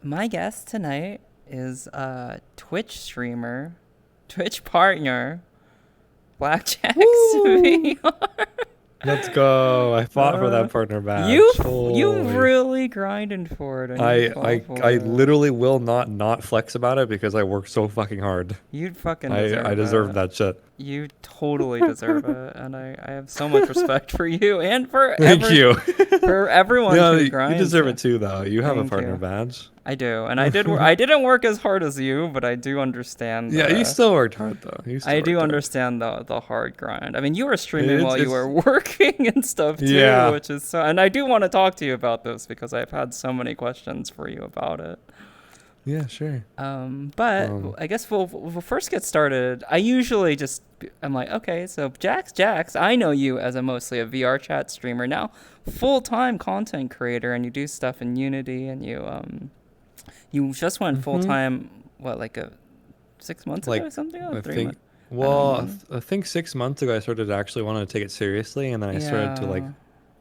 My guest tonight is a Twitch streamer, Twitch partner, Woo! blackjaxvr. Let's go. I fought for uh, that partner you badge. you Holy. really grinding for it, and you I fought I for I it. literally will not flex about it because I worked so fucking hard. You'd fucking I deserve deserve it. that shit. You totally deserve it, and I have so much respect for you and Thank you. for everyone Yeah, who you grinds. deserve it too though. You have a Thank partner you. badge. I do, and I didn't work as hard as you, but I do understand Yeah, you the still worked hard though. You I still do worked hard. understand the hard grind. I mean, you were streaming It's while you it's were working and stuff too, yeah. which is so. And I do want to talk to you about this because I've had so many questions for you about it. Yeah, sure. But Um I guess we'll first get started. I usually just I'm like, okay, so Jax, I know you as a mostly a VR chat streamer now, full time content creator, and you do stuff in Unity, and you just went full mhm. time what like a 6 months ago Like or something, or I 3 months. think I don't well, know. I think 6 months ago I started to actually want to take it seriously, and then I started to like Yeah.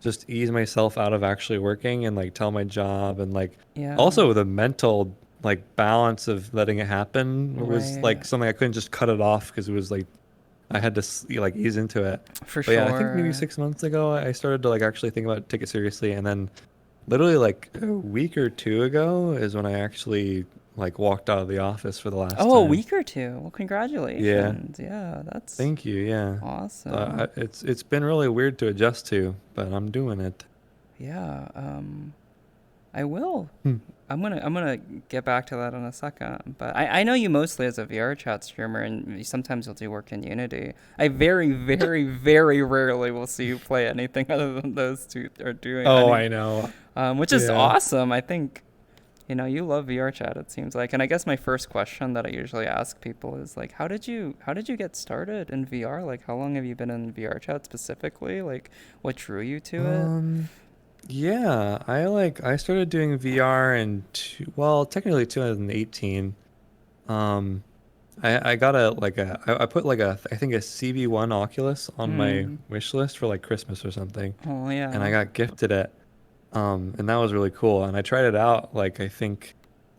just ease myself out of actually working and like tell my job and like Yeah, also the mental like balance of letting it happen was right. like something I couldn't just cut it off because it was like I had to like ease into it. For But yeah, I think maybe sure. 6 months ago I started to like actually think about take it seriously, and then literally like a week or two ago is when I actually like walked out of the office for the last Oh, a time. week or two. Well, Yeah, congratulations. Yeah, that's thank you. Yeah, awesome. it's been really weird to adjust to, but I'm doing it. Yeah, I will. Hmm. I'm gonna get back to that in a second. But I know you mostly as a VR chat streamer, and sometimes you'll do work in Unity. I very rarely will see you play anything other than those two are doing. Oh, I know. Which is Yeah. awesome. I think you love VR chat, it seems like. And I guess my first question that I usually ask people is like, how did you get started in VR? Like, how long have you been in VR chat specifically? Like, what drew you to it? Um, yeah, I started doing VR in well, technically 2018. Um, I got I put like a I think a CV1 Oculus on my Hmm. wish list for like Christmas or something, Oh and I yeah. got gifted it. And that was really cool. And I tried it out like I think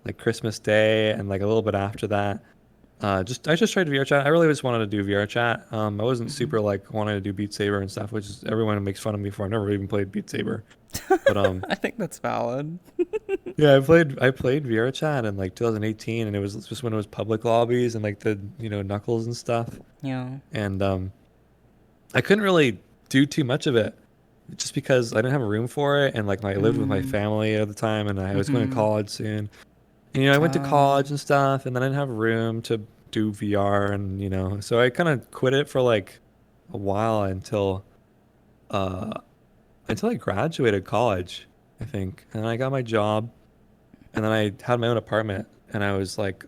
like Christmas Day and like a little bit after that. I just tried VR chat. I really just wanted to do VR chat. I wasn't Hmm. super like wanting to do Beat Saber and stuff, which is everyone makes fun of me for. I've never even played Beat Saber. But I think that's valid. yeah, I played VR chat in like 2018, and it was just when it was public lobbies and like the Knuckles and stuff. Yeah. And I couldn't really do too much of it just because I didn't have a room for it, and like I lived with my Hmm. family at the time, and I was going to Hmm. college soon. And I went to college and stuff, and then I didn't have room to do VR, and so I kind of quit it for like a while uh until I graduated college, I think. And I got my job, and then I had my own apartment, and I was like,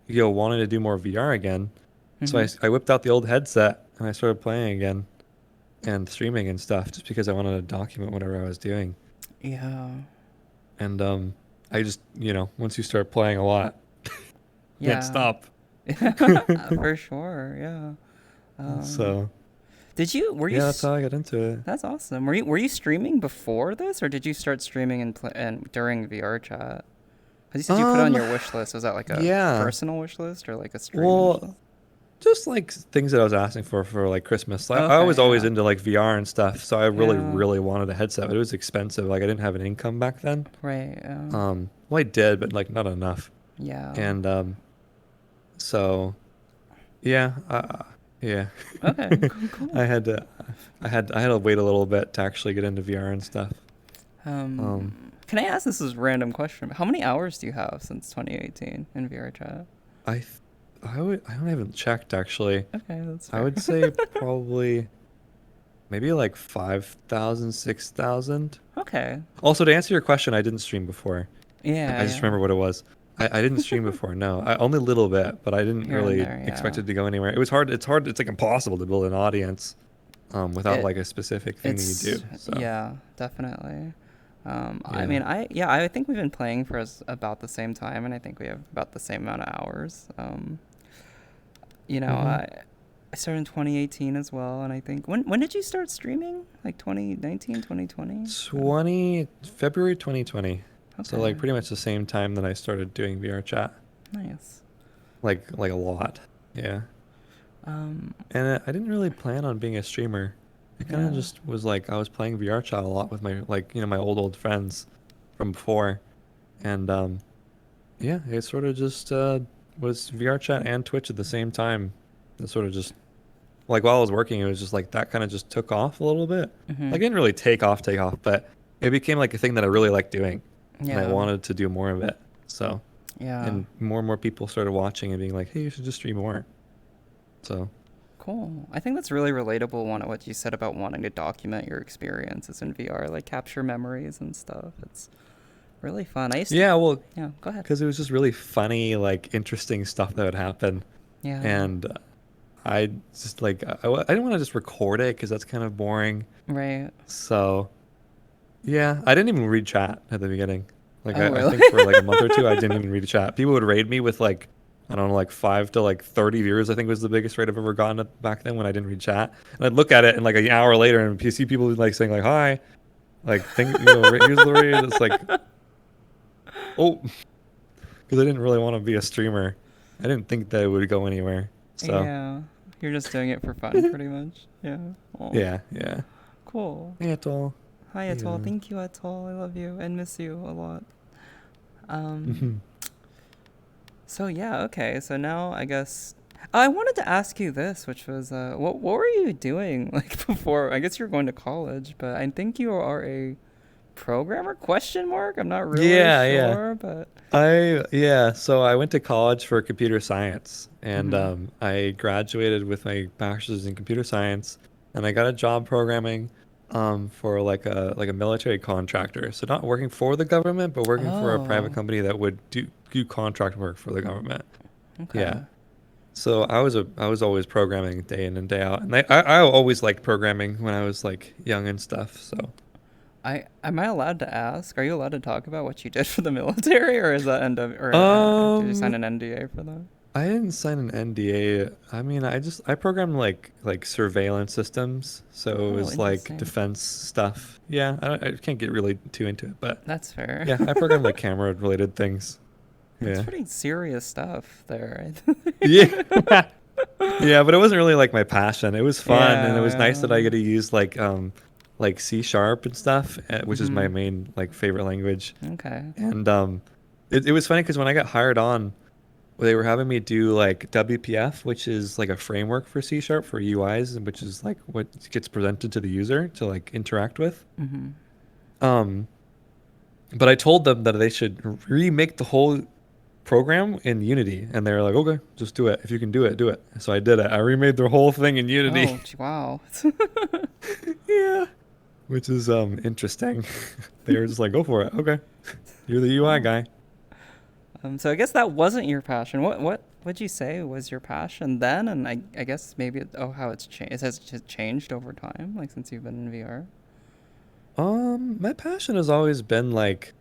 wanting to do more VR again. So Hmm. I whipped out the old headset and I started playing again and streaming and stuff just because I wanted to document whatever I was doing. Yeah. And I just, once you start playing a lot, can't Yeah. stop. For sure. Yeah. Um, So, did you? Were you? yeah, that's how I got into it. That's awesome. Were you streaming before this, or did you start streaming and during VR chat? Because you said you put it on Um, your wish list. Was that like a yeah. personal wish list or like a stream wish Well, list? just like things that I was asking for like Christmas. I was Okay, always yeah. into like VR and stuff, so I Yeah. really wanted a headset, but it was expensive. Like I didn't have an income back then. Right. Well, I did, but like not enough. Yeah. And so yeah, yeah. Okay. Cool. Cool. I had to, I had to wait a little bit to actually get into VR and stuff. Um, Can I ask this is a random question? How many hours do you have since 2018 in VR chat? I, th- I haven't checked actually. Okay, that's I fair. would say probably maybe like 5,000, 6,000. Okay. Also, to answer your question, I didn't stream before. Yeah. I just Yeah. remember what it was. I didn't stream before. No, only a little bit, but I didn't Here and really there. expect Yeah. it to go anywhere. It was hard. It's hard. It's like impossible to build an audience without It. like a specific thing that you It's do. So yeah. Definitely. I yeah. mean, I think we've been playing for about the same time, and I think we have about the same amount of hours. You know, Mm-hmm. I started in 2018 as well, and I think when did you start streaming? Like 2019, 2020? 20 February 2020. So Okay. like pretty much the same time that I started doing VR chat, Nice. like a lot. Yeah. Um, And I didn't really plan on being a streamer. It kind of yeah. just was like I was playing VR chat a lot with my like my old friends from before, and yeah, it sort of just was VR chat and Twitch at the same time. It sort of just like while I was working, it was just like that kind of just took off a little bit. Mm-hmm. Like it didn't really take off, but it became like a thing that I really liked doing, and I Yeah. wanted to do more of it. So, Yeah. and more people started watching and being like, "Hey, you should just stream more." So, Cool. I think that's really relatable. What you said about wanting to document your experiences in VR, like capture memories and stuff. It's really fun. I used to. yeah, well, Yeah. Go ahead. because it was just really funny, like interesting stuff that would happen, Yeah. and I just like I didn't want to just record it because that's kind of boring. Right. So yeah, I didn't even read chat at the beginning. Like Oh, I really? think for like a month or two, I didn't even read chat. People would raid me with like I don't know, like 5 to 30 viewers. I think was the biggest rate I've ever gotten back then when I didn't read chat. And I'd look at it and like an hour later, and you see people like saying like hi, like think here's the raid. It's like oh, because I didn't really want to be a streamer. I didn't think that it would go anywhere. So Yeah. You're just doing it for fun, pretty much. Yeah. Oh, yeah. cool. Hey, Atoll. Hi, How you Atoll. doing? Thank you, Atoll. I love you and miss you a lot. Um, Mhm. so yeah, okay. So now I guess I wanted to ask you this, which was what were you doing like before? I guess you're going to college, but I think you are a programmer? Question mark? I'm not really Yeah. sure, but So I went to college for computer science, and mhm. I graduated with my bachelor's in computer science, and I got a job programming for like a military contractor. So not working for the government, but working for a private Oh, company that would do contract work for the government. Yeah. okay. So I was always programming day in and day out, and I always liked programming when I was like young and stuff. So I am I allowed to ask? Are you allowed to talk about what you did for the military, or is that end of, or did you sign um an NDA for that? I didn't sign an NDA. I mean, I programmed like surveillance systems, so it Oh, was like interesting. defense stuff. Yeah, I can't get really too into it, but That's fair. yeah, I programmed like camera related things. That's Yeah. pretty serious stuff there. Yeah. Yeah, but it wasn't really like my passion. It was fun and it was nice that I Yeah. get to use like C sharp and stuff, which is my Mhm. main like favorite language. Okay. And it was funny because when I got hired on, they were having me do like WPF, which is like a framework for C sharp for UIs, and which is like what gets presented to the user to like interact with. Mhm. Um, but I told them that they should remake the whole program in Unity, and they were like, "Okay, just do it. If you can do it, do it." So I did it. I remade the whole thing in Unity. Oh, wow. Yeah, which is interesting. They were just like, "Go for it." Okay, you're the UI Cool. guy. So I guess that wasn't your passion. What would you say was your passion then? And I guess maybe how it's changed. It has just changed over time, like since you've been in VR. My passion has always been like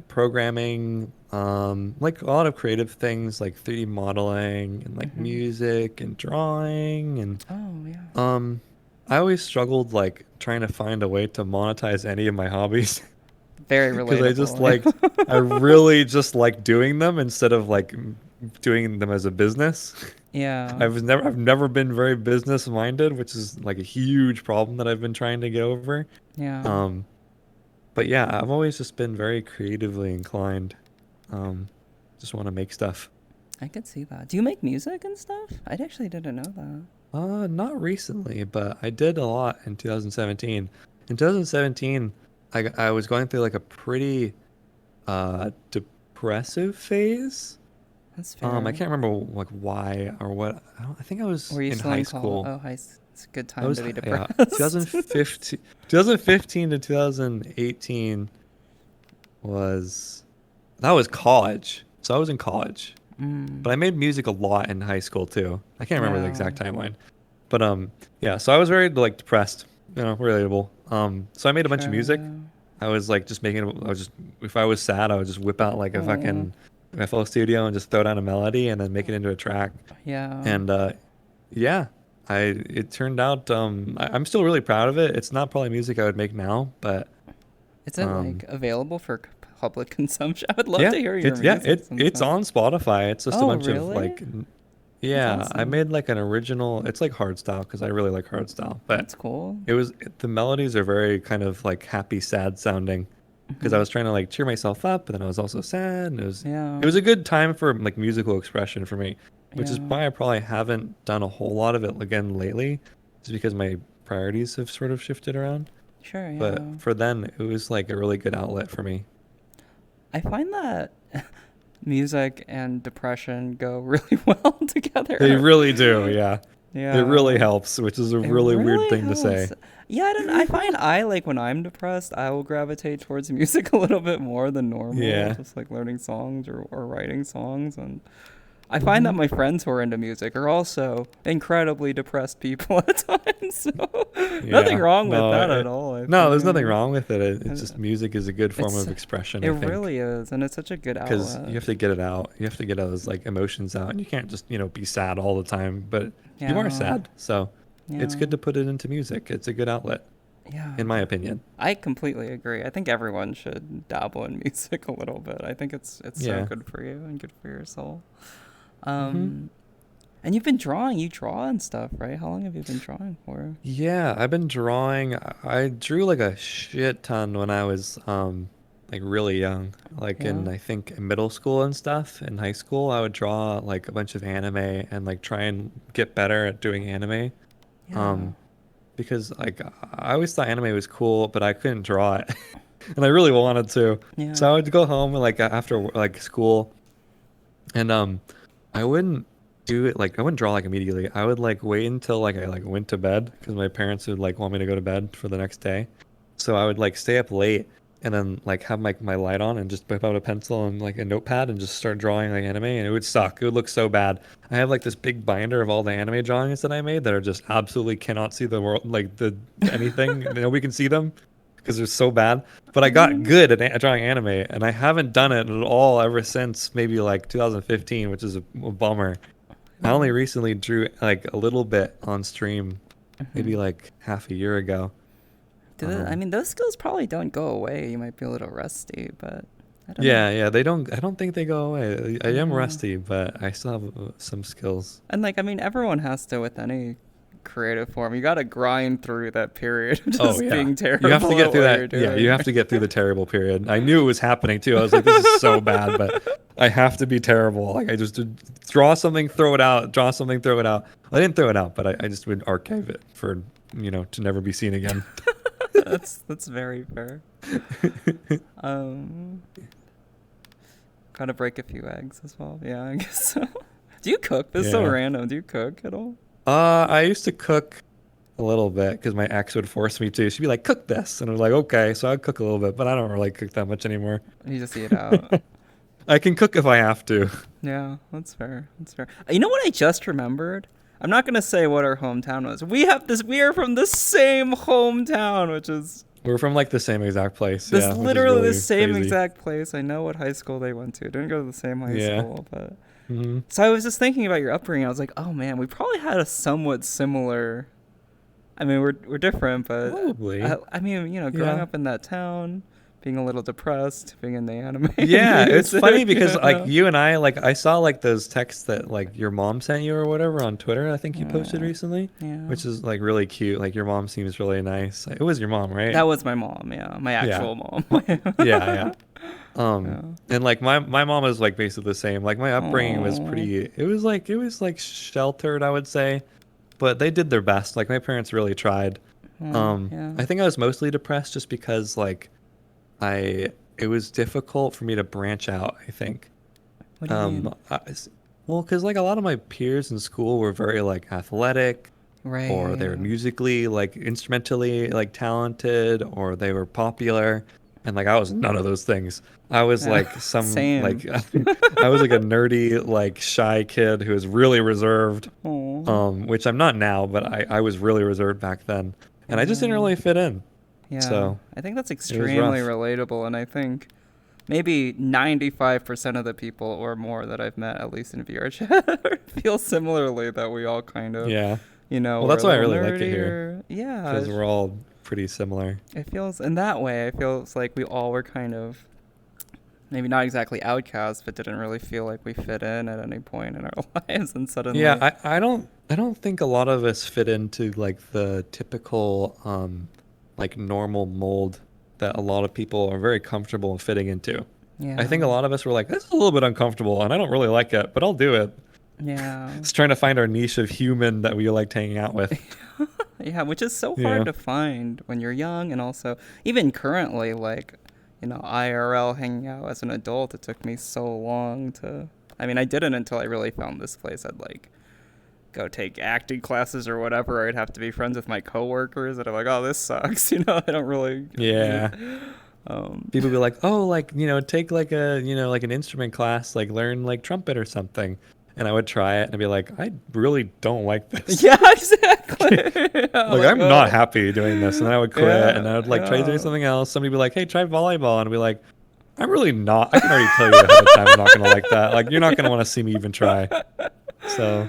programming, like a lot of creative things like 3D modeling and like Mhm. music and drawing and Oh yeah. um I always struggled like trying to find a way to monetize any of my hobbies Very because I just relatable. liked I really just like doing them instead of like doing them as a business. Yeah. I've never been very business minded, which is like a huge problem that I've been trying to get over. Yeah. Um But yeah, I've always just been very creatively inclined. Um, just want to make stuff. I could see that. Do you make music and stuff? I actually didn't know that. Not recently, but I did a lot in 2017. In 2017, I was going through like a pretty depressive phase. That's I fair. can't remember like why or what. I think I was Were you in still high in college? school. Oh, it's a good I time was to be yeah, depressed. 2015 to 2018 was that was college. So I was in college. But Mm. I made music a lot in high school too. I can't remember the Yeah. exact timeline. But yeah, so I was very like depressed, relatable. So I made a bunch of Sure. music. Yeah. I was like just making I was just if I was sad, I would just whip out like a Oh. fucking FL Studio and just throw down a melody and then make it into a track. Yeah. And yeah, I it turned out I'm still really proud of it. It's not probably music I would make now, but Is it um like available for public consumption? I would love Yeah, to hear your yeah, music it's sometime. on Spotify. It's just a Oh, bunch of really? like, That's yeah, I awesome. made like an original. It's like hardstyle because I really like hardstyle, but That's cool. the melodies are very kind of like happy, sad sounding because I Hmm. was trying to like cheer myself up, but then I was also sad. And Yeah. it was a good time for like musical expression for me, which is Yeah. why I probably haven't done a whole lot of it again lately, just because my priorities have sort of shifted around. Sure. But Yeah. for then, it was like a really good outlet for me. I find that music and depression go really well They together. really do, yeah. It really Yeah. helps, which is a It really weird really thing to say. helps. Yeah, I don't. I find I like when I'm depressed, I will gravitate towards music a little bit more than normal, Yeah. just like learning songs or writing songs. And I find that Hmm. my friends who are into music are also incredibly depressed people at times. So nothing Yeah. wrong with that at all. I No, there's nothing think wrong with it. It's And just music is a good form it's of expression, it I think, really is, and it's such a good because you outlet. have to get it out. You have to get those like emotions out, and you can't just, be sad all the time, but you are Yeah, sad. So it's yeah, good to put it into music. It's a good outlet, yeah. in my opinion. I completely agree. I think everyone should dabble in music a little bit. I think it's so Yeah. good for you and good for your soul. Hmm. Um, and you've been drawing. You draw and stuff, right? How long have you been drawing for? Yeah, I've been drawing. I drew like a shit ton when I was like really young. Like Yeah, in I think in middle school and stuff. In high school, I would draw like a bunch of anime and like try and get better at doing anime. yeah, Um because like I always thought anime was cool, but I couldn't draw it. And I really wanted to. So yeah. I would go home like after like school and I wouldn't do it like I wouldn't draw like immediately. I would like wait until like I like went to bed because my parents would like want me to go to bed for the next day. So I would like stay up late and then like have my light on and just whip out a pencil and like a notepad and just start drawing like anime, and it would suck. It would look so bad. I have like this big binder of all the anime drawings that I made that are just absolutely cannot see the world like the anything. Nobody can see them because they're so bad. But I got Mm, good at drawing anime, and I haven't done it at all ever since maybe like 2015, which is a bummer. I only yeah. recently drew like a little bit on stream, Hmm. maybe like half a year ago. I Um, mean, those skills probably don't go away. You might be a little rusty, but I don't know. yeah, yeah, they don't. I don't think they go away. I am Yeah. rusty, but I still have some skills. And like, I mean, everyone has to with any creative form. You got to grind through that period of Oh just yeah, being you have to terrible get at through what you're that. Yeah, you doing. have to get through the terrible period. I knew it was happening too. I was like, this is so bad, but I have to be terrible. Like I just would draw something, throw it out, draw something, throw it out. I didn't throw it out, but I just would archive it for to never be seen again. That's very fair. Um, Gotta break a few eggs as well. Yeah, I guess so. Do you cook? This is so Yeah. random. Do you cook at all? I used to cook a little bit because my ex would force me to. She'd be like, "Cook this," and I was like, "Okay." So I'd cook a little bit, but I don't really cook that much anymore. You just eat out. I can cook if I have to. Yeah, that's fair. That's fair. You know what I just remembered? I'm not gonna say what our hometown was. We have this. We are from the same hometown, which is We're from like the same exact place, this yeah, which is literally the really same crazy. exact place. I know what high school they went to. Didn't go to the same high Yeah. school, but Hmm. so I was just thinking about your upbringing. I was like, oh man, we probably had a somewhat similar. I mean, we're different, but Probably. I mean, growing Yeah. up in that town, being a little depressed, being in the anime Yeah, it's funny music, because like you and I like I saw like those texts that like your mom sent you or whatever on Twitter, I think you posted Aw, recently, yeah. which is like really cute. Like your mom seems really nice. It was your mom, right? That was my mom, yeah, my Yeah. actual mom. Yeah, yeah. Yeah. And like my mom is like basically the same. Like my upbringing was Oh, pretty. It was like sheltered, I would say, but they did their best. Like my parents really tried. yeah. I think I was mostly depressed just because like I it was difficult for me to branch out. I think. What do you mean? Um, I, well, because like a lot of my peers in school were very like athletic, Right, or yeah, they were yeah. musically like instrumentally like talented, or they were popular, and like I was none of those things. I was Yeah. like some Same. like I was like a nerdy like shy kid who was really reserved, Oh, which I'm not now, but I was really reserved back then, and I just didn't yeah. really fit in. Yeah, So I think that's it was extremely rough. relatable, and I think maybe 95% of the people or more that I've met, at least in VRChat, feel similarly that we all kind of, Yeah. Well, we're a that's why I little really like it here nerdier. Yeah, because we're all pretty similar. it feels in that way. It feels like we all were kind of maybe not exactly outcasts, but didn't really feel like we fit in at any point in our lives, and Yeah, suddenly, I don't think a lot of us fit into like the typical like normal mold that a lot of people are very comfortable fitting into. I think a yeah, lot of us were like, this is a little bit uncomfortable and I don't really like it, but I'll do it. yeah, Just trying to find our niche of human that we liked hanging out with. yeah, which is so hard Yeah. to find when you're young, and also even currently, like, IRL hanging out as an adult. It took me so long to. I mean, I didn't until I really found this place. I'd like go take acting classes or whatever. I'd have to be friends with my coworkers, and I'm like, oh, this sucks. I don't really. Yeah. Um, People be like, "Oh, like, take like like an instrument class, like learn like trumpet or something." And I would try it and I'd be like, "I really don't like this." yeah, exactly. Yeah, Like, like, I'm not happy doing this. And then I would quit and yeah, I would like try to do yeah. something else. Somebody would be like, "Hey, try volleyball." And I'd be like, "I'm really not. I can already tell you ahead of time I'm not going to like that. Like, you're not going to want to see me even try." So,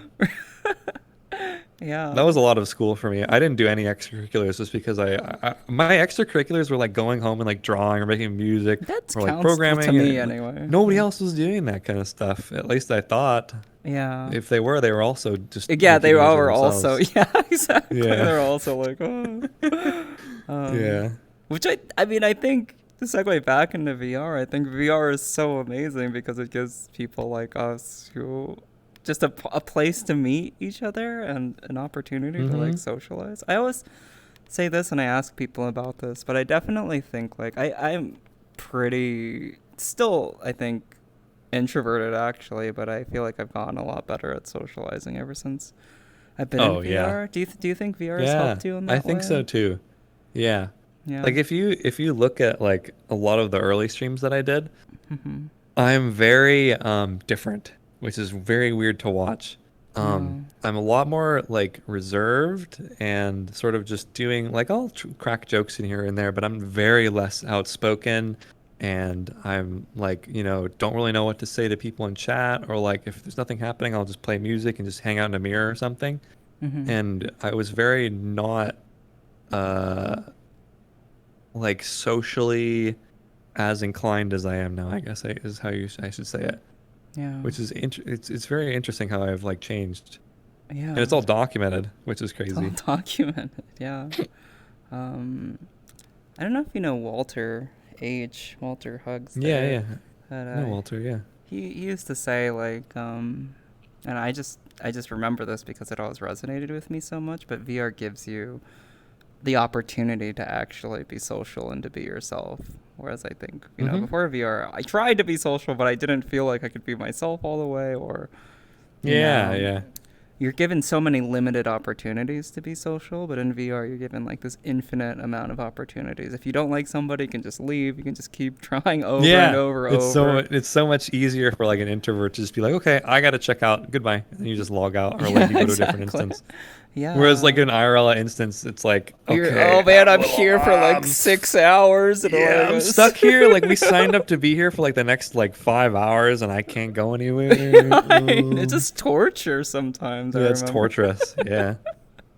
that Yeah. was a lot of school for me. I didn't do any extracurriculars just because my extracurriculars were like going home and like drawing or making music That or like counts to programming, me and anyway. nobody Yeah. else was doing that kind of stuff. At least I thought. Yeah. If they were also just Yeah, they making music were also, themselves. yeah, exactly. Yeah. They're also like, oh. Um, Yeah. which I mean, I think to segue back into VR, I think VR is so amazing because it gives people like us who just a place to meet each other and an opportunity to like Mhm. socialize. I always say this and I ask people about this, but I definitely think like I'm pretty still, I think, introverted actually, but I feel like I've gotten a lot better at socializing ever since I've been in Oh yeah. VR. Do you think VR has Yeah. helped you in I that think so way? too. Yeah. Yeah. Like if you look at like a lot of the early streams that I did, Mm-hmm. I'm very different, which is very weird to watch. Yeah. I'm a lot more like reserved and sort of just doing like I'll crack jokes in here and there, but I'm very less outspoken and I'm like, don't really know what to say to people in chat or like if there's nothing happening, I'll just play music and just hang out in a mirror or something. Mm-hmm. And I was very not uh like socially as inclined as I am now, I guess is how I should say it. Yeah. Which is it's very interesting how I've like changed. And Yeah. it's all documented, which is It's all crazy. documented. Yeah. Um, I don't know if you know Walter Hugs Yeah, there, yeah. but No, Walter, yeah. he used to say like and I just remember this because it always resonated with me so much, but VR gives you the opportunity to actually be social and to be yourself. Whereas I think, Mhm. before VR, I tried to be social, but I didn't feel like I could be myself all the way, or, you Yeah, know, yeah. you're given so many limited opportunities to be social, but in VR, you're given like this infinite amount of opportunities. If you don't like somebody, you can just leave. You can just keep trying over and Yeah. over and It's so over. it's so much easier for like an introvert to just be like, "Okay, I got to check out. Goodbye." And then you just log out or like Yeah, you go to a different exactly. instance. Whereas like Yeah. an IRL instance, it's like, Oh "Okay, man, I'm here for like 6 hours and yeah, like I'm stuck here. Like we signed up to be here for like the next like 5 hours and I can't go anywhere." right. It's just torture sometimes, I Yeah, it's remember. torturous. Yeah.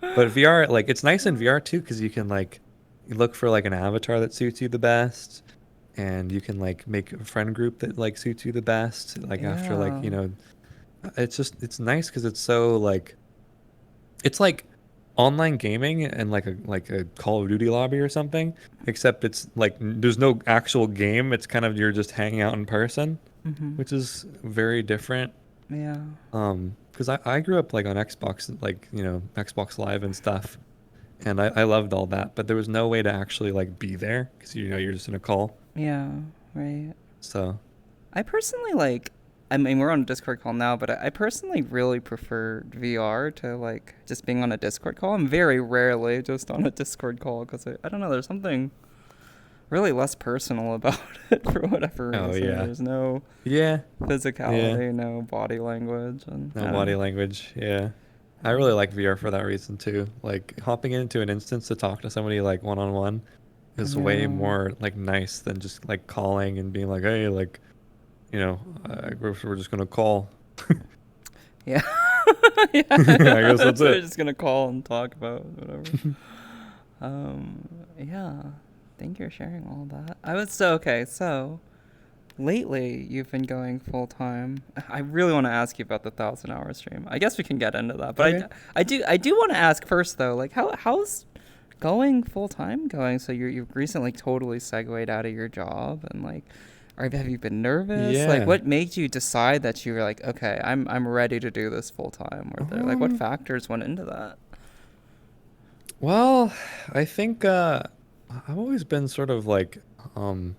But VR, like, it's nice in VR too, because you can like, you look for like an avatar that suits you the best, and you can like make a friend group that like suits you the best. Like after like, Yeah. it's nice because it's so like, it's like online gaming and like a Call of Duty lobby or something, except it's like there's no actual game. It's kind of you're just hanging out in person, Mhm. which is very different. Yeah. Because I grew up like on Xbox, like, Xbox Live and stuff. And I loved all that, but there was no way to actually like be there because you're just in a call. Yeah. Right. So I personally like. I mean, we're on a Discord call now, but I personally really prefer VR to like just being on a Discord call. I'm very rarely just on a Discord call because I don't know. There's something really less personal about it for whatever oh reason. yeah, There's no yeah, yeah. physicality, no body language, and I No don't body know. language. Yeah, I really like VR for that reason too. Like hopping into an instance to talk to somebody like one on one is way Yeah. more like nice than just like calling and being like, hey, like, we're just gonna call. Yeah. Yeah. I guess that's So we're it. just gonna call and talk about whatever. Yeah. Thank you for sharing all that. I was so okay. So lately you've been going full time. I really want to ask you about the 1,000 hour stream. I guess we can get into that, but Okay. I do want to ask first though, like how's going full time going? So you've recently totally segued out of your job, and like, have you been nervous? Like, Yeah. what made you decide that you were like, okay, I'm ready to do this full time? Or like, what Um, factors went into that? well, I think I've always been sort of um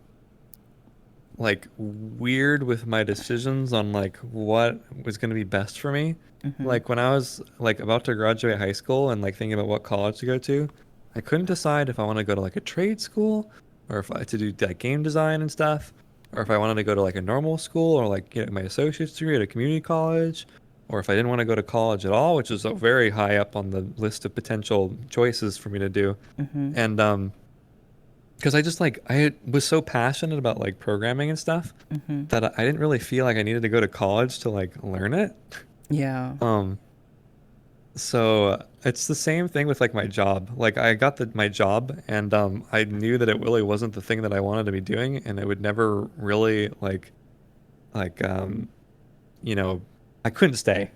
like weird with my decisions on like what was going to be best for me. Mhm. Like when I was like about to graduate high school and like thinking about what college to go to, I couldn't decide if I want to go to like a trade school or if I to do like game design and stuff, or if I wanted to go to like a normal school or like get my associate's degree at a community college, or if I didn't want to go to college at all, which is very high up on the list of potential choices for me to do. Mhm. And because I just like I was so passionate about like programming and stuff Mhm. that I didn't really feel like I needed to go to college to like learn it. Yeah. Um, so it's the same thing with like my job. Like I got my job and I knew that it really wasn't the thing that I wanted to be doing and it would never really like you know, I couldn't stay.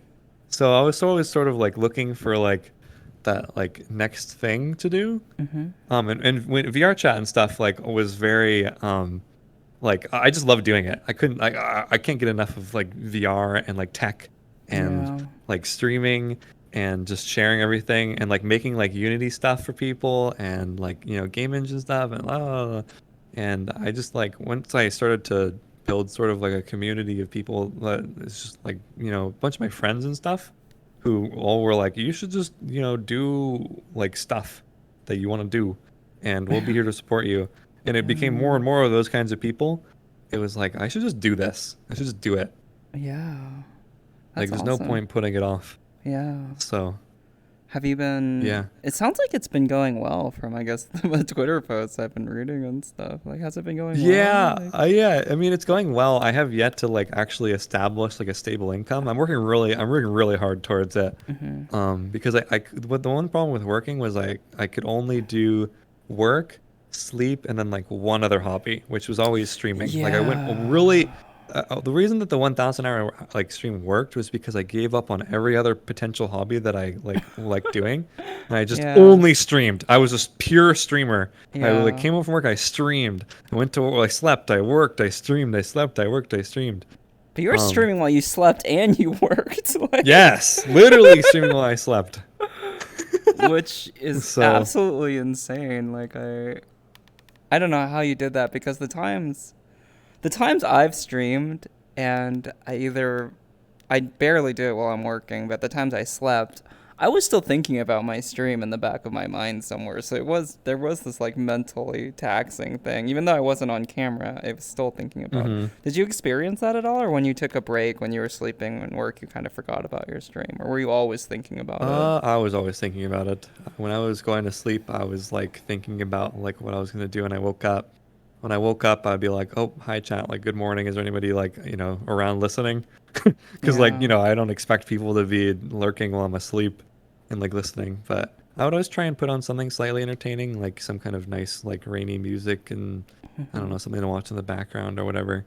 So I was always sort of like looking for like that like next thing to do. Mhm. And when VR chat and stuff like was very like I just love doing it. I couldn't like I can't get enough of like VR and like tech and Yeah. like streaming and just sharing everything and like making like Unity stuff for people and like game engine stuff and and I just like once I started to build sort of like a community of people that it's just like a bunch of my friends and stuff who all were like you should just do like stuff that you want to do and we'll be here to support you and it became more and more of those kinds of people. It was like I should just do this. I should just do it. Yeah. Like That's there's no awesome. point putting it off. Yeah. So Have you been? yeah. It sounds like it's been going well from, I guess, the Twitter posts I've been reading and stuff. Like, has it been going well? Yeah, Like, yeah. I mean, it's going well. I have yet to like actually establish like a stable income. I'm working really hard towards it. mm-hmm. Because what the one problem with working was I could only do work, sleep, and then like one other hobby, which was always streaming. Like I went really, Yeah. the reason that the 1,000 hour like stream worked was because I gave up on every other potential hobby that I like doing, and I just Yeah. only streamed. I was just pure streamer. I like Yeah. came home from work, I streamed. I went to I slept, I worked, I streamed, I slept, I worked, I streamed. But you were Um, streaming while you slept and you worked, like, yes, literally streaming while I slept. which is So absolutely insane. Like, I don't know how you did that because the times I've streamed and I barely do it while I'm working, but the times I slept, I was still thinking about my stream in the back of my mind somewhere. So there was this like mentally taxing thing. Even though I wasn't on camera, I was still thinking about it. hmm Did you experience that at all, or when you took a break when you were sleeping and work, you kind of forgot about your stream, or were you always thinking about it? I was always thinking about it. When I was going to sleep, I was like thinking about like what I was gonna do when I woke up. When I woke up, I'd be like, "Oh, hi chat, like good morning. Is there anybody like, around listening?" Because like, Yeah. I don't expect people to be lurking while I'm asleep and like listening, but I would always try and put on something slightly entertaining, like some kind of nice like rainy music and I don't know, something to watch in the background or whatever.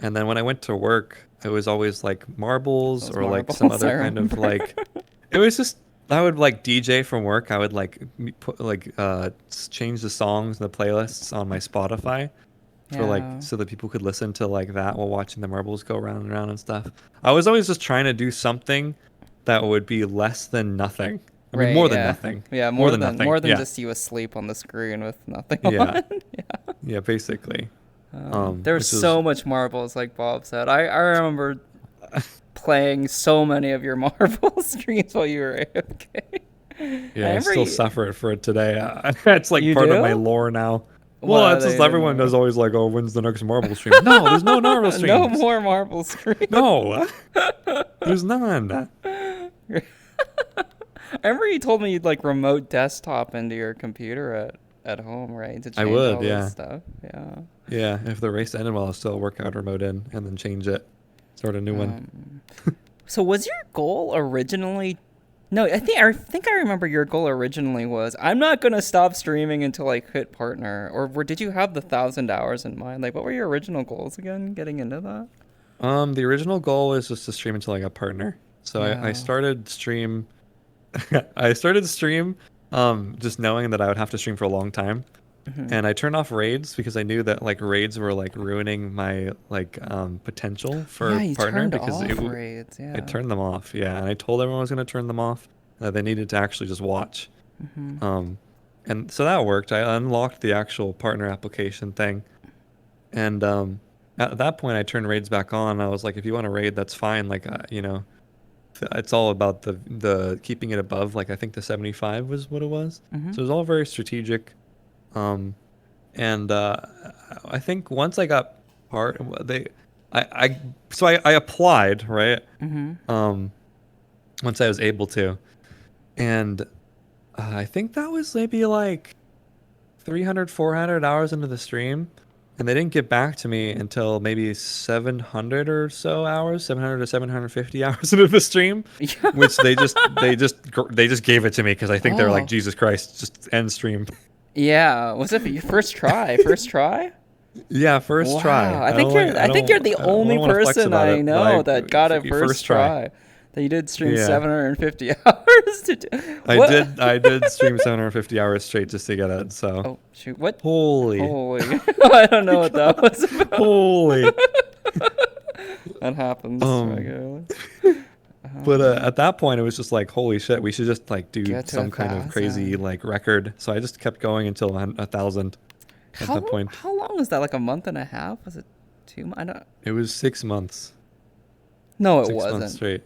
And then when I went to work, it was always like marbles Those or like some marbles, I other kind of remember. like it was just I would like DJ from work. I would like put like change the songs and the playlists on my Spotify for like Yeah. so that people could listen to like that while watching the marbles go round and round and stuff. I was always just trying to do something that would be less than nothing. I mean Right, more than yeah. nothing. Yeah, More than nothing. more than Yeah. just you asleep on the screen with nothing Yeah. on. Yeah. Yeah, basically. There's Which was so much marbles, like Bob said. I remember playing so many of your marble streams while you were AFK. I yeah, I remember still you, suffer for it today. It's like you part of my do? lore now. What Well, are it's just they? The everyone does new? always like, oh, when's the next marble stream? No, there's no marble No streams. more marble streams. No, there's none. I remember you told me you'd like remote desktop into your computer at home, right? To I change would, all this yeah. stuff. Yeah. Yeah, if the race ended, well, I'll still work out remote in and then change it. Start a new one. Um, so was your goal originally No, I think I remember your goal originally was I'm not gonna stop streaming until I hit partner. Did you have the 1,000 hours in mind? Like, what were your original goals again? Getting into that? The original goal was just to stream until I got partner. So I Yeah. started stream I started stream just knowing that I would have to stream for a long time. Hmm. And I turned off raids because I knew that like raids were like ruining my like potential Yeah, for you partner turned because off raids. I Yeah. turned them off. Yeah, and I told everyone I was going to turn them off. They needed to actually just watch. Hmm. Um, and so that worked. I unlocked the actual partner application thing. And at that point, I turned raids back on. I was like, if you want to raid, that's fine. Like, it's all about the keeping it above. Like, I think the 75 was what it was. Hmm. So it was all very strategic. Um, and I think once I got part, I so I applied, right? Hmm. Um, once I was able to, and I think that was maybe like 300, 400 hours into the stream, and they didn't get back to me until maybe 700 or so hours, 700 to 750 hours into the stream, Yeah. which they just gave it to me because I think they're like, Oh. Jesus Christ, just end stream. Yeah. Was it your first try? First try? Yeah, first try. Wow. I think you're the I don't only want to flex person about I it, but know that got it first first try. try. That you did stream Yeah. 750 hours to do. What? I did stream 750 hours straight just to get it. So Oh, shoot. What? holy, Holy. I don't know what that was about. holy. That happens Um, regularly. but Um, at that point, it was just like, holy shit, we should just like do get to some kind of crazy 1,000. like record. So I just kept going until 1,000 at that point. How long was that? Like a month and a half? Was it 2 months? I don't. It was 6 months, No, it 6 months wasn't.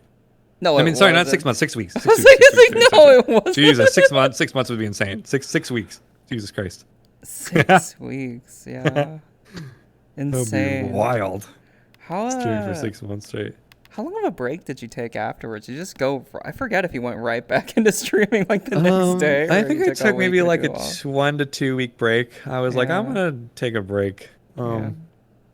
No, I it mean, sorry, not wasn't. 6 months, 6 weeks, I six was weeks, 6 weeks. like, no, it wasn't. Jesus, 6 months, 6 months would be insane. Six weeks. Jesus Christ. That 6 weeks, yeah. would be Insane. wild. How Stream for 6 months straight. how long of a break did you take afterwards? You just go for, I forget if you went right back into streaming like the next day, I or think you I took a took week maybe or like two a off. 1 to 2 week break. I was like, I'm Yeah. gonna take a break. Yeah.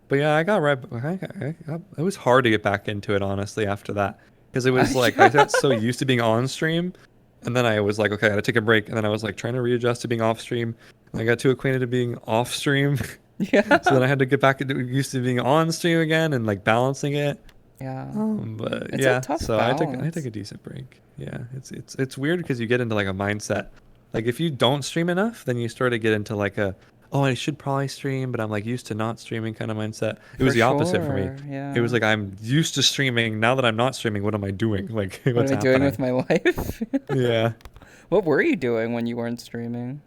But yeah, I got right. It was hard to get back into it, honestly, after that, because it was like I got so used to being on stream, and then I was like, okay, I gotta take a break, and then I was like trying to readjust to being off stream, and I got too acquainted to being off stream, so then Yeah. I had to get back into used to being on stream again and like balancing it. Yeah. But It's a yeah, tough so I took balance. a decent break. Yeah, it's weird because you get into like a mindset. Like if you don't stream enough, then you start to get into like a, oh, I should probably stream, but I'm like used to not streaming kind of mindset. It For was the opposite for me. sure. It was Yeah. like I'm used to streaming. Now that I'm not streaming, what am I doing? Like What what's am I doing with happening? my life? Yeah. What were you doing when you weren't streaming?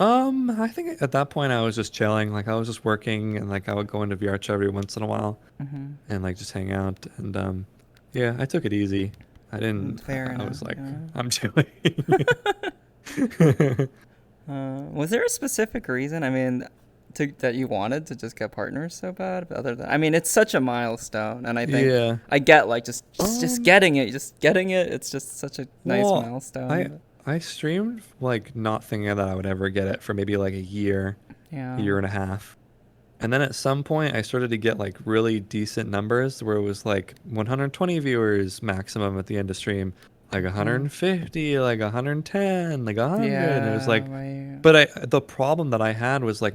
I think at that point I was just chilling. Like I was just working and like I would go into vrchat every once in a while Hmm. and like just hang out and yeah, I took it easy. I didn't Fair I enough. was like Yeah. I'm chilling. Was there a specific reason? I mean, that you wanted to just get partners so bad? But other than, I mean, it's such a milestone, and I think Yeah. I get like just Um, getting it, just getting it. It's just such a nice well, I milestone. I streamed like not thinking that I would ever get it for maybe like Yeah. a year and a half. And then at some point I started to get like really decent numbers where it was like 120 viewers maximum at the end of stream, like Hmm. 150, like 110, like 100. And it was Yeah. like, Right. but the problem that I had was like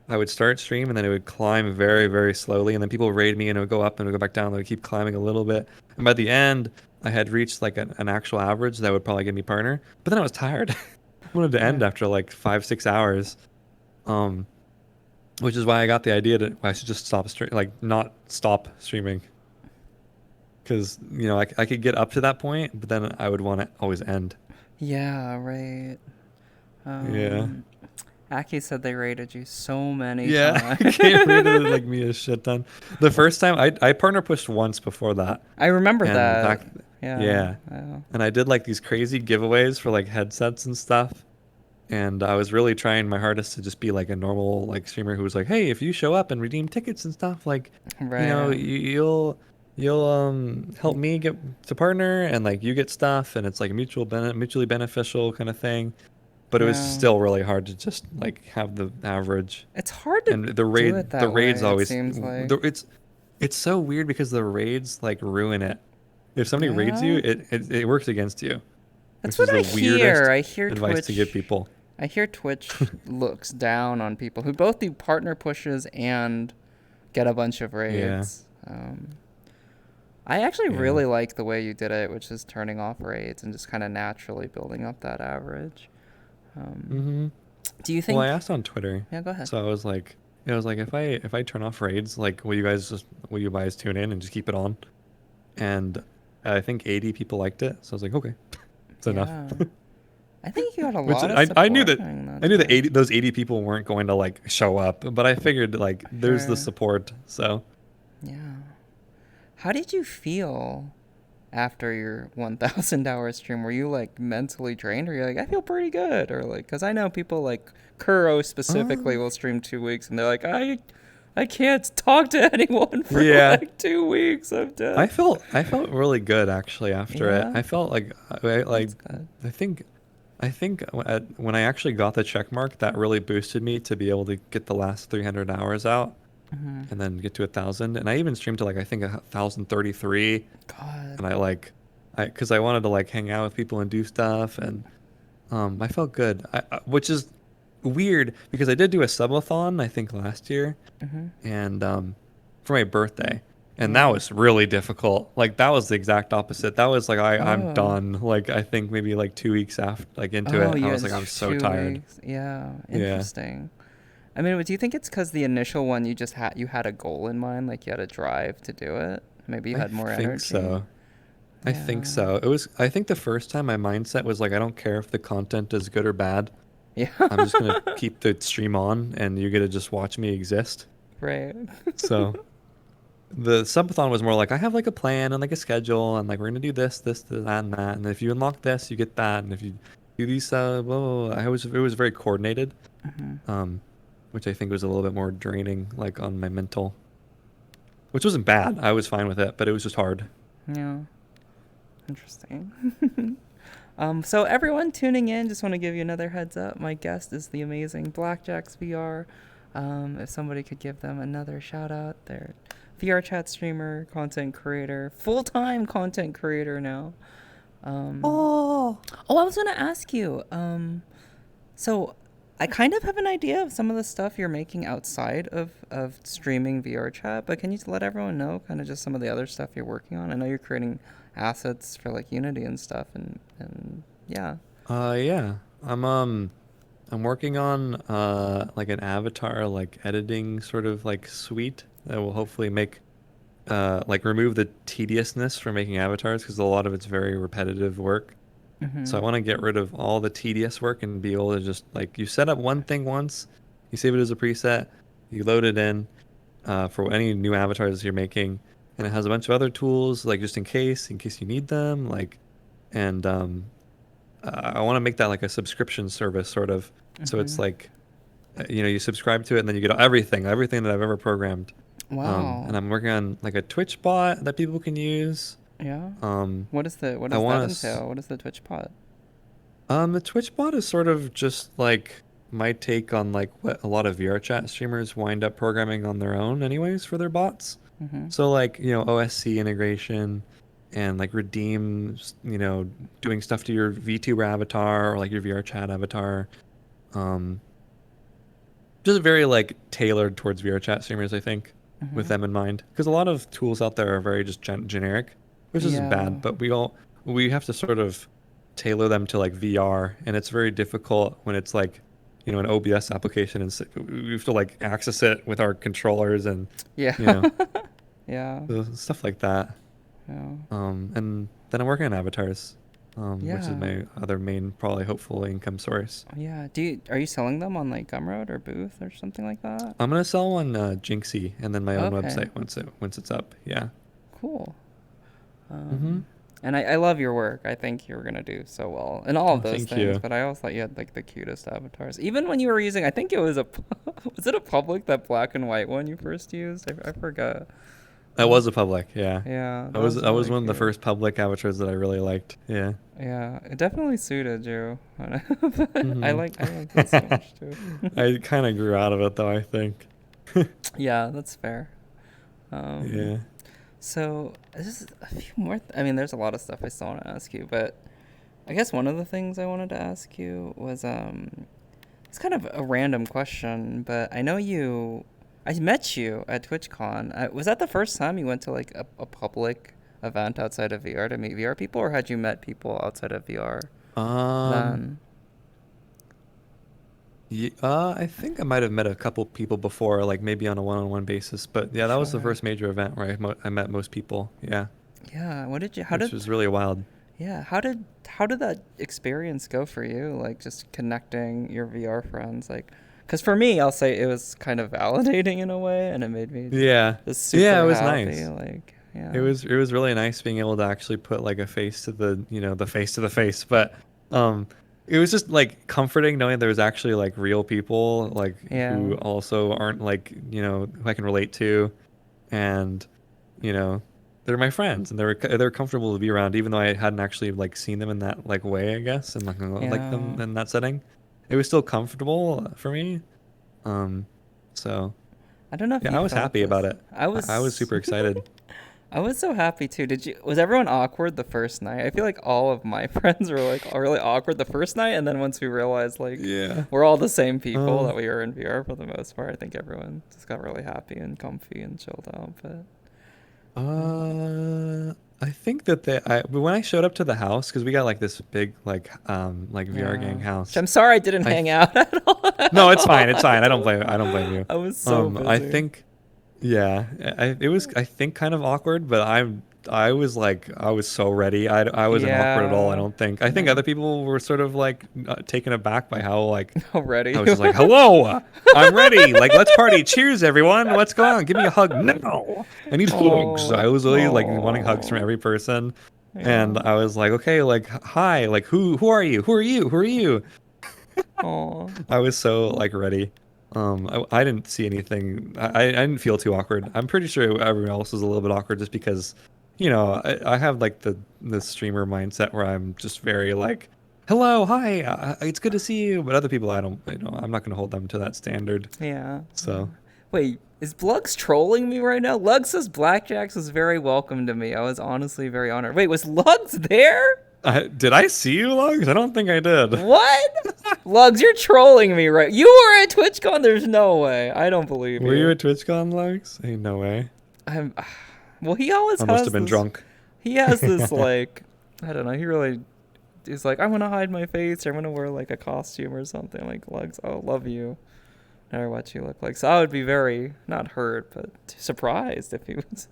I would start stream and then it would climb very, very slowly. And then people would raid me and it would go up and it would go back down. And it would keep climbing a little bit. And by the end, I had reached like an actual average that would probably get me partner. But then I was tired. I wanted to Yeah. end after like 5, 6 hours. Um, which is why I got the idea that I should just stop like not stop streaming. Because, I could get up to that point, but then I would want to always end. Yeah. Right. Yeah. Um, Aki said they rated you so many Yeah, I times. can't read it like me a shit ton. The first time I partner pushed once before that. I remember And that. back, Yeah. yeah. Yeah. And I did like these crazy giveaways for like headsets and stuff. And I was really trying my hardest to just be like a normal like streamer who was like, hey, if you show up and redeem tickets and stuff, like, Right. you'll help me get to partner and like you get stuff and it's like a mutually beneficial kind of thing. But it was Yeah. still really hard to just like have the average. It's hard to And do it the that way, raids it always seems like. it's so weird because the raids like ruin it If somebody raids you, Yeah. it works against you, That's which what is I the hear. weirdest I hear advice to give Twitch. people. I hear Twitch looks down on people who both do partner pushes and get a bunch of Yeah, raids. I actually yeah. really like the way you did it, which is turning off raids and just kind of naturally building up that average. Um, hmm do you Well, I think? asked on Twitter, Yeah, go ahead. so I was like, if I turn off raids, like, will you guys tune in and just keep it on? And I think 80 people liked it, so I was like, okay, it's enough. Yeah, I think you got a Which lot of I knew support that during that I knew that time. 80 those 80 people weren't going to like show up, but I figured like there's the Sure. support, so Yeah. How did you feel after your 1,000 hour stream? Were you like mentally drained, or you're like, I feel pretty good, or like, because I know people like Kuro specifically uh, will stream 2 weeks and they're like, I can't talk to anyone for yeah. like 2 weeks. I'm dead. I felt really good actually after it. Yeah, I felt like that's good. I think when I actually got the check mark, that really boosted me to be able to get the last 300 hours out Hmm. and then get to 1,000. And I even streamed to like I think 1,033, God. and because I wanted to like hang out with people and do stuff, and I felt good. Which is weird because I did do a subathon I think last year, Hmm. and for my birthday, and that Yeah. was really difficult. Like that was the exact opposite. That was like I'm Oh. done. Like I think maybe like 2 weeks after like into Oh, it, I yeah, was like it's I'm so two tired. weeks. Yeah, Yeah, interesting. I mean, do you think it's because the initial one you had a goal in mind, like you had a drive to do it? Maybe you I had more think energy. so. I think Yeah. so. I think the first time my mindset was like I don't care if the content is good or bad. Yeah. I'm just gonna keep the stream on, and you get to just watch me exist. Right. So the subathon was more like I have like a plan and like a schedule, and like we're gonna do this, that, and that, and if you unlock this, you get that, and if you do these, blah, blah, blah. It was very coordinated, Hmm. um, which I think was a little bit more draining, like on my mental, which wasn't bad. I was fine with it, but it was just hard. Yeah. Interesting. So everyone tuning in, just want to give you another heads up. My guest is the amazing blackjaxvr. If somebody could give them another shout out, they're VR chat streamer, content creator, full time content creator now. Um, Oh, oh, I was gonna ask you. So I kind of have an idea of some of the stuff you're making outside of streaming VR chat, but can you let everyone know kind of just some of the other stuff you're working on? I know you're creating assets for like Unity and stuff, and yeah. yeah. I'm working on like an avatar like editing sort of like suite that will hopefully make like remove the tediousness from making avatars because a lot of it's very repetitive work. So I Mhm. want to get rid of all the tedious work and be able to just like you set up one thing once, you save it as a preset, you load it in for any new avatars you're making, and it has a bunch of other tools like just in case you need them, like and I want to make that like a subscription service sort of. So it's Mhm. like you subscribe to it and then you get everything that I've ever programmed. And Wow. I'm working on like a Twitch bot that people can use. Yeah. Um, What I does that want to. entail? What is the Twitch pod? The Twitch bot is sort of just like my take on like what a lot of VRChat streamers wind up programming on their own, anyways, for their bots. Mhm. So like OSC integration and like redeem, doing stuff to your VTuber avatar or like your VRChat avatar. Um, just very like tailored towards VRChat streamers, I think, with Mhm. them in mind. Because a lot of tools out there are very just generic, which isn't Yeah. bad, but we have to sort of tailor them to like VR, and it's very difficult when it's like an OBS application, and we have to like access it with our controllers and Yeah. you know Yeah. so stuff like that. Yeah. And then I'm working on avatars, which is Yeah. my other main, probably hopeful income source. Yeah. Are you selling them on like Gumroad or Booth or something like that? I'm gonna sell on Jinxie and then my own Okay. website once it's up. Yeah. Cool. Mm-hmm. And I love your work. I think you're gonna do so well in all of Oh, those thank things. you. But I also thought you had like the cutest avatars. Even when you were using, I think it was was it a public, that black and white one you first used? I forgot. That was a public. Yeah. Yeah, I that was was I was really one of the cute. first public avatars that I really liked. Yeah. Yeah, it definitely suited you. Mm-hmm. I like that so much too. I kind of grew out of it though, I think. Yeah, that's fair. Um, Yeah. So there's a few more. I mean, there's a lot of stuff I still want to ask you, but I guess one of the things I wanted to ask you was it's kind of a random question, but I know I met you at TwitchCon. Was that the first time you went to like a public event outside of VR to meet VR people, or had you met people outside of VR Um, then? I think I might have met a couple people before, like maybe on a one-on-one basis. But yeah, that was the Sure. first major event where I met most people. Yeah, Yeah. What did you? How which did? was really wild. Yeah. How did that experience go for you? Like just connecting your VR friends, like. Because for me, I'll say it was kind of validating in a way, and it made me Yeah, just yeah, it super was happy. nice. Like, It yeah. was it was really nice being able to actually put like a face to the, the face to the face. But um it was just like comforting knowing there was actually like real people like Yeah. who also aren't like, who I can relate to, and you know, they're my friends and they're comfortable to be around even though I hadn't actually like seen them in that like way, I guess, and like them Yeah. in that setting. It was still comfortable for me. Um so I don't know if yeah, you I was felt happy about this. it. I was super excited. I was so happy too. Was everyone awkward the first night? I feel like all of my friends were like really awkward the first night, and then once we realized like Yeah. we're all the same people Uh, that we were in VR for the most part, I think everyone just got really happy and comfy and chilled out. Uh, I think that but when I showed up to the house, because we got like this big like VR gang yeah. Which house. I'm sorry I didn't I hang th- out at all. no, it's fine, it's fine. I don't blame you. I was so I busy. think yeah, it was, I think, kind of awkward, but I was so ready. I wasn't awkward at all. I Yeah. don't think. I think Yeah. other people were sort of like taken aback by how like I Already. was just like, "Hello, I'm ready. Like, let's party. Cheers, everyone. What's going on? Give me a hug." No, I need hugs. Oh. I was really like wanting hugs from Oh. every person, and Yeah. I was like, "Okay, like, hi, like, who are you? Who are you? Who are you?" Oh. I was so like ready. I didn't see anything. I didn't feel too awkward. I'm pretty sure everyone else was a little bit awkward just because, I have like the streamer mindset where I'm just very like, hello, hi, it's good to see you. But other people, I don't, I'm not gonna hold them to that standard. Yeah. So Wait, is Lugs trolling me right now? Lugs says Blackjax was very welcome to me. I was honestly very honored. Wait, was Lugs there? did I see you, Logs? I don't think I did. What? Lugs, you're trolling me, right? You were at TwitchCon? There's no way. I don't believe Were you you. at TwitchCon, Logs? Ain't no way. I'm. Well, he always I must have has been this. drunk. He has this like. I don't know. He really. He's like, I'm gonna hide my face, or I'm gonna wear like a costume or something. Like Lugs, I love you. Or what you look like. So I would be very not hurt, but surprised if he was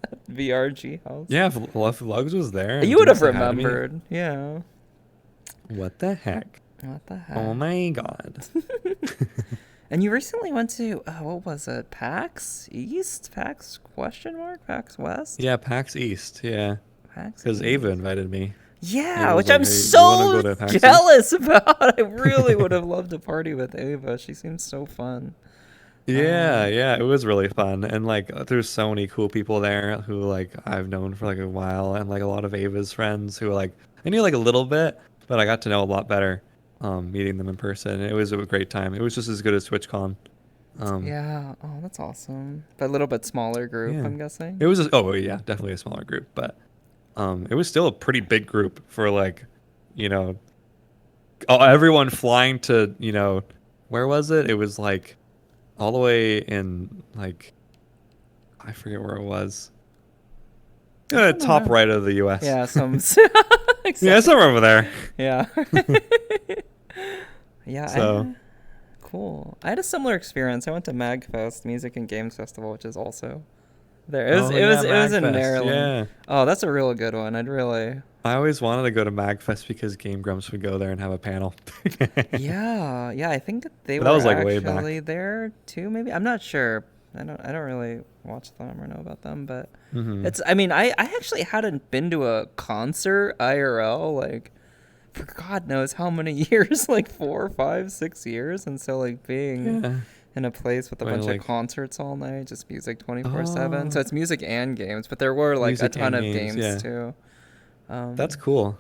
at VRG house. Yeah, if Lugs was there and You would didn't have say hi to me, remembered. Yeah. what the heck? What the Oh heck? my God. And you recently went to what was it? PAX East? PAX question mark? PAX West? Yeah, PAX East. Yeah, PAX because Ava East. invited me. Yeah, Ava was which like, I'm "Hey, you want to go so to PAX East?" jealous about. I really would have loved to party with Ava. She seems so fun. Yeah, Um, yeah, it was really fun, and like, there's so many cool people there who like I've known for like a while, and like a lot of Ava's friends who like I knew like a little bit, but I got to know a lot better, meeting them in person. It was a great time. It was just as good as TwitchCon. Um, yeah. Oh, that's awesome. But a little bit smaller group, yeah, I'm guessing. it was. Oh yeah, definitely a smaller group, but it was still a pretty big group for like, you know, everyone flying to, where was it? It was like all the way in like I forget where it was. I don't Top know. right of the U.S. Yeah, some Yeah, exactly. somewhere over there. Yeah. Yeah, So cool. I had a similar experience. I went to MagFest, Music and Games Festival, which is also there. It was oh it was yeah, it was in Magfest. Maryland. Yeah, Oh, that's a real good one. I'd really. I always wanted to go to Magfest because Game Grumps would go there and have a panel. But Yeah, yeah, I think they that were was like way actually back. there too, maybe. I'm not sure. I don't really watch them or know about them, but Hmm. it's I mean, I actually hadn't been to a concert IRL like for God knows how many years, like 4, 5, 6 years. And so like being Yeah. in a place with a Well, bunch of like, concerts all night, just music 24/7. So oh, it's music and games, but there were like a music ton and of games. games Yeah, too. that's Um, cool.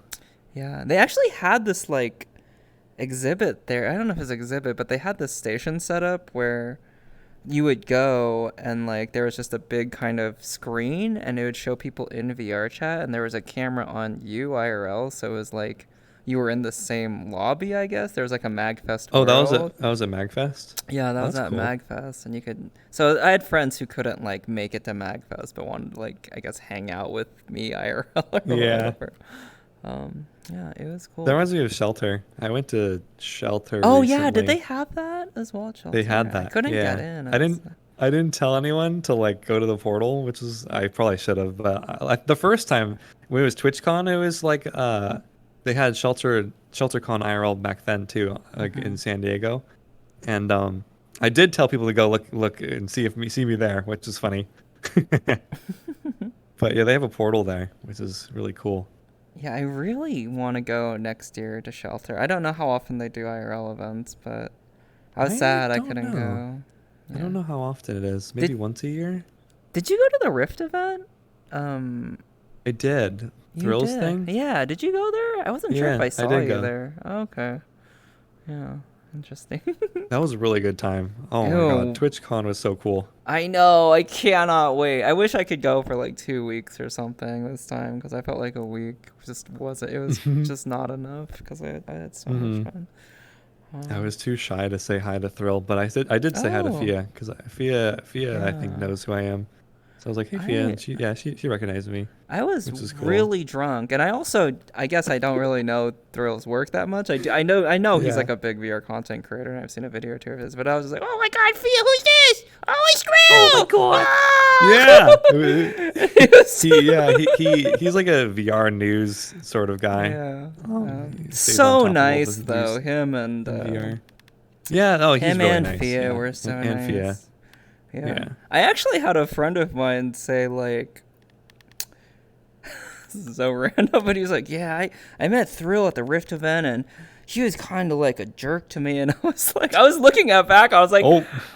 yeah, they actually had this like exhibit there. I don't know if it's exhibit, but they had this station set up where you would go and like there was just a big kind of screen and it would show people in VR chat and there was a camera on you IRL, so it was like you were in the same lobby, I guess. There was like a Magfest Oh, world. that was a Magfest. Yeah, that Oh, was that's at cool. Magfest, and you could. So I had friends who couldn't like make it to Magfest, but wanted to, like, I guess hang out with me IRL or Yeah. whatever. Yeah, it was That cool. reminds me of Shelter. I went to Shelter Oh yeah, did they recently. have that as well, They had Shelter? I that. couldn't get Yeah. in. I didn't I didn't tell anyone to like go to the portal, which is I probably should have, but like the first time when it was TwitchCon, it was like they had ShelterCon IRL back then too, like Mm-hmm. in San Diego. And I did tell people to go look and see me there, which is funny. But yeah, they have a portal there, which is really cool. Yeah, I really want to go next year to Shelter. I don't know how often they do IRL events, but I was I sad I don't couldn't know. go. I Yeah. don't know how often it is. Did Maybe once a year? Did you go to the Rift event? Um, I did. you Thrills did. thing? Yeah, did you go there? I wasn't sure if Yeah, I I saw did you go. there. Oh, okay. Yeah, interesting. That was a really good time. Oh my God, Ew. TwitchCon was so cool. I know. I cannot wait. I wish I could go for like 2 weeks or something this time because I felt like a week just wasn't. It was just not enough because I had so much Hmm. fun. I Um, was too shy to say hi to Thrill, but I did say hi to oh, Fia because Fia I think yeah. knows who I am. So I was like, hey Fia, I and she recognized me, I was which is cool. really drunk, and I guess I don't really know Thrill's work that much. I know he's like Yeah. a big VR content creator, and I've seen a video or two of his. But I was just like, oh my god, Fia, who's this? Oh, it's Oh my Skrill! God. Yeah. Ah! It was so He's like a VR news sort of guy. yeah, He stays on so top of all the nice though. news in VR. Yeah, oh, he's Him really and nice. Fia Yeah. were so And Fia. nice. Yeah, Yeah. I actually had a friend of mine say like, this is so random, but he was like, yeah, I met Thrill at the Rift event and he was kind of like a jerk to me. And I was like, I was looking at back, Oh,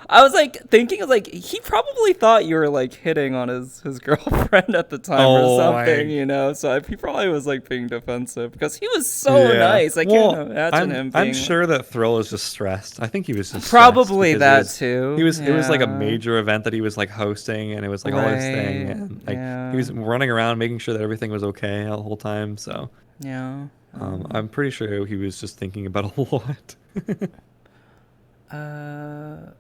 I was like thinking, I was like, he probably thought you were like hitting on his girlfriend at the time or oh something, my. you know? So he probably was like being defensive because he was so Yeah. nice. I can't Well, imagine him I'm being sure that Thrill is just stressed. I think he was just stressed probably because that too. it was like a Yeah. major event that he was like hosting and it was like all his thing Right. and like he Yeah. was running around making sure that everything was okay the whole time. So Yeah. I'm pretty sure he was just thinking about a lot. Uh,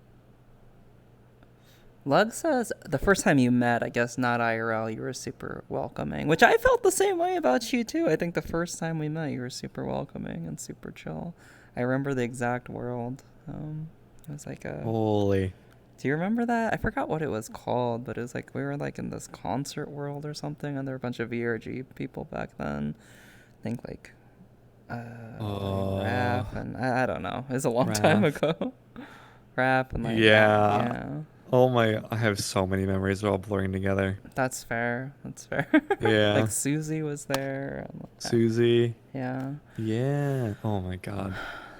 Lug says the first time you met, I guess not IRL, you were super welcoming, which I felt the same way about you too. I think the first time we met, you were super welcoming and super chill. I remember the exact world. It was like a. Holy. Do you remember that? I forgot what it was called, but it was like we were like in this concert world or something, and there were a bunch of VRG people back then. I think like Oh, rap and I don't know. It was a long time Raph. ago. Rap and like Yeah. yeah. Oh my, I have so many memories. They're all blurring together. That's fair. That's fair. Yeah. Like Susie was there. And, Susie. yeah. Yeah. Oh my God.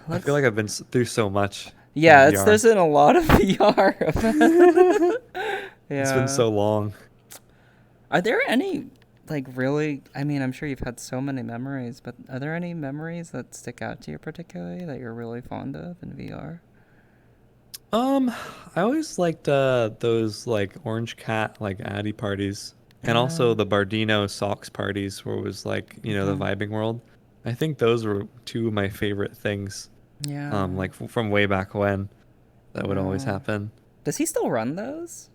I Let's. feel like I've been through so much in Yeah, it's VR. there's been a lot of VR events. It's been Yeah. so long. Are there any like really? I mean, I'm sure you've had so many memories, but are there any memories that stick out to you particularly that you're really fond of in VR? I always liked those like Orange Cat like Addy parties, and Yeah. also the Bardino Socks parties, where it was like the Mhm. vibing world. I think those were two of my favorite things. Yeah. Like from way back when, that would always Yeah. happen. Does he still run those?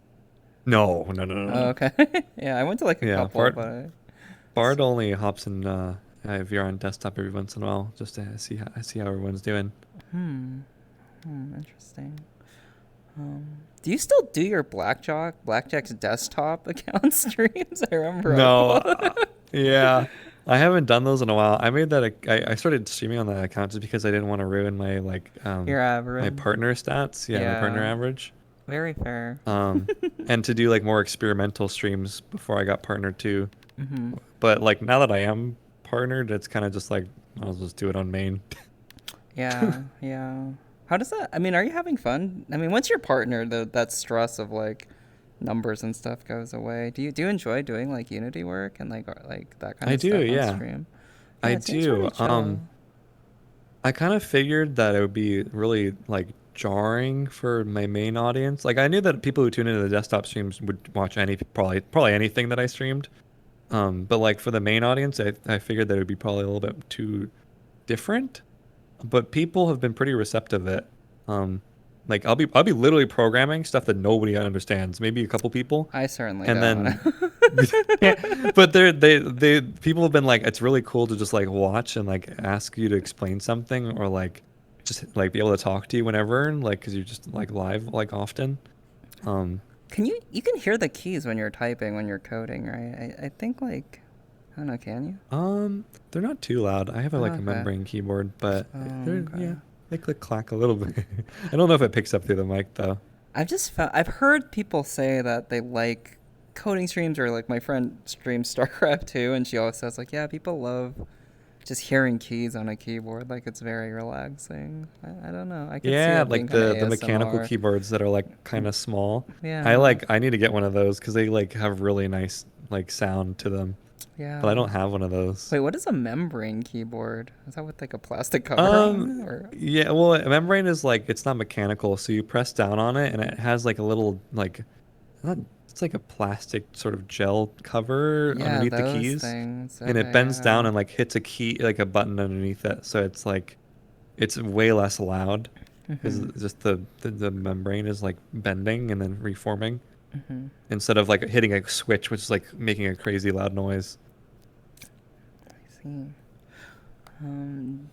No, no, no, no, Oh, no. okay. Yeah, I went to like a Yeah, couple, but Bard only hops in VR on desktop every once in a while just to see how everyone's doing. hmm. Interesting. Do you still do your Blackjack's desktop account streams? I remember. No, yeah, I haven't done those in a while. I made that I started streaming on that account just because I didn't want to ruin my like Your my average. partner stats. Yeah, my partner Yeah. average. Very fair. Um, and to do like more experimental streams before I got partnered too. Mm-hmm. But like now that I am partnered, it's kind of just like I'll just do it on main. Yeah, yeah. How does that? I mean, are you having fun? I mean, once you're partnered, that stress of like numbers and stuff goes away. Do you enjoy doing like Unity work and like that kind I of do, stuff on yeah. stream? Yeah, I it seems do. really chill. I kind of figured that it would be really like jarring for my main audience. Like I knew that people who tune into the desktop streams would watch probably anything that I streamed. But like for the main audience, I figured that it would be probably a little bit too different. But people have been pretty receptive of it. Like I'll be literally programming stuff that nobody understands, maybe a couple people, I certainly and don't. then but they people have been like, it's really cool to just like watch and like ask you to explain something, or like just like be able to talk to you whenever, like because you're just like live like often. You can hear the keys when you're typing, when you're coding, right? I think like, I don't know, can you? They're not too loud. I have a, like Okay. a membrane keyboard, but they're Okay. yeah, they click clack a little bit. I don't know if it picks up through the mic though. I've heard people say that they like coding streams, or like my friend streams StarCraft 2, and she always says like, yeah, people love just hearing keys on a keyboard, like it's very relaxing. I don't know. I could see Yeah, it being like kinda the mechanical ASMR. keyboards that are like kind of small. Yeah. I need to get one of those because they like have really nice like sound to them. Yeah. But I don't have one of those. Wait, what is a membrane keyboard? Is that with like a plastic cover on it? Or? Yeah, well, a membrane is like it's not mechanical, so you press down on it and it has like a little like not it's like a plastic sort of gel cover Yeah, underneath the those keys. things. And it Okay, bends down yeah. and like hits a key like a button underneath it, so it's like it's way less loud because Mhm. just the membrane is like bending and then reforming Mhm. instead of like hitting a switch, which is like making a crazy loud noise. I see.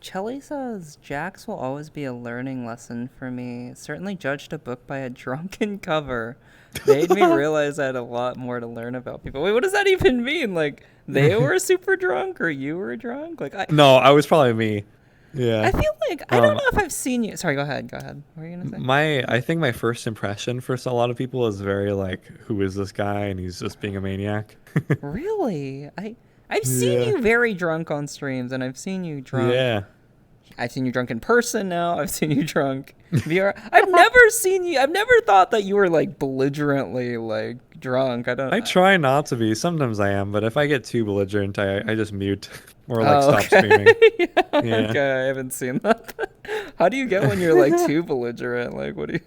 Chelly says, Jax will always be a learning lesson for me. Certainly judged a book by a drunken cover. Made me realize I had a lot more to learn about people. Wait, what does that even mean? Like, they were super drunk or you were drunk? Like, No, I was probably me. Yeah. I feel like, I don't know if I've seen you. Sorry, go ahead. Go ahead. What were you going to say? I think my first impression for a lot of people is very like, who is this guy? And he's just being a maniac. Really? I've seen Yeah. you very drunk on streams, and I've seen you drunk. Yeah. I've seen you drunk in person now. I've seen you drunk VR. I've never seen you. I've never thought that you were like belligerently like drunk. I try not to be. Sometimes I am, but if I get too belligerent, I just mute or like Oh, stop streaming. yeah, Yeah. okay, I haven't seen that. How do you get when you're like too belligerent? Like, what do you?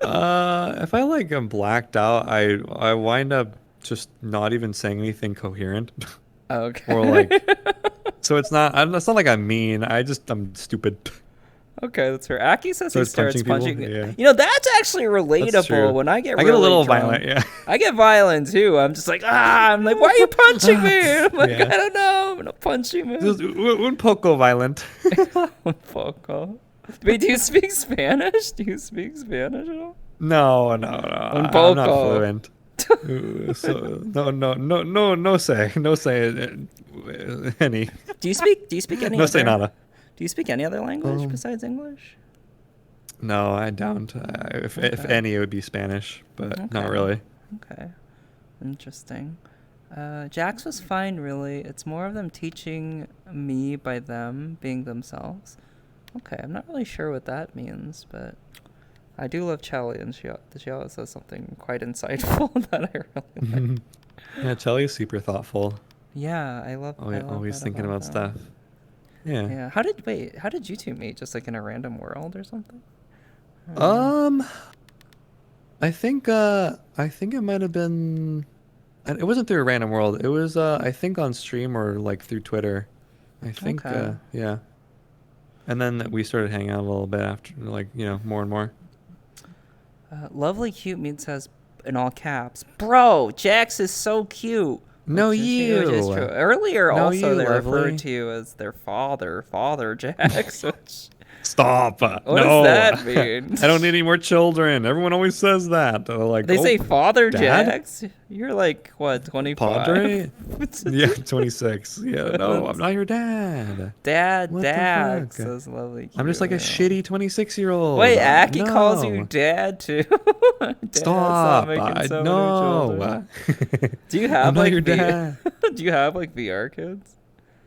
If I like am blacked out, I wind up just not even saying anything coherent. Okay. Or like, so it's not like I'm mean. I'm stupid. Okay, that's fair. Aki says So he it's starts punching people? punching. Yeah. You know, that's actually That's true. relatable. When I get I really get a little drunk, violent, yeah. I get violent too. I'm just like, I'm like, why are you punching me? I'm like, Yeah. I don't know. I'm not punching me. Just un poco violent. Fuck off. Wait, do you speak Spanish? Do you speak Spanish at all? No. Un I'm not poco. fluent. So no say any. Do you speak any No say other? nada. Do you speak any other language besides English? No, I don't. If Okay. any, it would be Spanish, but not Okay. really. Okay. Interesting. Jax was fine, really. It's more of them teaching me by them being themselves. Okay, I'm not really sure what that means, but I do love Chelly, and she always says something quite insightful that I really like. Yeah, Chelly's super thoughtful. Yeah, I love Always that thinking about them. stuff. Yeah. Yeah. How did you two meet? Just like in a random world or something? I think it might have been. It wasn't through a random world. It was I think on stream or like through Twitter. I think Okay. yeah. And then we started hanging out a little bit after, like, more and more. Lovely Cute Meat says in all caps, "Bro, Jax is so cute." No, Which is you. true. Earlier, No, also you, they Lovely. referred to you as their Father Jax. Which, Stop. what No. does that mean? I don't need any more children. Everyone always says that. They're like, They "Oh, say Father Dad? Jax. You're like what, 25? Padre?" Yeah, 26. Yeah, no, I'm not your dad. Dad What the Dax fuck? says Lovely Cute. I'm just like a shitty 26-year-old. Wait, Aki calls you No. Dad too. Dad, Stop. making so many No. children. Do you have I'm not like your dad. Do you have like VR kids?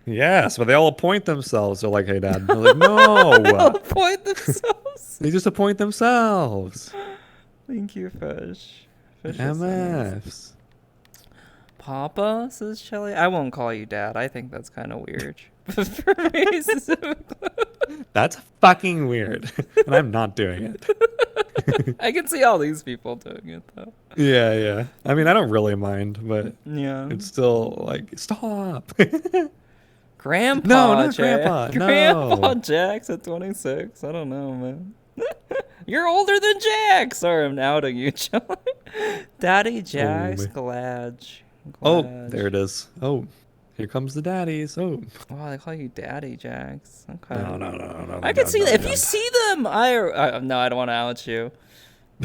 Yes, but they all appoint themselves. They're like, "Hey, Dad." They're like, "No." They'll point themselves. They just appoint themselves. Thank you, Fish. Fish is so nice. MFs. Papa, says Shelly. I won't call you Dad. I think that's kind of weird. For me, specifically. That's fucking weird. And I'm not doing it. I can see all these people doing it though. Yeah, yeah. I mean, I don't really mind, but Yeah. it's still like, stop. No, Grandpa not Jack. grandpa. Grandpa No. Jack's at 26. I don't know, man. You're older than Jack. Sorry, I'm outing you, Joey. Daddy Jack's man. Glad. Oh, there it is. Oh, here comes the daddies. Oh. Wow, they call you Daddy Jax. Okay. No. I can see that. If you see them, no, I don't want to out you.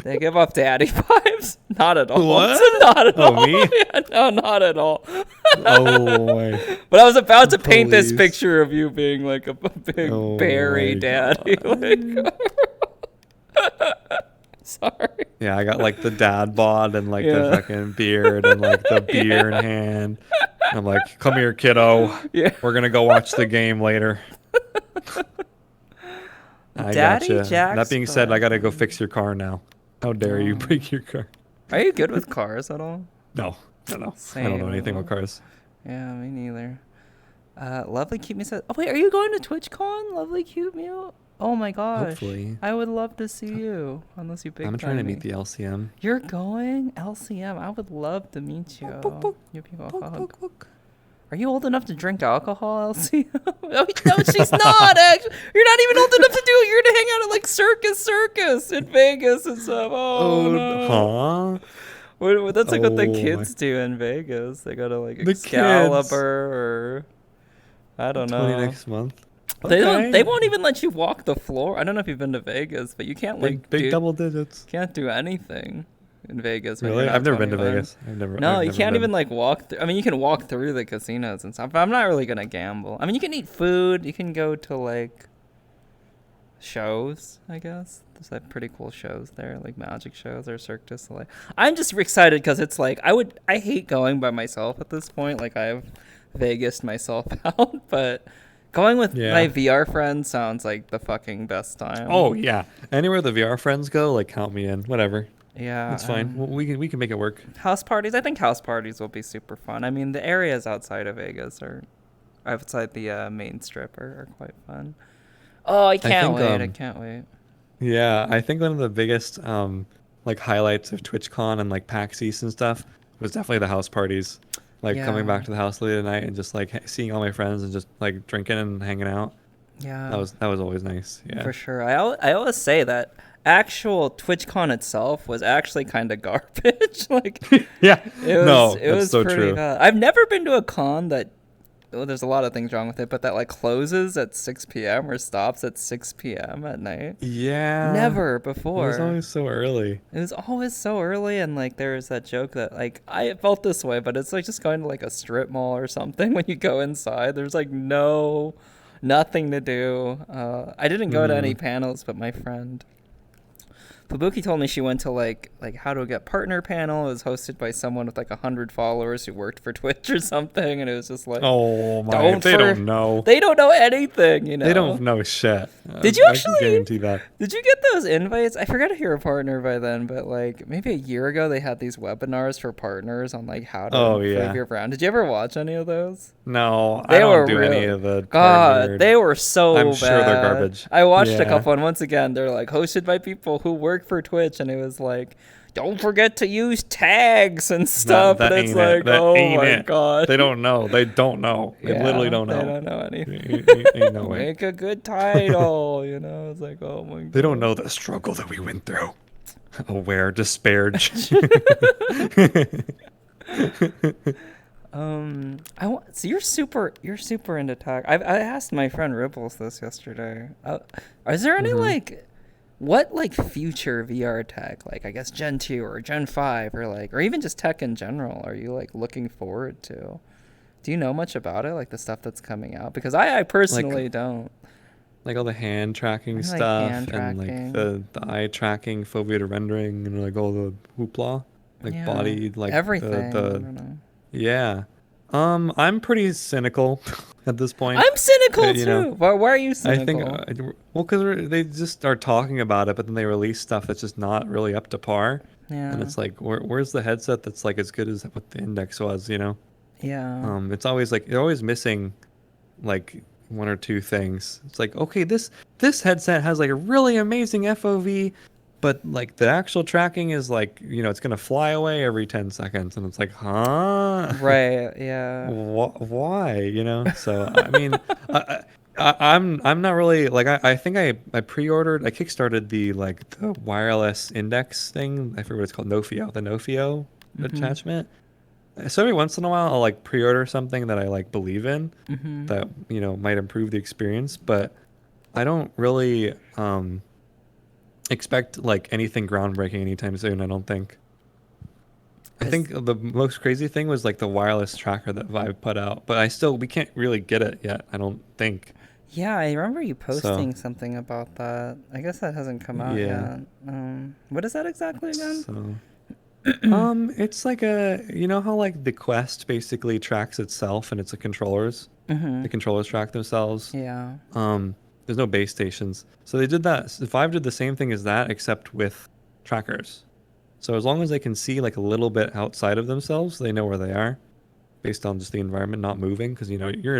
They give off daddy vibes. Not at all. What? Not at all. Oh, me? Yeah, no, not at all. Oh, my. But I was about to paint this Please. picture of you being like a big Oh berry my daddy. Like, sorry. Yeah, I got like the dad bod and like the Yeah. fucking beard and like the beer in hand. I'm like, come here, kiddo. Yeah. We're going to go watch the game later. I Daddy gotcha. Jack's That being said, I got to go Glad. fix your car now. How dare you break your car? Are you good with cars at all? No. I don't know Same. anything about cars. Yeah, me neither. Lovely Cute Me says, oh wait, are you going to TwitchCon? Lovely Cute Me? Oh my gosh. Hopefully. I would love to see you, unless you big I'm trying to time meet me. the LCM. You're going? LCM, I would love to meet you. You people hug. Are you old enough to drink alcohol, LCM? No, she's not, actually. You're not even old enough to do it. You're going to hang out at like Circus in Vegas and stuff. Oh, no. Huh? That's like what the Oh, kids do in Vegas. They go to like The Excalibur kids. or I don't 20 know. next month. They don't. Okay. They won't even let you walk the floor. I don't know if you've been to Vegas, but you can't like Big do, double digits. can't do anything in Vegas. when Really? you're not I've never been to 21. Vegas. No, I've you never can't been. even like walk. I mean, you can walk through the casinos and stuff. But I'm not really gonna gamble. I mean, you can eat food. You can go to like shows. I guess there's like pretty cool shows there, like magic shows or Cirque du Soleil. I'm just excited because it's like I hate going by myself at this point. Like I've Vegased myself out, but going with Yeah. my VR friends sounds like the fucking best time. Oh yeah. Anywhere the VR friends go, like count me in. Whatever. yeah, That's fine. We can make it work. House parties. I think house parties will be super fun. I mean, the areas outside of Vegas or outside the main strip are quite fun. Oh, I can't think, wait. I can't wait. Yeah, I think one of the biggest like highlights of TwitchCon and like PAX East and stuff was definitely the house parties. Like coming Yeah. back to the house late at night and just like seeing all my friends and just like drinking and hanging out. Yeah, That was always nice. Yeah. for sure. I always say that actual TwitchCon itself was actually kind of garbage. Like Yeah. it was, No, it that's was so pretty true. bad. I've never been to a con that. Well, there's a lot of things wrong with it, but that like closes at 6 p.m. or stops at 6 p.m. at night. Yeah. Never It before. was always so early. It was always so early, and like there was that joke that like I felt this way, but it's like just going to like a strip mall or something. When you go inside, there's like nothing to do. I didn't go to any panels, but my friend Fubuki told me she went to like how to get partner panel. It was hosted by someone with like 100 followers who worked for Twitch or something, and it was just like Oh my! Don't They for- don't know. they don't know anything, you know. They don't know shit. Did you I actually- can guarantee that. Did you get those invites? I forgot if you were a partner by then, but like maybe a year ago they had these webinars for partners on like how to Oh, improve yeah. your brand. Did you ever watch any of those? No, They I were don't do any real- of the. God, partnered- they were so I'm bad. sure they're garbage. I watched a Yeah. couple, and once again, they're like hosted by people who work for Twitch, and it was like, don't forget to use tags and stuff. that and it's ain't it. like, That oh ain't my it. god. They don't know. They don't know. They Yeah, literally don't know. They don't know anything. Ain't no way. Make a good title, you know. It's like, oh my god. They don't know the struggle that we went through. Aware, disparage. So you're super into tag. I asked my friend Ripples this yesterday. Is there any what future VR tech, like I guess Gen 2 or Gen 5 or even just tech in general, are you like looking forward to? Do you know much about it, like the stuff that's coming out? Because I personally don't. Like all the hand tracking I like stuff hand and tracking. like the eye tracking, foveated rendering, and like all the hoopla, like Yeah, body, like everything. I The don't know. yeah. I'm pretty cynical at this point. I'm cynical you too. know, Why are you I cynical? think well, because they just are talking about it, but then they release stuff that's just not really up to par, Yeah. and it's like, where's the headset that's like as good as what the Index was, you know? Yeah. It's always like you're always missing like one or two things. It's like, okay, this this headset has like a really amazing FOV, but like the actual tracking is like, it's gonna fly away every 10 seconds, and it's like, huh? Right. Yeah. Why? So I mean, I'm not really like, I think I pre-ordered, I kickstarted the wireless index thing. I forget what it's called, Nofio, the Nofio Mhm. attachment. So every once in a while I'll like pre-order something that I like believe in, Mhm. that might improve the experience, but I don't really expect like anything groundbreaking anytime soon, I don't think. I Is think the most crazy thing was like the wireless tracker that Vive put out, but we can't really get it yet, I don't think. Yeah, I remember you So, posting something about that. I guess that hasn't come out yeah. yet. What is that exactly again? So, it's like how like the Quest basically tracks itself and it's the controllers. The Mhm. controllers track themselves. Yeah. Um, there's no base stations. So they did that. Vive did the same thing as that, except with trackers. So as long as they can see like a little bit outside of themselves, they know where they are based on just the environment not moving. Because if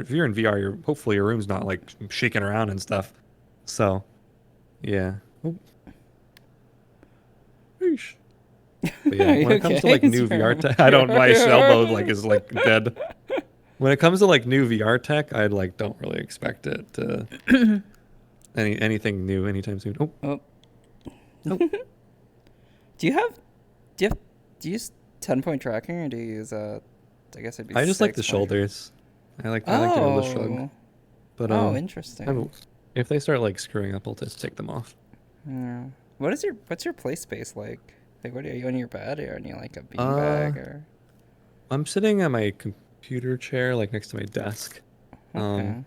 you're in VR, hopefully your room's not like shaking around and stuff. So yeah. Oh, yeesh. But yeah, Are you when it comes to okay? like Is new VR your tech, I don't. My elbow like is like dead. When it comes to like new VR tech, I like don't really expect it to anything new anytime soon. Oh, Oh. oh. Do you have do you have do you use 10-point tracking or do you use I guess it'd be I just like the 6-point. shoulders. I like being able to shrug. Oh. But Oh, I'm, interesting. if they start like screwing up, I'll just take them off. Yeah. What's your play space like? Like, what are you on your bed or on you like a Uh, beanbag or? I'm sitting at my computer chair, like next to my desk. Um,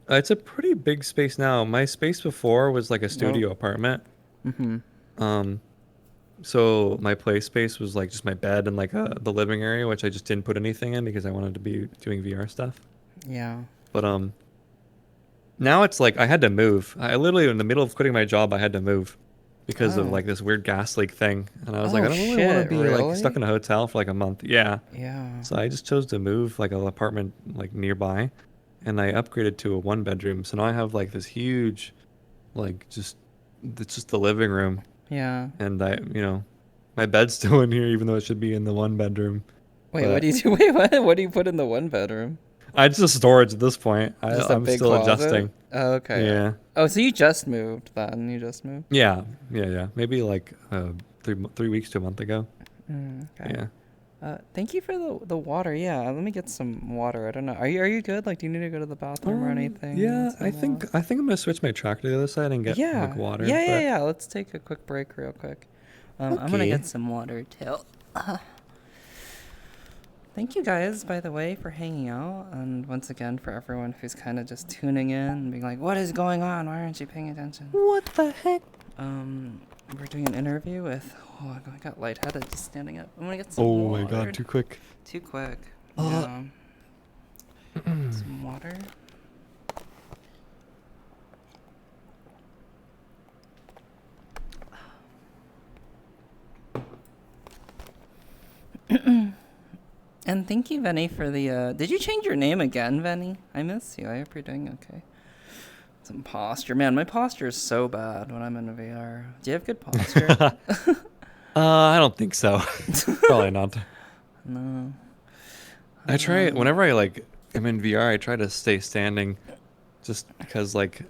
Okay. it's a pretty big space now. My space before was like a No. studio apartment. Mhm. Um, so my play space was like just my bed and like the living area, which I just didn't put anything in because I wanted to be doing VR stuff. Yeah. But now it's like I had to move. I literally, in the middle of quitting my job, I had to move because of Oh. like this weird gas leak thing. And I was like, Oh I don't really want to shit, be like stuck really? in a hotel for like a month. Yeah. Yeah. So I just chose to move like an apartment like nearby, and I upgraded to a one bedroom. So now I have like this huge, like it's just the living room, Yeah. and my bed's still in here even though it should be in the one bedroom. Wait, what do But you do? Wait, what do you put in the one bedroom? it's just storage at this point. Just a I'm big still closet? adjusting. Oh, okay. Yeah. Oh, so you just moved then? You just moved? Yeah. Yeah. Yeah. Maybe like 3 weeks to a month ago. Okay. Yeah. Thank you for the water. Yeah, let me get some water. I don't know. Are you good? Like, do you need to go to the bathroom or anything? Need Yeah. I some think water? I think I'm gonna switch my track to the other side and get like Yeah. water. Yeah, yeah, But yeah. Let's take a quick break real quick. I'm gonna okay. get some water too. Thank you guys, by the way, for hanging out, and once again for everyone who's kind of just tuning in and being like, "What is going on? Why aren't you paying attention?" What the heck? We're doing an interview with. Oh, I got lightheaded just standing up. I'm gonna get some Oh my god, water. too quick. Too quick. Uh, Yeah. Some water. And thank you, Venny, for the. Did you change your name again, Venny? I miss you. I hope you're doing okay. Some posture, man. My posture is so bad when I'm in VR. Do you have good posture? I don't think so. Probably not. No. I try whenever I like am in VR, I try to stay standing just because like,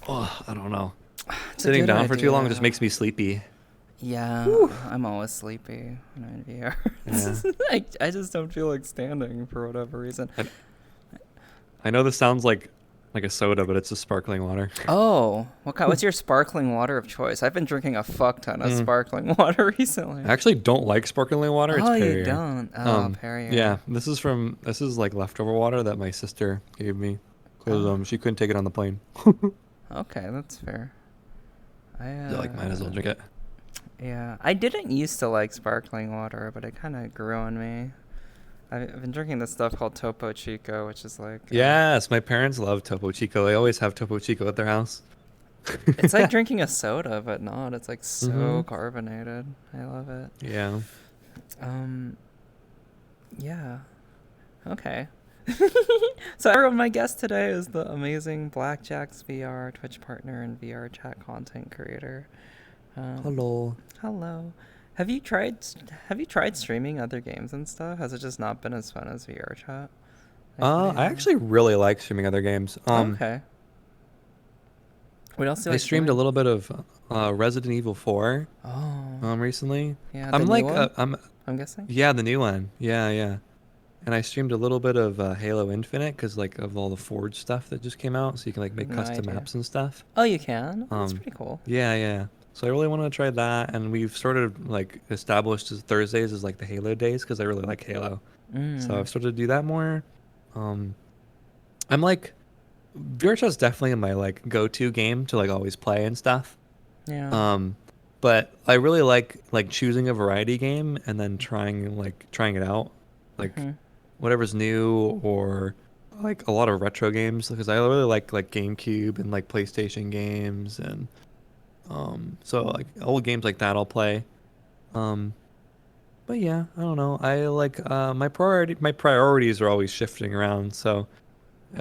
oh, I don't know. It's a Sitting good down for too long just idea. makes me sleepy. Yeah, Whew. I'm always sleepy when I'm in VR. Yeah. I just don't feel like standing for whatever reason. I, I know this sounds like a soda, but it's just sparkling water. Oh, what's your sparkling water of choice? I've been drinking a fuck ton of Mm. sparkling water recently. I actually don't like sparkling water. It's Oh, you Perrier. don't? Oh, Perrier. Yeah, this is like leftover water that my sister gave me because Oh, she couldn't take it on the plane. okay, that's fair. I Yeah, like might as well drink it. Yeah, I didn't used to like sparkling water, but it kind of grew on me. I've been drinking this stuff called Topo Chico, which is like Yes, my parents love Topo Chico. They always have Topo Chico at their house. it's like drinking a soda, but not. It's like Mm-hmm. so carbonated. I love it. Yeah. Um, yeah. Okay. So everyone, my guest today is the amazing blackjaxvr Twitch partner and VR chat content creator. Um, Hello. Hello. Have you tried Have you tried streaming other games and stuff? Has it just not been as fun as VR chat? Like, what do I you? actually really like streaming other games. Okay. What else do you I like streamed a streaming? little bit of Resident Evil 4 Oh, recently. yeah, the I'm new like one. I'm I'm guessing. yeah, the new one. Yeah, yeah. And I streamed a little bit of Halo Infinite because like of all the Forge stuff that just came out, so you can like make No custom idea. maps and stuff. Oh, you can. Oh, that's Um, pretty cool. yeah, yeah. So I really want to try that, and we've sort of like established as Thursdays as like the Halo days because I really like Halo. So Mm. I've started to do that more. Um, I'm like VRChat's definitely my like go-to game to like always play and stuff. Yeah. Um, but I really like choosing a variety game and then trying it out, like Mhm. whatever's new or like a lot of retro games because I really like GameCube and like PlayStation games and so like old games like that I'll play. Um, but yeah, I don't know. I like my priorities are always shifting around, so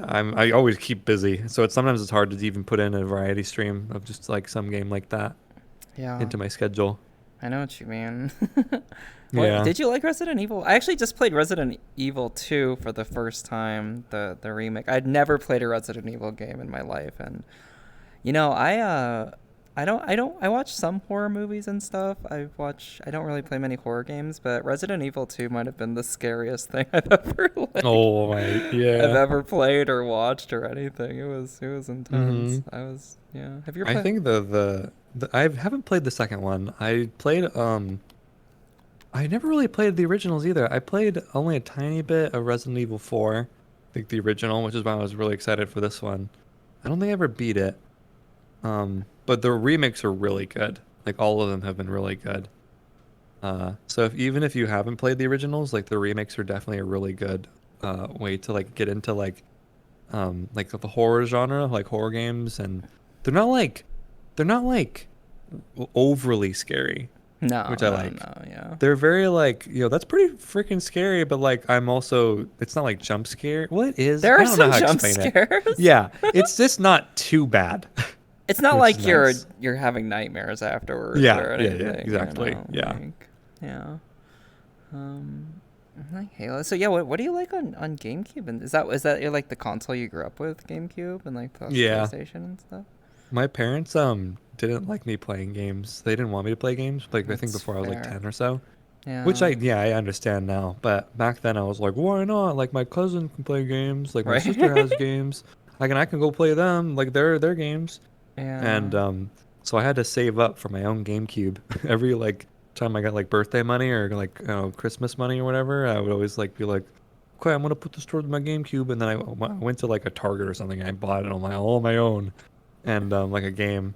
I always keep busy. So sometimes it's hard to even put in a variety stream of just like some game like that Yeah. into my schedule. I know what you mean. What Yeah. did you like Resident Evil? I actually just played Resident Evil 2 for the first time, the remake. I'd never played a Resident Evil game in my life, and I watch some horror movies and stuff. I don't really play many horror games, but Resident Evil 2 might have been the scariest thing I've ever Oh my, I've yeah. ever played or watched or anything. It was Mm-hmm. intense. Yeah. Have you ever I played? think the I haven't played the second one. I never really played the originals either. I played only a tiny bit of Resident Evil 4, I think the original, which is why I was really excited for this one. I don't think I ever beat it. But the remakes are really good. Like all of them have been really good. So even if you haven't played the originals, like the remakes are definitely a really good way to like get into like the horror genre, like horror games, and they're not like they're not like overly scary, No, which I no, like. no. Yeah. They're very like, that's pretty freaking scary, but like I'm also it's not like jump scare. Well, it is. There I are don't know some how to jump explain it. scares. Yeah, it's just not too bad, It's not which is like you're nice. you're having nightmares afterwards Yeah, or yeah, yeah, anything, exactly. Yeah. like yeah. Um I like Halo. So yeah, what do you like on GameCube? And is that like the console you grew up with, GameCube and like plus Yeah. PlayStation and stuff? My parents didn't like me playing games. They didn't want me to play games, like I think That's before I was like fair. 10 or so. Which Yeah. I understand now, but back then I was like, why not? Like my cousin can play games, like my sister Right? has games. I can go play them, like their games. Yeah. And so I had to save up for my own GameCube. Every like time I got like birthday money or like Christmas money or whatever, I would always like be like, okay, I'm gonna put this towards my GameCube, and then I went to like a Target or something. And I bought it on my all on my own, and like a game.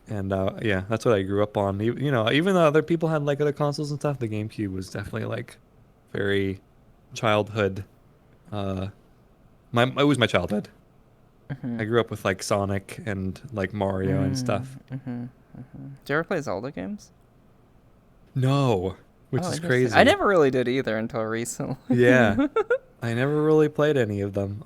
And yeah, that's what I grew up on. Even though other people had like other consoles and stuff, the GameCube was definitely like very childhood. Uh, it was my childhood. Mhm. I grew up with like Sonic and like Mario and stuff. Mhm. Mhm. Do you ever play Zelda games? No, which Oh, is interesting. I crazy. never really did either until recently. Yeah, I never really played any of them.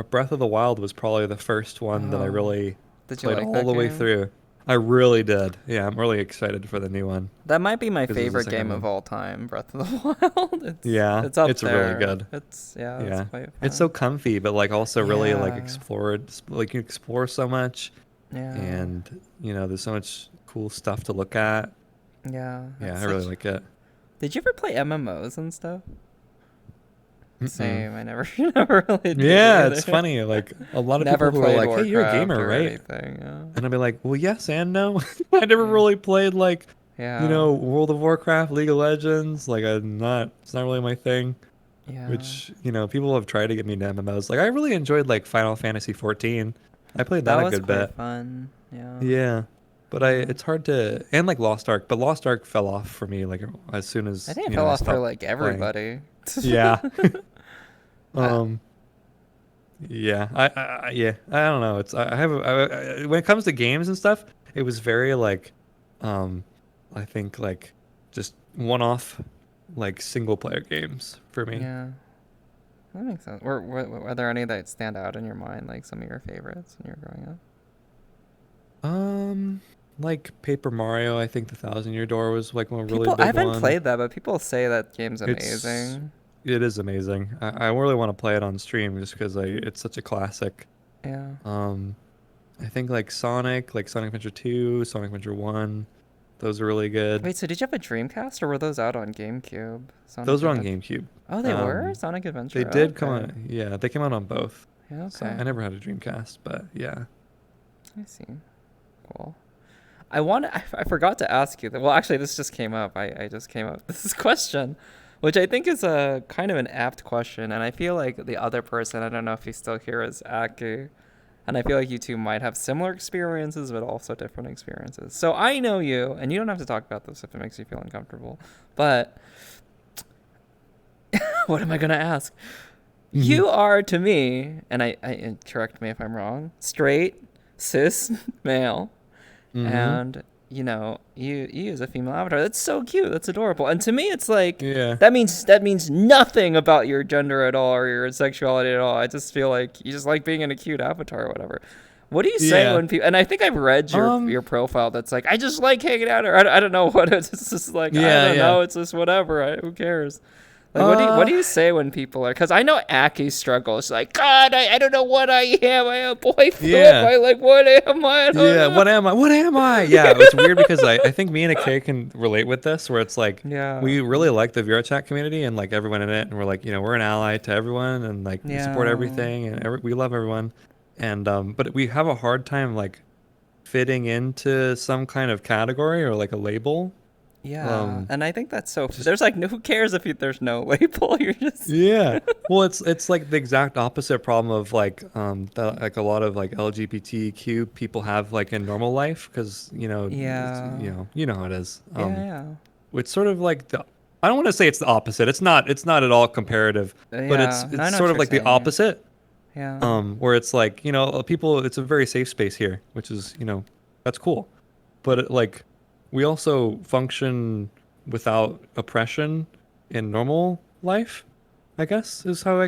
Breath of the Wild was probably the first one that I Oh, really did you played like all that the way game? through. I really did. Yeah, I'm really excited for the new one That might be my because it was the favorite second game of one. all time, Breath of the Wild. It's Yeah, it's up it's really there. good. It's Yeah. quite It's so fun. comfy, but like also really like Yeah. explored. Like you explore so much, Yeah. and there's so much cool stuff to look at. Yeah. Yeah, It's I really such. like it. Did you ever play MMOs and stuff? Mm-mm. Same. I never never really did Yeah, it's either. funny. Like a lot of people Never who are played like, "Hey, you're a Warcraft gamer, or right?" anything. Yeah. And I'll be like, "Well, yes and no." I never Yeah. really played like, Yeah. World of Warcraft, League of Legends. Like I'm not. It's not really my thing. Yeah. Which people have tried to get me into MMOs. Like I really enjoyed like Final Fantasy 14. I played That that a was good quite bit. fun. Yeah. Yeah, but Yeah. it's hard to and like Lost Ark, but Lost Ark fell off for me like as soon I as think it fell I off for stopped like playing. everybody. Yeah. I, um. Yeah. Yeah. I don't know. It's I have when it comes to games and stuff, it was very like, um, I think like just one-off, like single player games for me. yeah. That makes sense. Were there any that stand out in your mind, like some of your favorites when you were growing up? Like Paper Mario, I think the Thousand Year Door was like one really I big haven't one. played that, but people say that game's It's amazing. it is amazing. I really want to play it on stream just because it's such a classic. Yeah. Um, I think like Sonic Adventure 2, Sonic Adventure 1, those are really good. Wait, so did you have a Dreamcast, or were those out on GameCube? Sonic Those are on Adventure. GameCube. Oh, they were Um, Sonic they Adventure. did come Okay. out. Yeah, they came out on both. Yeah. So Okay. I never had a Dreamcast, but yeah. I see. Cool. I forgot to ask you that. Well, actually, this just came up. I just came up. This is question, which I think is a kind of an apt question. And I feel like the other person, I don't know if he's still here, is Aki. And I feel like you two might have similar experiences, but also different experiences. So I know you, and you don't have to talk about this if it makes you feel uncomfortable. But what am I going to ask? You are to me, and and correct me if I'm wrong, straight, cis, male. Mm-hmm. And you use a female avatar. That's so cute. That's adorable. And to me, it's like Yeah. that means nothing about your gender at all or your sexuality at all. I just feel like you just like being in a cute avatar or whatever. What do you say Yeah. when people? And I think I've read your profile. That's like I just like hanging out, or I don't know what it is. It's just like I Yeah, don't yeah. know. It's just whatever. Who cares? Like what do Uh, you say when people are? Because I know Aki struggles. Like God, I don't know what I am. I am a boy flip. yeah. I like what am I? I don't Yeah, know. what am I? What am I? Yeah, it's weird because I think me and Akay can relate with this, where it's like Yeah. we really like the vrchat community and like everyone in it, and we're like, we're an ally to everyone, and like we support Yeah. everything, and we love everyone, and but we have a hard time like fitting into some kind of category or like a label. Yeah. Um, And I think that's so. just There's like, who cares if there's no label? You're just. Yeah. Well, it's like the exact opposite problem of like like a lot of like LGBTQ people have like in normal life because Yeah. you know how it is. Yeah. It's sort of like the I don't want to say it's the opposite. It's not at all comparative, but Yeah. No, I it's know what sort of you're like the saying. opposite. Yeah. Where it's like people. It's a very safe space here, which is that's cool, but like we also function without oppression in normal life, I guess is how I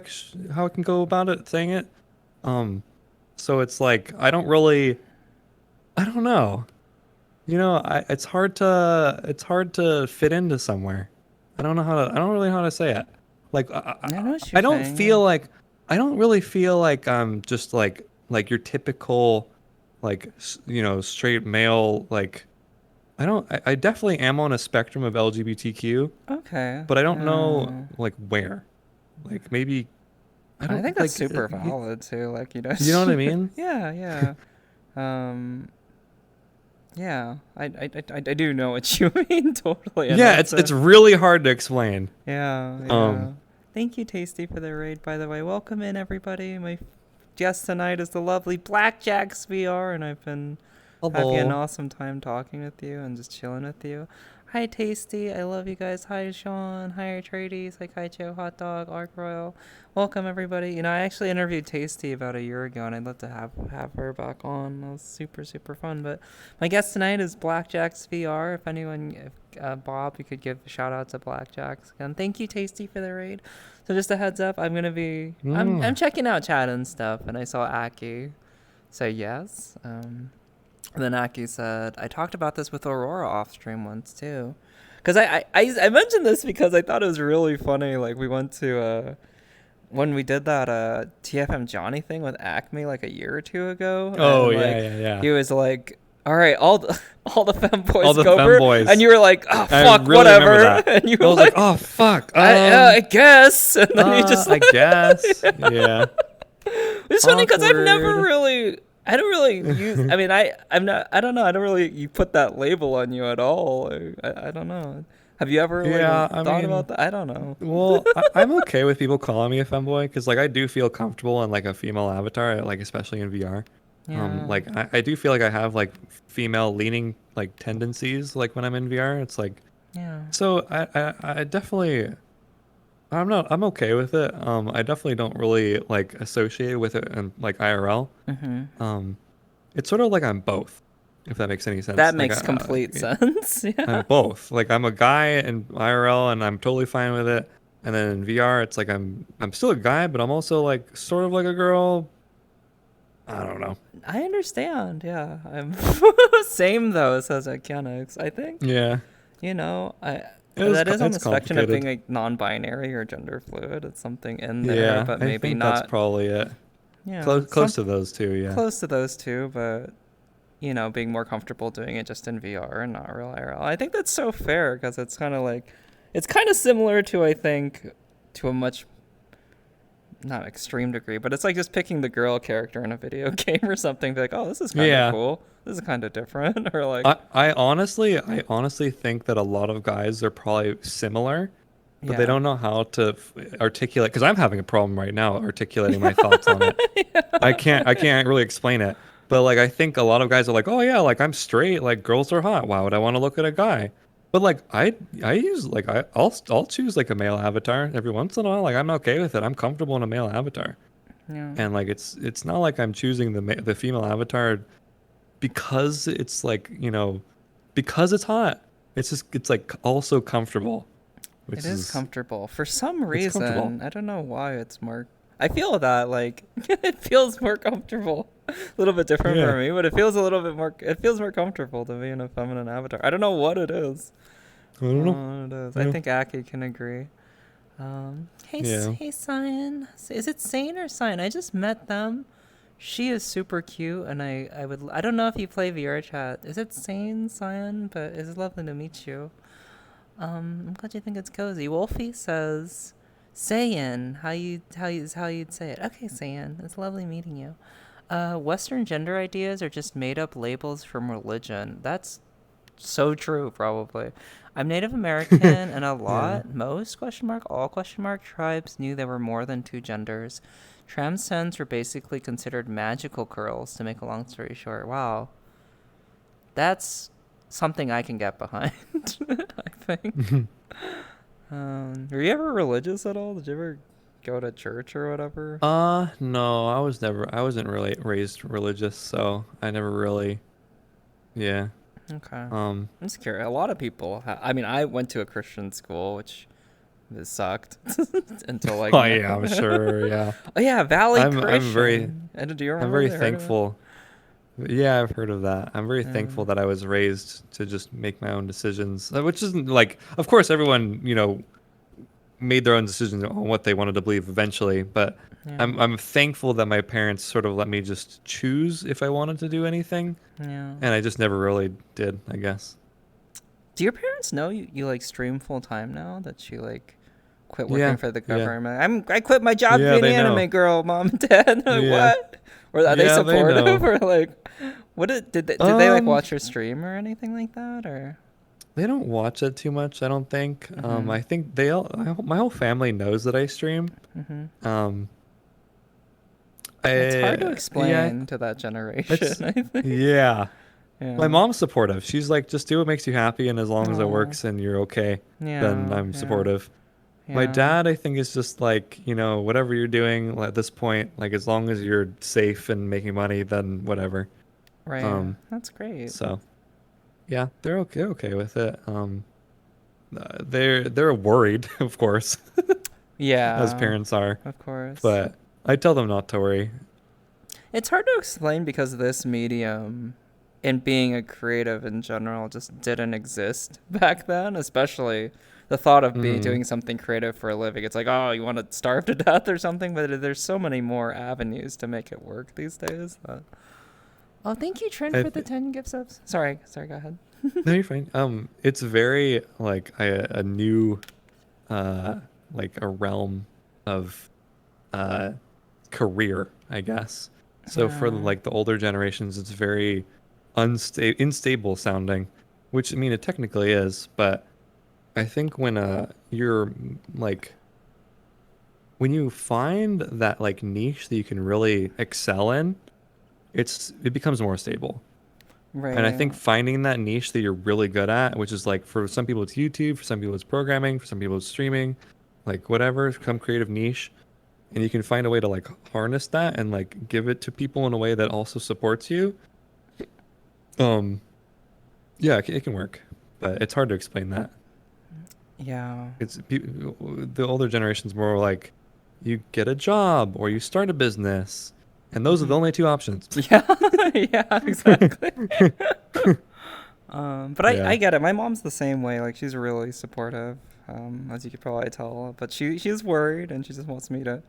can go about it saying it. Um, so it's like I don't know. It's hard to fit into somewhere. I don't really know how to say it. Like I know what I you're don't saying. feel Yeah. like I don't really feel like I'm just like your typical like straight male like I definitely am on a spectrum of LGBTQ, Okay. but I don't know Yeah. like where. Like maybe I I don't think that's like super valid too. Like you know what I mean? Yeah. Yeah. Um. Yeah. I do know what you mean totally. And Yeah, that's it's really hard to explain. Yeah, Um yeah. Thank you, Tasty, for the raid, by the way. Welcome in, everybody. My guest tonight is the lovely blackjaxvr, and I've been having an Hello. awesome time talking with you and just chilling with you. Hi, Tasty. I love you guys. Hi, Sean. Hi, Trades. Hi, Kaicho, Hot Dog, Arc Royal. Welcome, everybody. I actually interviewed Tasty about a year ago, and I'd love to have her back on. That was super, super fun. But my guest tonight is blackjaxvr. If anyone, Bob, you could give a shout out to Blackjacks again. Thank you, Tasty, for the raid. So just a heads up, I'm gonna be I'm Mm. checking out chat and stuff, and I saw Aki say yes. And then Aki said, I talked about this with Aurora off stream once too. Because I mentioned this because I thought it was really funny. Like, we went to, when we did that TFM Johnny thing with Acme like a year or two ago. Oh And yeah, like, yeah, yeah. he was like, all right, all the femboys All the go for it. femboys. And you were like, oh, I fuck, really remember whatever. that. And you I were was like, like, oh fuck. I guess. And then you just I guess. Yeah. It's funny because I've never Awkward. really, I don't really use. I mean, I'm not. I don't know. I don't really. You put that label on you at all. I don't know. Have you ever Yeah, I thought mean, about that? I don't know. well, I'm okay with people calling me a femboy because like I do feel comfortable in like a female avatar, like especially in VR. Yeah. Like I do feel like I have like female leaning like tendencies like when I'm in VR. It's like Yeah. so I definitely I'm okay with it. I definitely don't really like associate with it in like IRL. Mm-hmm. It's sort of like I'm both, if that makes any sense. That Like makes complete sense. Yeah. I'm both. Like I'm a guy in IRL and I'm totally fine with it. And then in VR, it's like I'm still a guy, but I'm also like sort of like a girl. I don't know. I understand. Yeah, I'm same though. Says mechanics. I think Yeah, I that is on it's the spectrum of being complicated. like non-binary or gender fluid. It's something in there, Yeah, but I maybe think that's not. probably it. Yeah, Close some to those two. Yeah. close to those two, but being more comfortable doing it just in VR and not real IRL. I think that's so fair because it's kind of like, it's kind of similar to, I think, to a much, not extreme degree, but it's like just picking the girl character in a video game or something. Be like, oh, this is kind of Yeah. cool. This is kind of different. Or like, I honestly think that a lot of guys are probably similar, but they yeah. don't know how to articulate. Because I'm having a problem right now articulating my thoughts on it. I can't really explain it. But like, I think a lot of guys are like, oh yeah, like I'm straight, like girls are hot. Why would I want to look at a guy? But like, I use like I'll choose like a male avatar every once in a while. Like I'm okay with it. I'm comfortable in a male avatar, Yeah. and like it's not like I'm choosing the female avatar because it's like, because it's hot. It's like also comfortable, It which is is comfortable. For some it's comfortable. reason, I don't know why it's more. I feel that like it feels more comfortable. A little bit different Yeah. for me, but it feels a little bit more. It feels more comfortable to be in a feminine avatar. I don't know what it is. I I don't don't know. know what it is. I Yeah. think Aki can agree. Hey, Yeah. hey, Cyan. Is it Sane or Cyan? I just met them. She is super cute, and I don't know if you play VR chat. Is it Sane, Cyan? But it's lovely to meet you. I'm glad you think it's cozy. Wolfie says, Sayin, how you'd say it. Okay, Sayin, it's lovely meeting you. Western gender ideas are just made up labels from religion. That's so true, probably. I'm Native American, and a Yeah. lot, most question mark, all question mark tribes knew there were more than two genders. Transcends were basically considered magical girls. To make a long story short, wow, that's something I can get behind. I think. Were you ever religious at all? Did you ever go to church or whatever? No, I wasn't really raised religious, so I never really, yeah. Okay. Um, I'm just curious. A lot of people. I mean, I went to a Christian school, which it sucked until like. oh yeah, I'm sure, yeah. Oh yeah, Valley I'm very, Christian. And do you I'm remember? very Heard of it? thankful. Yeah, I've heard of that. I'm very thankful Um, that I was raised to just make my own decisions, which isn't like, of course, everyone, made their own decisions on what they wanted to believe eventually, but yeah, I'm thankful that my parents sort of let me just choose if I wanted to do anything, yeah. and I just never really did, I guess. Do your parents know you like stream full time now? That you like quit working Yeah, for the yeah, government? I quit my job yeah, being they an know. anime girl, mom and dad. Like, Yeah, what? Or are they yeah, they supportive know. or like what did they like Um, watch your stream or anything like that or? they don't watch it too much, I don't think. Mhm. I think my whole family knows that I stream. Mhm. Um, It's hard to yeah, explain to that generation, it's I think. yeah. My Yeah. mom's supportive. She's like, just do what makes you happy, and as long as it Oh. works and you're okay, then Yeah. I'm Yeah. supportive. My Yeah. dad, I think, is just like, whatever you're doing at this point, like as long as you're safe and making money, then whatever. Right. Um, That's great. so yeah, they're okay with it. They're worried, of course, as Yeah. parents are, Of course. but I tell them not to worry. It's hard to explain because this medium and being a creative in general just didn't exist back then, especially the thought of Hmm. doing something creative for a living. It's like, oh, you want to starve to death or something, but there's so many more avenues to make it work these days. Oh, thank you, Trent, I for the th 10 gift subs. Sorry, go ahead. no, you're fine. It's very like a new, uh, like a realm of uh career, I guess. So for Yeah. like the older generations, it's very unstable sounding, which I mean it technically is, but I think when you're like when you find that like niche that you can really excel in, it becomes more stable. And I think Right. finding that niche that you're really good at, which is like for some people it's YouTube, for some people it's programming, for some people it's streaming, like whatever, some creative niche, and you can find a way to like harness that and like give it to people in a way that also supports you. Um, yeah, it can work, but it's hard to explain that. Yeah. The older generation's more like you get a job or you start a business, and those are the Hmm. only two options. Yeah. Yeah. Exactly. But I Yeah. get it. My mom's the same way. Like she's really supportive, as you could probably tell. But she's worried, and she just wants me to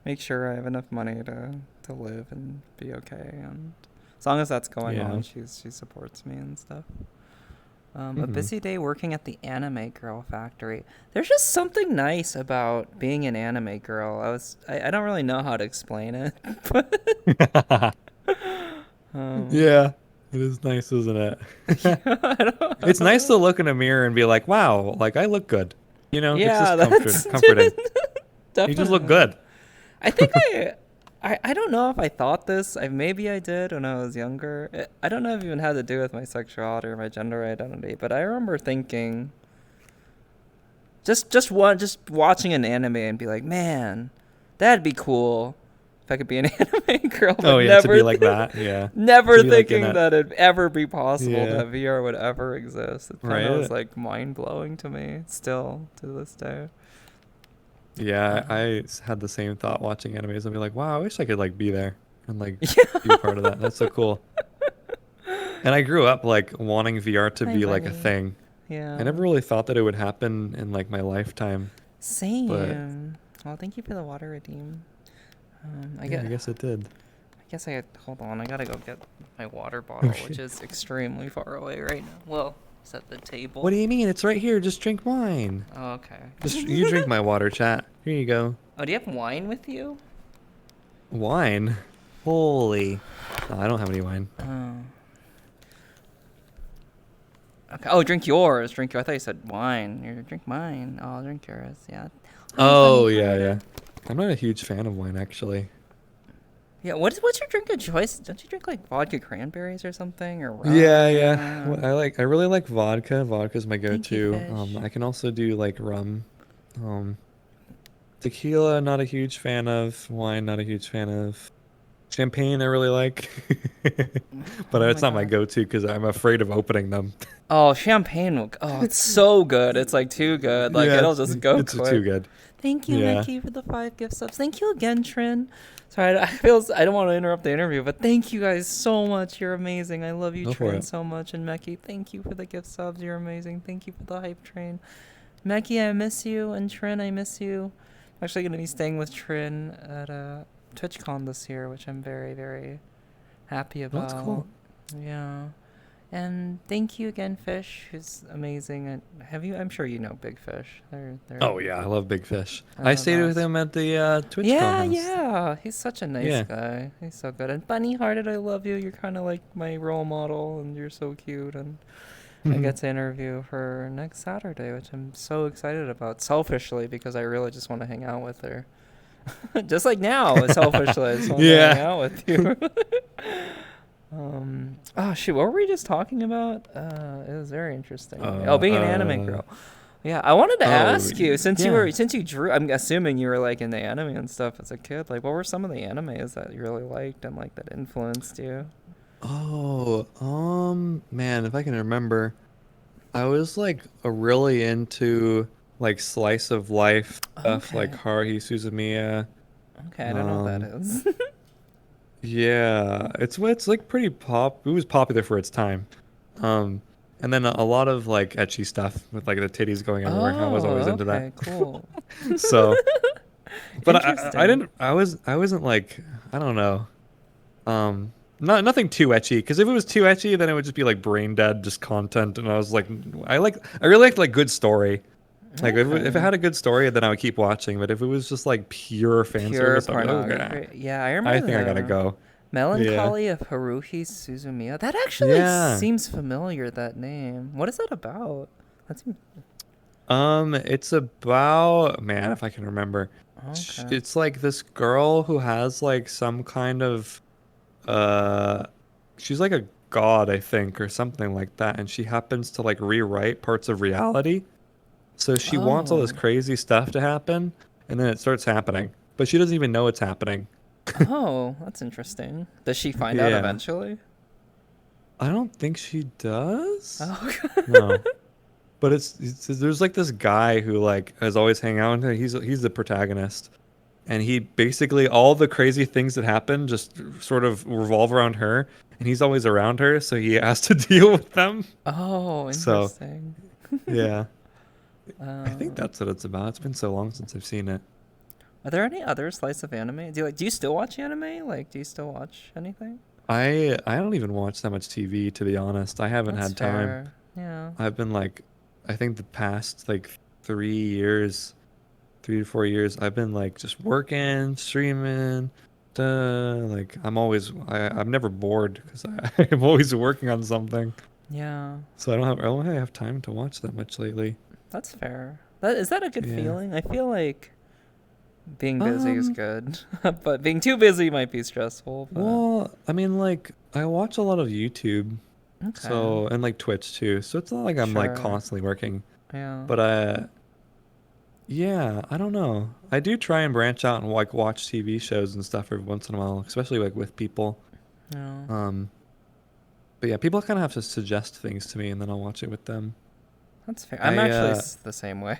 make sure I have enough money to live and be okay. And as long as that's going Yeah. on, she supports me and stuff. A Hmm. busy day working at the Anime Girl factory. There's just something nice about being an anime girl. I don't really know how to explain it, but um, Yeah. It is nice, isn't it? yeah, I It's don't nice know. to look in a mirror and be like, wow, like I look good. It's Yeah, just that's comforting. You just look definitely. good. I think I don't know if I thought this. Maybe I did when I was younger. I don't know if it even had to do with my sexuality or my gender identity, but I remember thinking just watching an anime and be like, man, that'd be cool if I could be an anime girl, Oh but yeah, to be like that. Yeah. To never be like in thinking a that it'd ever be possible yeah, that VR would ever exist. It kind of was right? like mind blowing to me still to this day. Yeah, Um, I had the same thought watching animes and be like, wow, I wish I could like be there and like be a yeah. part of that. That's so cool. And I grew up like wanting VR to Hi, be like a buddy. thing. I Yeah. never really thought that it would happen in like my lifetime, but Same. Well, thank you for the water redeem. I yeah, get. I guess it did. I guess I hold on. I gotta go get my water bottle, which Okay. is extremely far away right now. Well, it's at the What table. do you mean? It's right here. Just drink wine. Oh, okay. Just you drink my water, chat. Here you go. Oh, do you have wine with you? Wine. Holy. No, I don't have any wine. Oh. Okay. Oh, drink yours. Drink your. I thought you said wine. Drink mine. Oh, I'll drink yours. Yeah. Hi, funny Oh yeah, yeah. hearted. I'm not a huge fan of wine actually. Yeah. What's your drink of choice? Don't you drink like vodka cranberries or something or Yeah, rum? yeah. I really like vodka. Vodka's my Thank you, go-to. fish. I can also do like rum. Um, Tequila, not a huge fan of. Wine, not a huge fan of. Champagne, I really like. But Oh my it's not my god. go-to because I'm afraid of opening them. Oh, champagne. Oh, it's so good. It's like too good. Like Yeah, it'll just go it's too quick. good. Thank you, Yeah, Mickey, for the 5 gift subs. Thank you again, Trin. Sorry, I don't want to interrupt the interview, but thank you guys so much. You're amazing. I love you, go for Trin, it. so much. And Mickey, thank you for the gift subs. You're amazing. Thank you for the hype train. Mickey, I miss you, and Trin, I miss you. I'm actually gonna be staying with Trin at TwitchCon this year, which I'm very, very happy That's cool. about. Yeah. And thank you again, Fish, who's amazing. And I'm sure you know Big Fish. They're. Oh yeah, I love Big Fish. I Oh, stayed with that's. him at the TwitchCon Yeah, house. yeah. He's such a nice Yeah. guy. He's so good. And Bunny Hearted, I love you. You're kind of like my role model, and you're so cute. And I get to interview her next Saturday, which I'm so excited about. Selfishly, because I really just want to hang out with her. Just like now, selfishly, I just want to hang Yeah. out with you. Oh shoot, what were we just talking about? It was very interesting. Oh, Uh, being an anime uh, girl. Yeah, I wanted to oh, ask you yeah. since you drew. I'm assuming you were like in the anime and stuff as a kid. Like, what were some of the animes that you really liked and like that influenced you? Oh, man, if I can remember, I was like really into like slice of life stuff like Okay, Haruhi Suzumiya. okay, I don't know what that Um, is. yeah, it's like pretty pop. It was popular for its time. Um, and then a lot of like etchy stuff with like the titties going everywhere. I was Oh, always into that. okay, cool. So, but I Interesting. didn't I wasn't like I don't know. Nothing too etchy because if it was too etchy, then it would just be like brain dead, just content. And I was like, I really liked like good story. Like if it Okay. had a good story, then I would keep watching. But if it was just like pure fan Pure service, I'd be like, okay, pornography. Yeah, I I remember think I gotta the go. Yeah, Melancholy of Haruhi Suzumiya. That actually yeah. seems familiar, that name. What is that about? That seems... It's about man, if I can remember. Okay. It's like this girl who has like some kind of uh, she's like a god, I think, or something like that, and she happens to like rewrite parts of reality. So she wants all this Oh. crazy stuff to happen, and then it starts happening, but she doesn't even know it's happening. Oh, that's interesting. Does she find out Yeah, eventually? I don't think she does. Oh, No, But it's there's like this guy who like is always hanging out with her. He's the protagonist, and he basically all the crazy things that happen just sort of revolve around her, and he's always around her, so he has to deal with them. Oh, So interesting. yeah, I think Uh, that's what it's about. It's been so long since I've seen it. are there any other slice of anime? Do you still watch anime? Like, do you still watch anything? I don't even watch that much TV, to be honest. I haven't That's had time. fair. Yeah. I've been like, I think the past like 3 years, 3 to 4 years, I've been like just working, streaming, like I'm never bored because I'm always working on something. Yeah. So I don't have time to watch that much lately. That's fair. Is that a good Yeah. feeling? I feel like being busy is Um, good, but being too busy might be stressful. But well, I mean, like I watch a lot of YouTube, okay, so and like Twitch too. So it's not like I'm like sure. constantly working. Yeah. But yeah, I don't know. I do try and branch out and like watch TV shows and stuff every once in a while, especially like with people. Yeah. Um, but yeah, people kind of have to suggest things to me, and then I'll watch it with them. That's fair. I'm I actually the same way.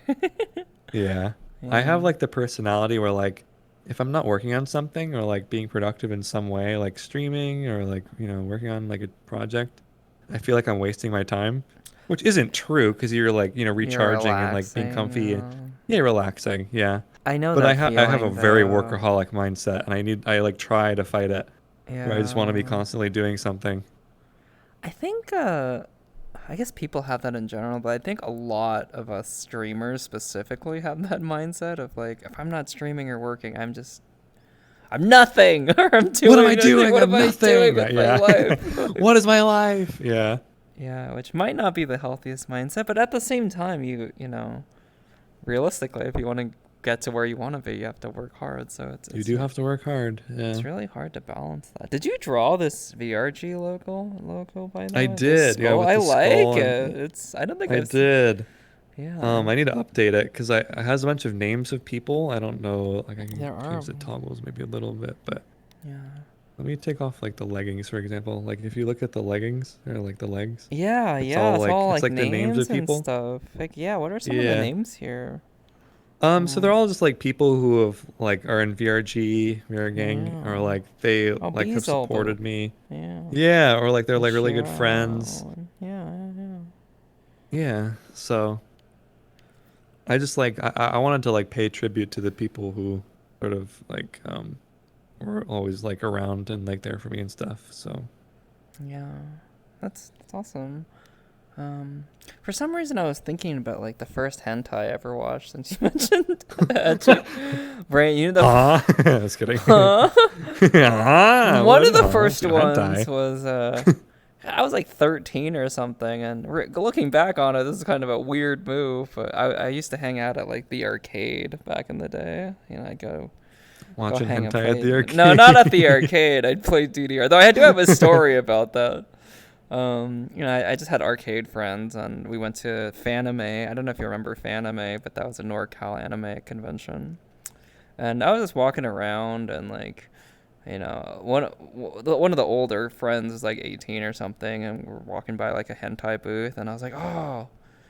yeah, I Yeah. have like the personality where like if I'm not working on something or like being productive in some way, like streaming or like working on like a project, I feel like I'm wasting my time, which isn't true because you're like You're recharging and like being relaxing. comfy and yeah, relaxing. Yeah. I know But that I have a feeling very though. workaholic mindset, and I like try to fight it, where I just want to be Yeah. constantly doing something. I think I guess people have that in general, but I think a lot of us streamers specifically have that mindset of like, if I'm not streaming or working, I'm nothing, or I'm doing What am I nothing. doing? What I'm am I doing nothing. with my Yeah. life? What is my life? Yeah. Yeah, which might not be the healthiest mindset, but at the same time, realistically, if you want to get to where you want to be, you have to work hard. So You do have to work hard. Yeah. it's really hard to balance that. Did you draw this VRG logo by I now? This did. Yeah, skull? with I the like skull it. and I don't think I I've seen. did. Yeah, I need to update it because it has a bunch of names of people. I don't know. Like I can there are. change the toggles maybe a little bit, but Yeah. let me take off like the leggings, for example. Like if you look at the leggings or like the legs, Yeah, it's yeah, all it's like all it's like like the names of names and people. stuff. Like, yeah, what are some of the Yeah. names here? So they're all just like people who have like are in VRG, VR gang, or Yeah. like they Oh, like have Beelzebub. supported me. Yeah. Yeah, or like they're like really good friends. Michelle. Yeah, yeah, yeah. Yeah. So I just like I wanted to like pay tribute to the people who sort of like were always like around and like there for me and stuff. So Yeah. That's awesome. For some reason, I was thinking about like the first hentai I ever watched since you mentioned Brain. You know just kidding. huh? One What? of the first ones Hentai. was I was like 13 or something, and looking back on it, this is kind of a weird move. But I used to hang out at like the arcade back in the day. I'd go Watching hang and hentai at play. the arcade. No, not at the arcade. I'd play DDR. Though I do have a story about that. I just had arcade friends, and we went to Fanime. I don't know if you remember Fanime, but that was a NorCal anime convention. And I was just walking around, and like, one of the older friends was like 18 or something, and we're walking by like a hentai booth, and I was like, oh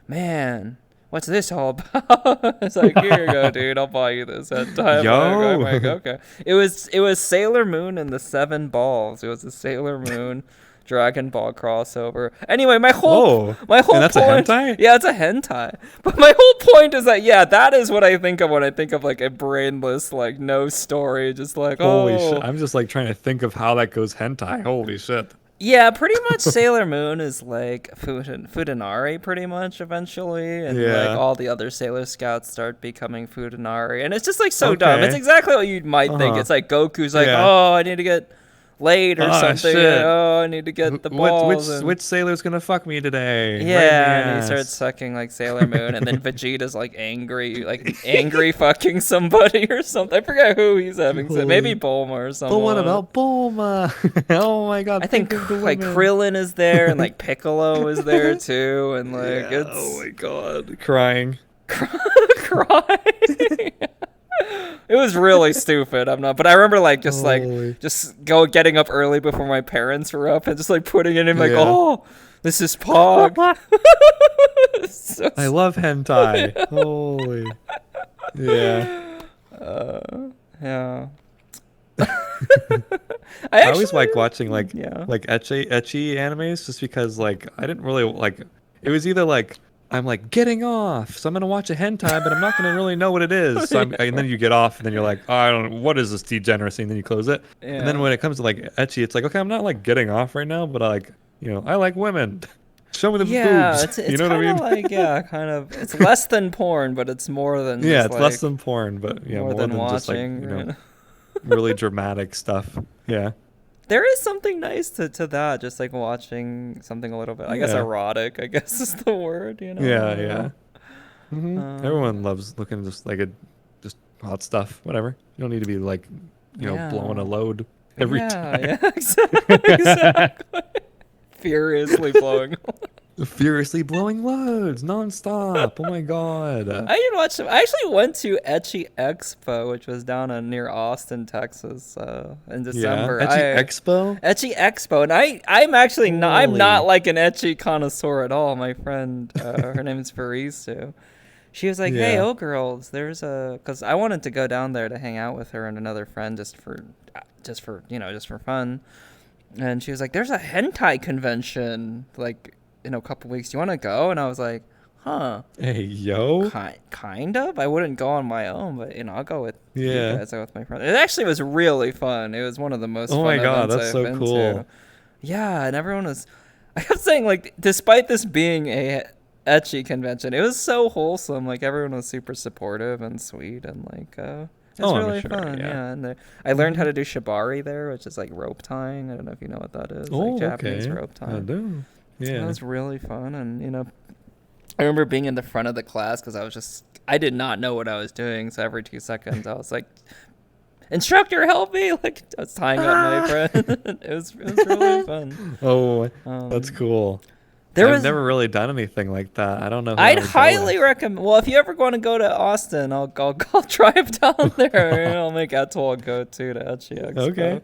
man, what's this all about? It's like, here you go, dude, I'll buy you this hentai. I'm Yo. like, okay. It was Sailor Moon and the Seven Balls. It was a Sailor Moon Dragon Ball crossover. Anyway, my whole Whoa. my whole And that's a point. hentai? Yeah, it's a hentai. But my whole point is that that is what I think of when I think of like a brainless, like no story, just like Holy shit. oh. I'm just like trying to think of how that goes hentai. Holy shit. Yeah, pretty much Sailor Moon is like Fudanari pretty much eventually, and like Yeah. all the other Sailor Scouts start becoming Fudanari, and it's just like so dumb. It's Okay. exactly what you might think. Uh-huh. It's like Goku's like, Yeah. oh, I need to get laid or Ah, something. shit. Oh, I need to get the balls. and Which sailor's gonna fuck me today? Right in the Yeah, and he ass. starts sucking like Sailor Moon, and then Vegeta's like angry fucking somebody or something. I forget who he's having sex. Maybe Holy- Bulma or someone. But what about Bulma? Oh my god. I think of the like women. Krillin is there, and like Piccolo is there too, and like Yeah, it's oh my god. Crying. crying. It was really stupid. But I remember Holy. just getting up early before my parents were up and just like putting it in like, Yeah. oh, This is Pog. So I love hentai. Holy. Yeah. Yeah. I always like watching yeah. like ecchi animes just because like I didn't really like it was either like I'm like getting off, so I'm gonna watch a hentai, but I'm not gonna really know what it is. So and then you get off, and then you're like, oh, I don't know, what is this degeneracy? And then you close it. And then Yeah. when it comes to like ecchi, it's like, okay, I'm not like getting off right now, but I like, I like women. Show me the Yeah, boobs. it's You know what I kind of mean? like, yeah, kind of, it's less than porn, but it's more than Yeah, just it's less like than porn, but yeah, more more than than just like, watching, right? really dramatic stuff. Yeah. There is something nice to that, just like watching something a little bit, I guess Yeah. erotic, I guess is the word, I Yeah, don't yeah. know. Everyone loves looking at just hot stuff, whatever. You don't need to be like, blowing a Yeah. load every Yeah, time. yeah, exactly. Furiously blowing. Furiously blowing loads nonstop. Oh my god. I didn't watch them. I actually went to Etchy Expo, which was down near Austin, Texas, in Yeah. December. Ecchi Expo? Etchy Expo, and I'm actually not. I'm not Holy. like an etchy connoisseur at all. My friend, her name is Farisu. She was like, "Hey, Yeah. oh girls, because I wanted to go down there to hang out with her and another friend just for just for fun." And she was like, "There's a hentai convention like in a couple weeks. Do you want to go?" And I was like, "Huh." Hey, yo. Kind of. I wouldn't go on my own, but I'll go with you Yeah. guys. I'll go with my friend. It actually was really fun. It was one of the most Oh fun my god, events that's I've so been cool. to. Yeah, and everyone was. I kept saying like, despite this being a etchy convention, it was so wholesome. Like everyone was super supportive and sweet, and like it was I'm really sure, fun. yeah. Yeah, and I learned how to do shibari there, which is like rope tying. I don't know if you know what that is. Like Oh, Japanese okay. rope I tying. do. That Yeah. was really fun, and I remember being in the front of the class because I did not know what I was doing. So every 2 seconds, I was like, "Instructor, help me!" Like I was tying up my friend. It was really fun. Oh, that's Um, cool. there I've was. never really done anything like that. I don't know who I I'd would go highly with. recommend. Well, if you ever want to go to Austin, I'll drive down there and I'll make Etoile go to Etchy Expo. Okay.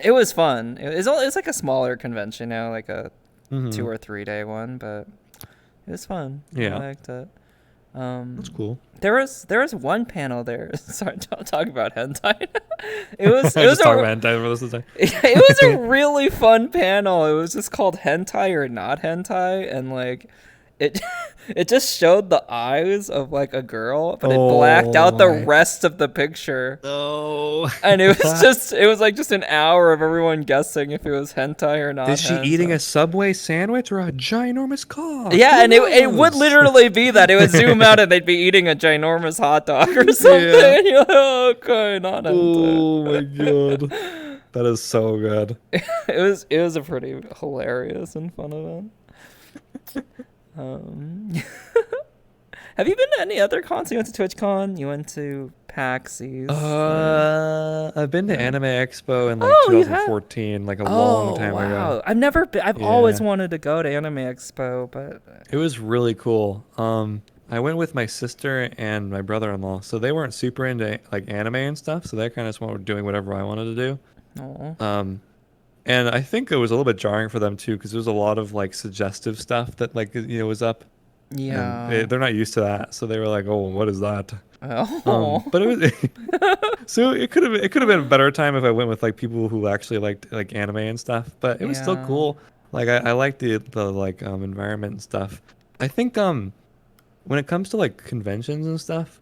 It was fun. It was like a smaller convention, like a 2 Mhm. or 3 day one, but it was fun. Yeah. I liked it. That's cool. There was one panel there. Sorry, don't talk about hentai. It was I just talk about hentai for this time. it was a really fun panel. It was just called Hentai or Not Hentai, and like it it just showed the eyes of like a girl, but it blacked out the my- rest of the picture. Oh. And it was like just an hour of everyone guessing if it was hentai or not. Is she hentai. eating a Subway sandwich or a ginormous cock? Yeah, Who and it would knows? literally be that. It would zoom out and they'd be eating a ginormous hot dog or something. Yeah. And you're like, oh, okay, not hentai. Oh my god. That is so good. It was a pretty hilarious and fun event. Have you been to any other cons? You went to TwitchCon. You went to PAXes. I've been to Anime Expo in like Oh, you have? 2014, like a long time wow! ago. I've never been. I've always Yeah. wanted to go to Anime Expo, but It was really cool. I went with my sister and my brother-in-law, so they weren't super into like anime and stuff, so they kind of just were doing whatever I wanted to do. no. And I think it was a little bit jarring for them too, because there was a lot of like suggestive stuff that like was up. Yeah. And they're not used to that, so they were like, "Oh, what is that?" Oh. But it was so it could have been a better time if I went with like people who actually liked like anime and stuff. But it was still Yeah. cool. Like I liked the like environment and stuff. I think when it comes to like conventions and stuff,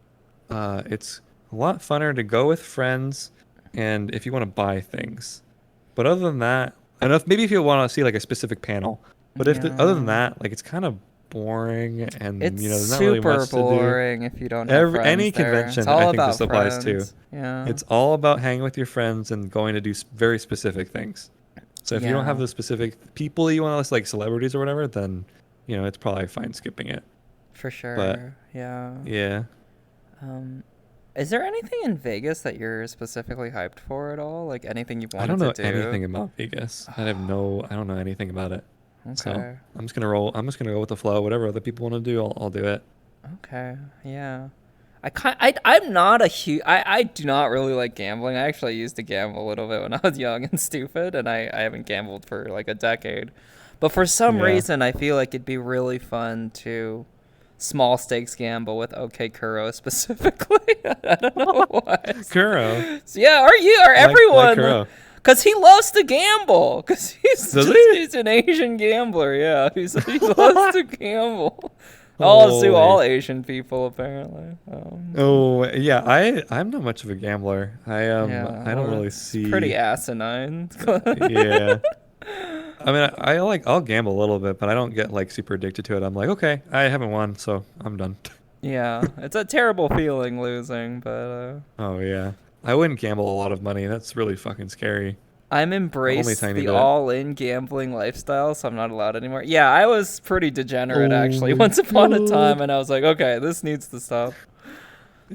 it's a lot funner to go with friends, and if you want to buy things. But other than that, maybe if you want to see like a specific panel. But other than Yeah. that, like it's kind of boring, and It's there's not really super much to do. boring if you don't have friends Any there. convention, It's all I think about this applies to. friends. Yeah. It's all about hanging with your friends and going to do very specific things. So if you don't have Yeah. the specific people you want to like celebrities or whatever, then it's probably fine skipping it. For sure. Yeah. Yeah. Is there anything in Vegas that you're specifically hyped for at all? Like anything you've I wanted don't know to do? anything about Vegas. I don't know anything about it. So Okay. I'm just gonna go with the flow. Whatever other people want to do, I'll do it. Okay. Yeah. I'm not a huge. I do not really like gambling. I actually used to gamble a little bit when I was young and stupid, and I haven't gambled for like a decade. But for some Yeah. reason, I feel like it'd be really fun to small stakes gamble with OK Kuro specifically. I don't know why. Kuro. So yeah, or Like everyone. Kuro. Because he loves to gamble. Because Does he? he's an Asian gambler. Yeah, he loves to gamble. All Holy. Asian people apparently. Oh yeah, I'm not much of a gambler. Yeah, I don't well, really it's see. pretty asinine. Yeah. I mean, I'll gamble a little bit, but I don't get like super addicted to it. I'm like, okay, I haven't won, so I'm done. Yeah, it's a terrible feeling losing, but Oh yeah, I wouldn't gamble a lot of money. That's really fucking scary. I'm Only embraced tiny the bit. all-in gambling lifestyle, so I'm not allowed anymore. Yeah, I was pretty degenerate Oh actually my once upon a time, God. and I was like, okay, this needs to stop.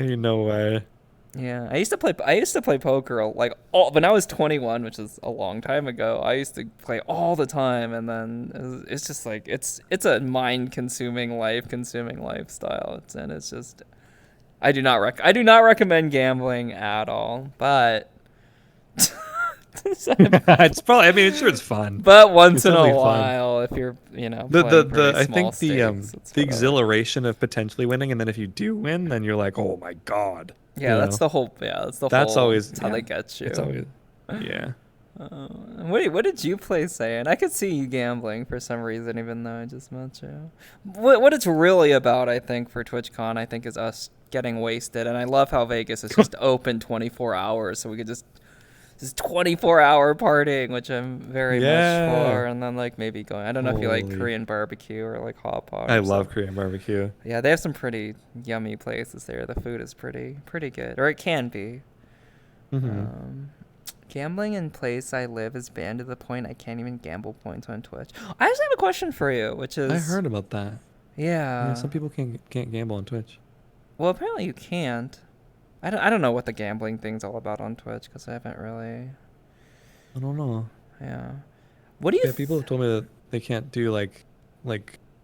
Ain't no way. Yeah, I used to play poker like when I was 21, which is a long time ago. I used to play all the time, and then it's just like it's a mind-consuming, life-consuming lifestyle. It's just I do not recommend gambling at all, but It's probably. I mean, sure, it's fun. but once It's in a definitely fun. while, if you're playing The pretty I small think stakes, it's the whatever. exhilaration of potentially winning, and then if you do win, then you're like, oh my God. Yeah, that's the whole. Yeah, that's the That's whole. always That's how they get you. It's always yeah. What did you play saying? I could see you gambling for some reason, even though I just met you. What it's really about, I think, for TwitchCon, I think, is us getting wasted. And I love how Vegas is just open 24 hours, so we could just 24-hour partying, which I'm very much Yeah. for. And then like maybe going. I don't know if you like Holy. Korean barbecue or like hot pot. I or love something. Korean barbecue. Yeah, they have some pretty yummy places there. The food is pretty good, or it can be. Hmm. Gambling in place I live is banned to the point I can't even gamble points on Twitch. I actually have a question for you, which is I heard about that. yeah. Yeah, some people can't gamble on Twitch. Well, apparently you can't. I don't know what the gambling thing's all about on Twitch because I haven't really. I don't know. Yeah. What do you? Yeah, people have told me that they can't do like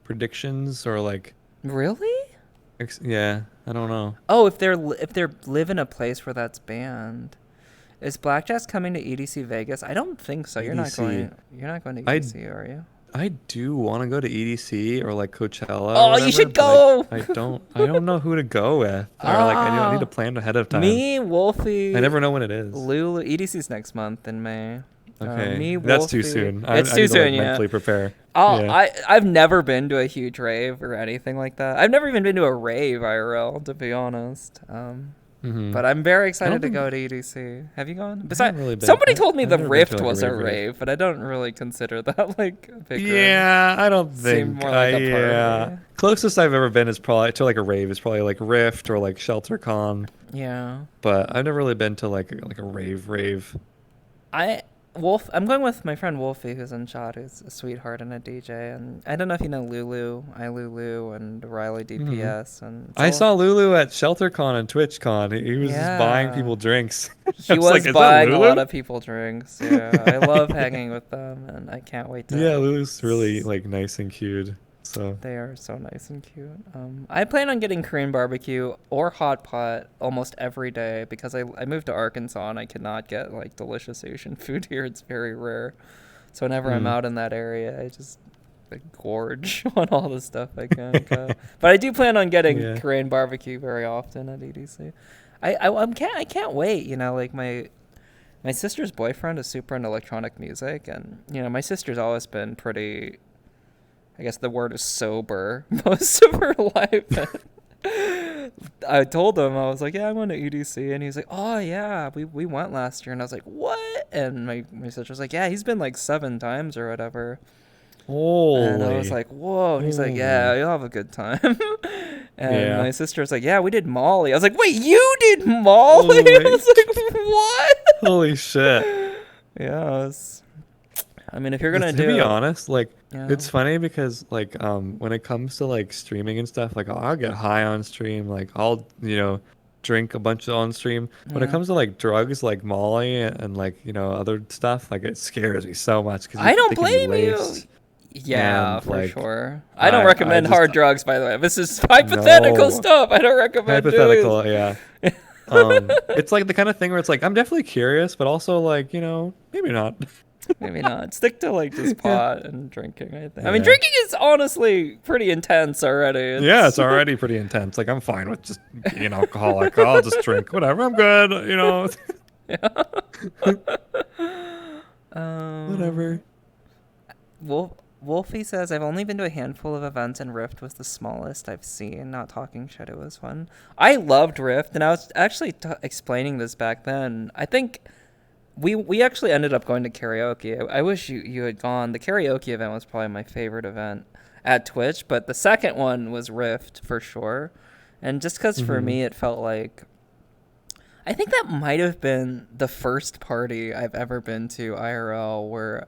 predictions or like Really? yeah. I don't know. Oh, if they're live in a place where that's banned. Is Blackjax coming to EDC Vegas? I don't think so. You're not EDC. going. You're not going to I- EDC, are you? I do want to go to EDC or like Coachella. Oh, or you whatever, should but go! I don't know who to go with. Or like I need to plan ahead of time. Me, Wolfie. I never know when it is. Lulu. EDC's next month in May. Okay. Me, That's too Wolfie. soon. It's I too need to, soon, like, yeah. mentally prepare. Yeah. I've never been to a huge rave or anything like that. I've never even been to a rave IRL, to be honest. Mhm. But I'm very excited to think- go to EDC. Have you gone? I Besides, haven't really been. somebody told me I've the never been to, Rift like, was a rave. rave, but I don't really consider that like a big rave. Yeah, I don't Seemed think. more like a yeah. party. Closest I've ever been is probably to like a rave is probably like Rift or like ShelterCon, Yeah. but I've never really been to like a rave. I'm going with my friend Wolfie, who's in chat, who's a sweetheart and a DJ. And I don't know if you know Lulu, iLulu, and Riley DPS. And it's I all- saw Lulu at ShelterCon and TwitchCon. He was just buying Yeah. people drinks. He I was like, "Is that buying a Lulu?" lot of people drinks. Yeah, I love hanging with them, and I can't wait to. Yeah, Lulu's really like nice and cute. So They are so nice and cute. I plan on getting Korean barbecue or hot pot almost every day because I moved to Arkansas and I cannot get like delicious Asian food here. It's very rare. So whenever I'm out in that area, I just like, gorge on all the stuff I can. But I do plan on getting Yeah. Korean barbecue very often at EDC. I can't wait. You know, like my sister's boyfriend is super into electronic music, and you know my sister's always been pretty. I guess the word is sober most of her life. I told him, I was like, yeah, I'm going to EDC. And he's like, oh, yeah, we went last year. And I was like, what? And my sister was like, yeah, he's been like 7 times or whatever. holy. And I was like, whoa. And he's like, yeah, you'll have a good time. And Yeah. my sister was like, yeah, we did Molly. I was like, wait, you did Molly? Oh, I was like, what? holy shit. Yeah, I mean, if you're going To do be it, honest, like yeah. it's funny because like when it comes to like streaming and stuff, like I'll get high on stream, like I'll drink a bunch on stream. When it Yeah. comes to like drugs like Molly and like other stuff, like it scares me so much because I don't blame you. Yeah, And, for like, sure. I don't I recommend just- hard drugs, by the way. This is hypothetical No. stuff. I don't recommend doing hypothetical, yeah. It's like the kind of thing where it's like I'm definitely curious, but also like maybe not. Maybe not. Stick to like just Yeah. pot and drinking, I think. I mean, Yeah. drinking is honestly pretty intense already. Yeah, it's already pretty intense. Like I'm fine with just being alcoholic. I'll just drink whatever. I'm good. Whatever. Wolfie says, I've only been to a handful of events, and Rift was the smallest I've seen. Not talking shit, it was fun. I loved Rift, and I was actually explaining this back then. I think we actually ended up going to karaoke. I wish you had gone. The karaoke event was probably my favorite event at Twitch, but the second one was Rift for sure. And just because for me it felt like, I think that might have been the first party I've ever been to IRL where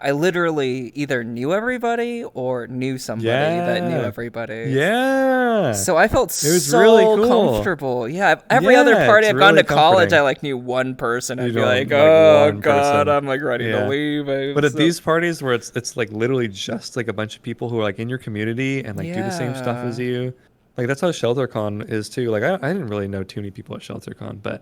I literally either knew everybody or knew somebody that knew everybody. Yeah. So I felt It was so really cool. comfortable. Yeah. Every other party it's I've gone really to college, comforting. I like knew one person. I'd You be know, like, like oh one God, person. I'm like ready to leave. But at these parties where it's like literally just like a bunch of people who are like in your community and like do the same stuff as you. Like that's how ShelterCon is too. Like I didn't really know too many people at ShelterCon, but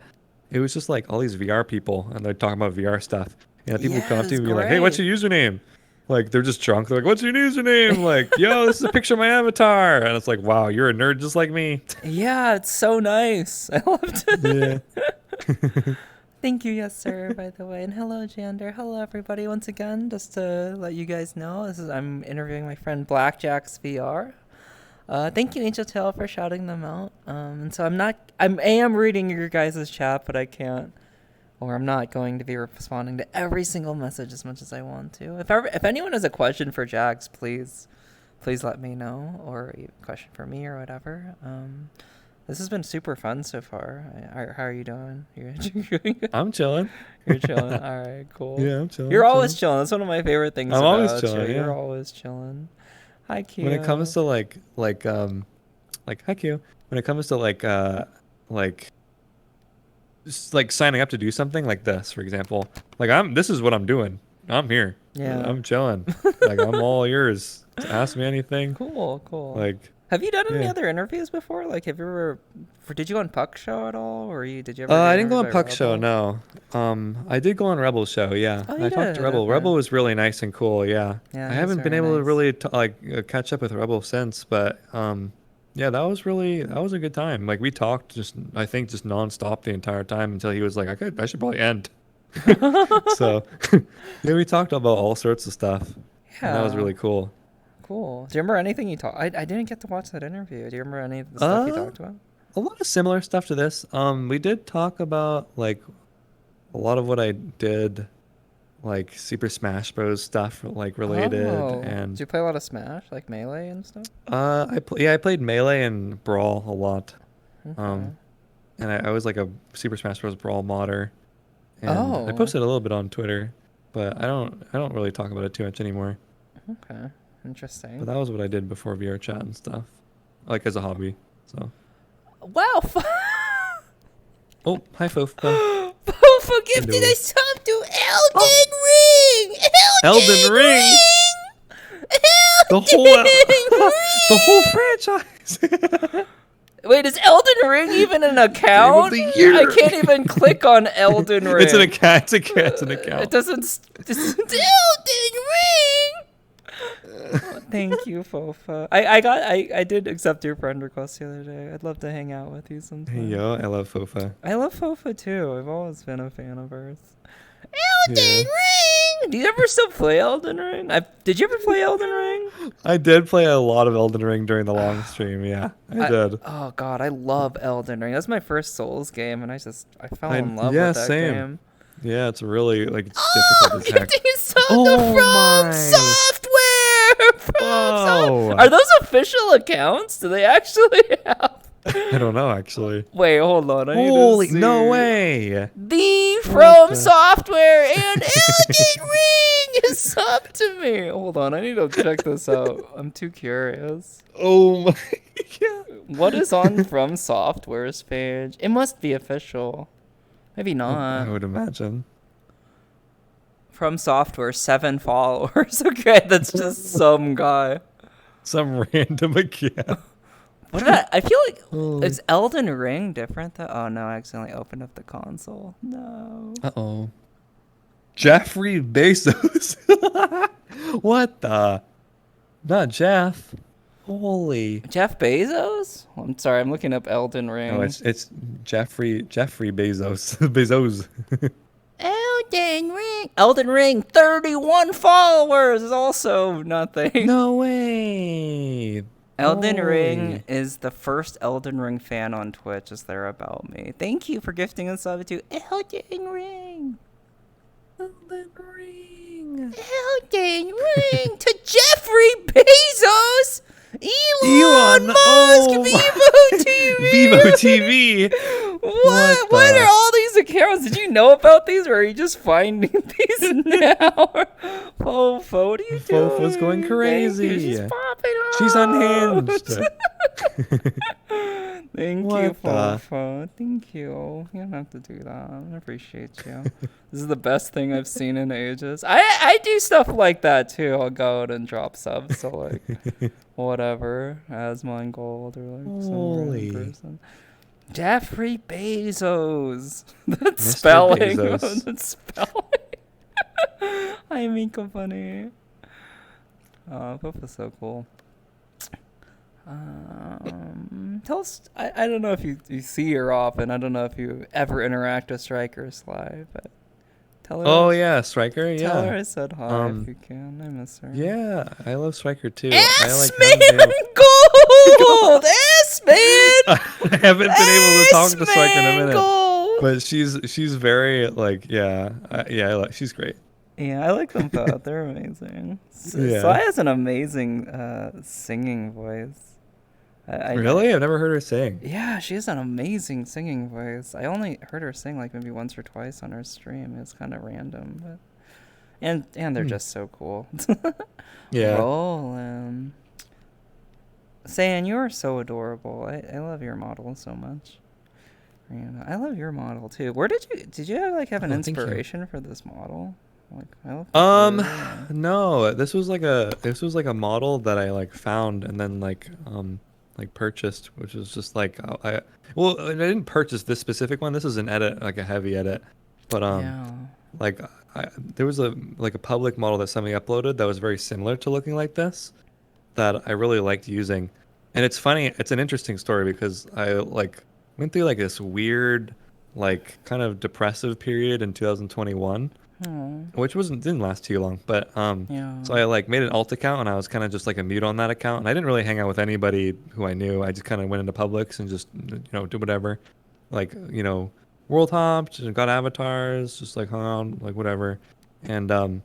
it was just like all these VR people and they're talking about VR stuff. And people come up to me and be like, hey, what's your username? Like they're just drunk. They're like, what's your username? Like, yo, this is a picture of my avatar. And it's like, wow, you're a nerd just like me. Yeah, it's so nice. I loved it. Yeah. Thank you, yes sir, by the way. And hello, Jander. Hello, everybody. Once again, just to let you guys know, I'm interviewing my friend blackjaxvr. Thank you, Angel Tail, for shouting them out. And so I am reading your guys' chat, but I can't, or I'm not going to be responding to every single message as much as I want to. If anyone has a question for Jax, please let me know, or a question for me or whatever. This has been super fun so far. How are you doing? You're doing good? I'm chilling. You're chilling. All right, cool. Yeah, I'm chilling. You're always chilling. That's one of my favorite things I'm about always chilling, you. yeah. You're always chilling. Hi, Q. When it comes to like hi Q. When it comes to like just like signing up to do something like this, for example, like this is what I'm doing. I'm here. Yeah. I'm chilling. Like I'm all yours. Ask me anything. Cool. Like, have you done any yeah. other interviews before? Like, have you ever? Did you go on Puck Show at all, or did you ever? I didn't go on Puck Show. No. I did go on Rebel Show. Yeah. Oh, you I talked did? to Rebel. Okay. Rebel was really nice and cool. Yeah. Yeah, I he's haven't been very able to nice. really catch up with Rebel since, but yeah, that was a good time. Like we talked I think just nonstop the entire time until he was like, I should probably end. So yeah, we talked about all sorts of stuff. Yeah. And that was really cool. Cool. Do you remember anything you talked? I didn't get to watch that interview. Do you remember any of the stuff you talked about? A lot of similar stuff to this. We did talk about like a lot of what I did, like Super Smash Bros. Stuff like related. And did you play a lot of Smash, like Melee and stuff? I played Melee and Brawl a lot. Okay. And I was like a Super Smash Bros. Brawl modder. And I posted a little bit on Twitter, but I don't really talk about it too much anymore. Okay. Interesting. But that was what I did before vrchat and stuff, like as a hobby. So. Wow. Oh, hi Fofa. Fofa gifted a sub to Elden Ring. Elden Ring. The whole franchise. Wait, is Elden Ring even an account? Game of the year. I can't even click on Elden Ring. It's an account. It's an account. It doesn't. It's Elden Ring. Thank you, Fofa. I did accept your friend request the other day. I'd love to hang out with you sometime. Hey yo, I love Fofa. I love Fofa too. I've always been a fan of hers. Elden Yeah. Ring. Do you ever still play Elden Ring? Did you ever play Elden Ring? I did play a lot of Elden Ring during the long stream. Yeah, I did. Oh God, I love Elden Ring. That's my first Souls game, and I fell in love yeah, with that same. game. Yeah, it's really like it's difficult as heck. Getting some Oh from my. software. Whoa. Are those official accounts? Do they actually have? I don't know actually. Wait, hold on. I need Holy, to see. no way. The From Software and Elden Ring is up to me. Hold on, I need to check this out. I'm too curious. Oh my. Yeah. What is on From Software's page? It must be official. Maybe I not. would imagine. From Software, 7 followers. Okay, that's just some guy. Some random account. What about? I feel like is Elden Ring different though? Oh no, I accidentally opened up the console. No. Uh-oh. Jeffrey Bezos. What the? Not Jeff. Holy. Jeff Bezos? I'm sorry, I'm looking up Elden No, Ring. it's Jeffrey Bezos. Bezos. Elden Ring. Elden Ring, 31 followers is also nothing. No way. Elden Ring Holy. is the first Elden Ring fan on Twitch. Is there about me? Thank you for gifting a sub to Elden Ring. Elden Ring. Elden Ring to Jeffrey Bezos. Elon, Musk, oh, Vivo TV. Vivo TV. What are all these accounts? Did you know about these, or are you just finding these now? Fofo, what are you doing? Fofo's going crazy. Thank you. She's popping off. She's unhinged. Thank you, What the? Fofo. Thank you. You don't have to do that. I appreciate you. This is the best thing I've seen in ages. I do stuff like that too. I'll go out and drop subs. So like whatever, Asmon Gold or like some Holy. random person. Jeffrey Bezos. That's Mr. spelling. Bezos. That's spelling. I make a funny. Oh, Fofo's so cool. Tell us. I don't know if you see her often. I don't know if you ever interact with Strikers live, but tell her. Oh yeah, Striker. Tell Yeah. her I said hi if you can. I miss her. Yeah, I love Striker too. S-Man Gold! S-Man! I haven't been able to talk to Striker in a minute, Gold! but she's very like she's great. Yeah, I like them both. They're amazing. Yeah. Sai has an amazing singing voice. Really? I've never heard her sing. Yeah, she has an amazing singing voice. I only heard her sing like maybe once or twice on her stream. It's kind of random, but and they're just so cool. Yeah. Roland. Sayan, you are so adorable. I love your model so much. Rihanna, I love your model too. Where did you have an Oh, thank you. inspiration for this model? Like I love the blue. No, this was like a model that I like found and then like purchased, which was just like I didn't purchase this specific one. This is an edit, like a heavy edit, but Yeah. like there was a public model that somebody uploaded that was very similar to looking like this that I really liked using. And it's funny, it's an interesting story because I like went through like this weird like kind of depressive period in 2021, which didn't last too long, but Yeah. so I like made an alt account and I was kind of just like a mute on that account, and I didn't really hang out with anybody who I knew. I just kind of went into Publix and just did whatever, like world hopped and got avatars, just like hung out, like whatever, and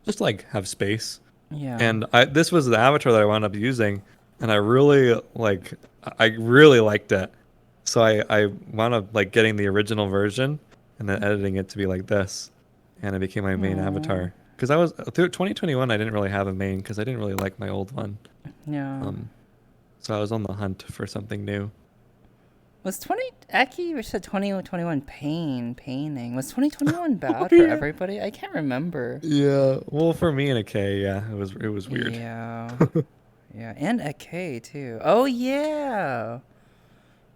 just like have space. Yeah. And this was the avatar that I wound up using, and I really liked it. So I wound up like getting the original version and then editing it to be like this, and it became my main avatar. Because I was through 2021, I didn't really have a main because I didn't really like my old one. Yeah. So I was on the hunt for something new. Was Aki said 2021 painting. Was 2021 bad for everybody? I can't remember. Yeah. Well, for me and a K, yeah, it was weird. Yeah. Yeah, and a K too. Oh yeah.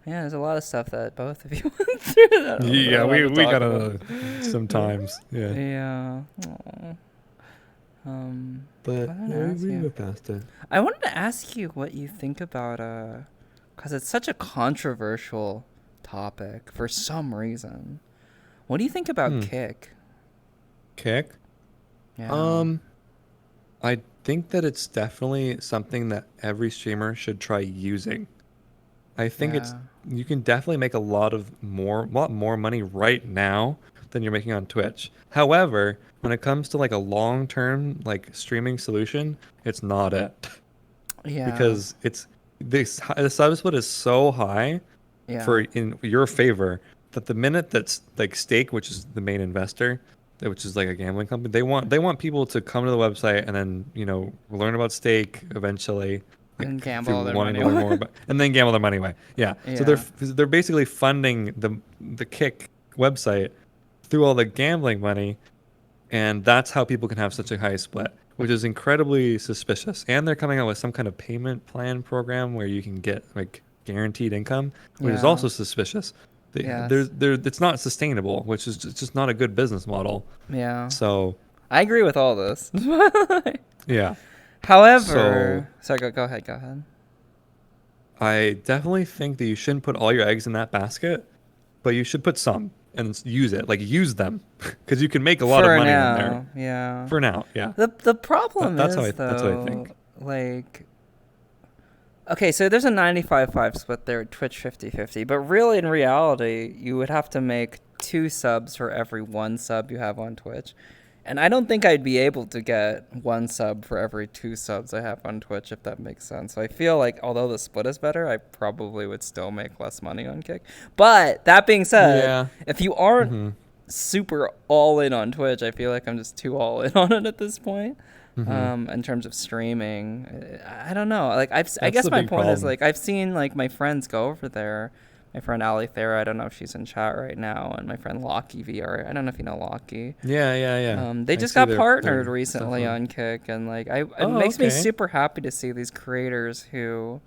Yeah, there's a lot of stuff that both of you went through. Yeah, we gotta sometimes. Yeah. Yeah. Aw. But I yeah, ask we you? moved past it. I wanted to ask you what you think about because it's such a controversial topic for some reason. What do you think about Kick? Kick. Yeah. I think that it's definitely something that every streamer should try using. I think you can definitely make a lot more money right now than you're making on Twitch. However, when it comes to like a long-term like streaming solution, it's not it. Yeah. Because the sub split is so high for in your favor that the minute that's like Stake, which is the main investor, which is like a gambling company, they want people to come to the website and then learn about Stake eventually. And gamble their money away. And then gamble their money away. Yeah. So they're basically funding the Kick website through all the gambling money, and that's how people can have such a high split, which is incredibly suspicious. And they're coming out with some kind of payment plan program where you can get like guaranteed income, which is also suspicious. Yes. It's not sustainable, which is just not a good business model. Yeah. So I agree with all this. yeah. So However, sorry, go ahead, go ahead. I definitely think that you shouldn't put all your eggs in that basket, but you should put some and use it, like use them, because you can make a lot of For money on there. now, yeah. For now, yeah. The problem is That's what I think. though, like, okay, so there's a 95-5 split there at Twitch 50-50, but really in reality, you would have to make 2 subs for every 1 sub you have on Twitch. And I don't think I'd be able to get 1 sub for every 2 subs I have on Twitch, if that makes sense. So I feel like although the split is better, I probably would still make less money on Kick. But that being said, Yeah. if you aren't Mm-hmm. super all in on Twitch, I feel like I'm just too all in on it at this point. Mm-hmm. In terms of streaming, I don't know. Like I That's guess the my big point is problem. like I've seen like my friends go over there. My friend Ali Thera, I don't know if she's in chat right now, and my friend Lockie VR. I don't know if you know Lockie. Yeah, yeah, yeah. They I just see got partnered their stuff recently on. on Kick, and like it Oh, makes me okay. super happy to see these creators who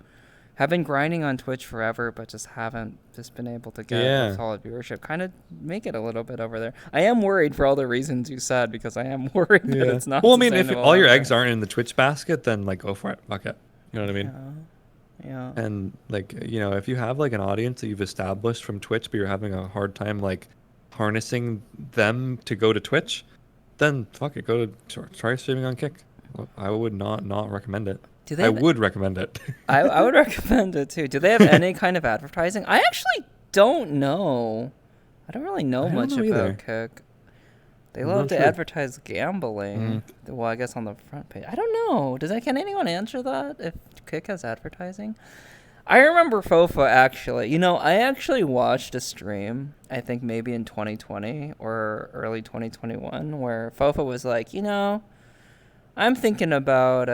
have been grinding on Twitch forever, but just haven't just been able to get a Yeah. solid viewership. Kind of make it a little bit over there. I am worried for all the reasons you said, because I am worried that Yeah. it's not Well, I mean, if sustainable all your out eggs there. aren't in the Twitch basket, then like go for it. Fuck it. You know what I mean? Yeah. And like, if you have like an audience that you've established from Twitch, but you're having a hard time like harnessing them to go to Twitch, then fuck it, go to try streaming on Kick. I would not recommend it. Do they I have, would recommend it. I would recommend it too. Do they have any kind of advertising? I actually don't know. I don't really know I don't much know either. about Kick. They I'm love not to sure. advertise gambling. Mm. Well, I guess on the front page. I don't know. Can anyone answer that? If Kick has advertising? I remember Fofa actually. I actually watched a stream, I think maybe in 2020 or early 2021, where Fofa was like, I'm thinking about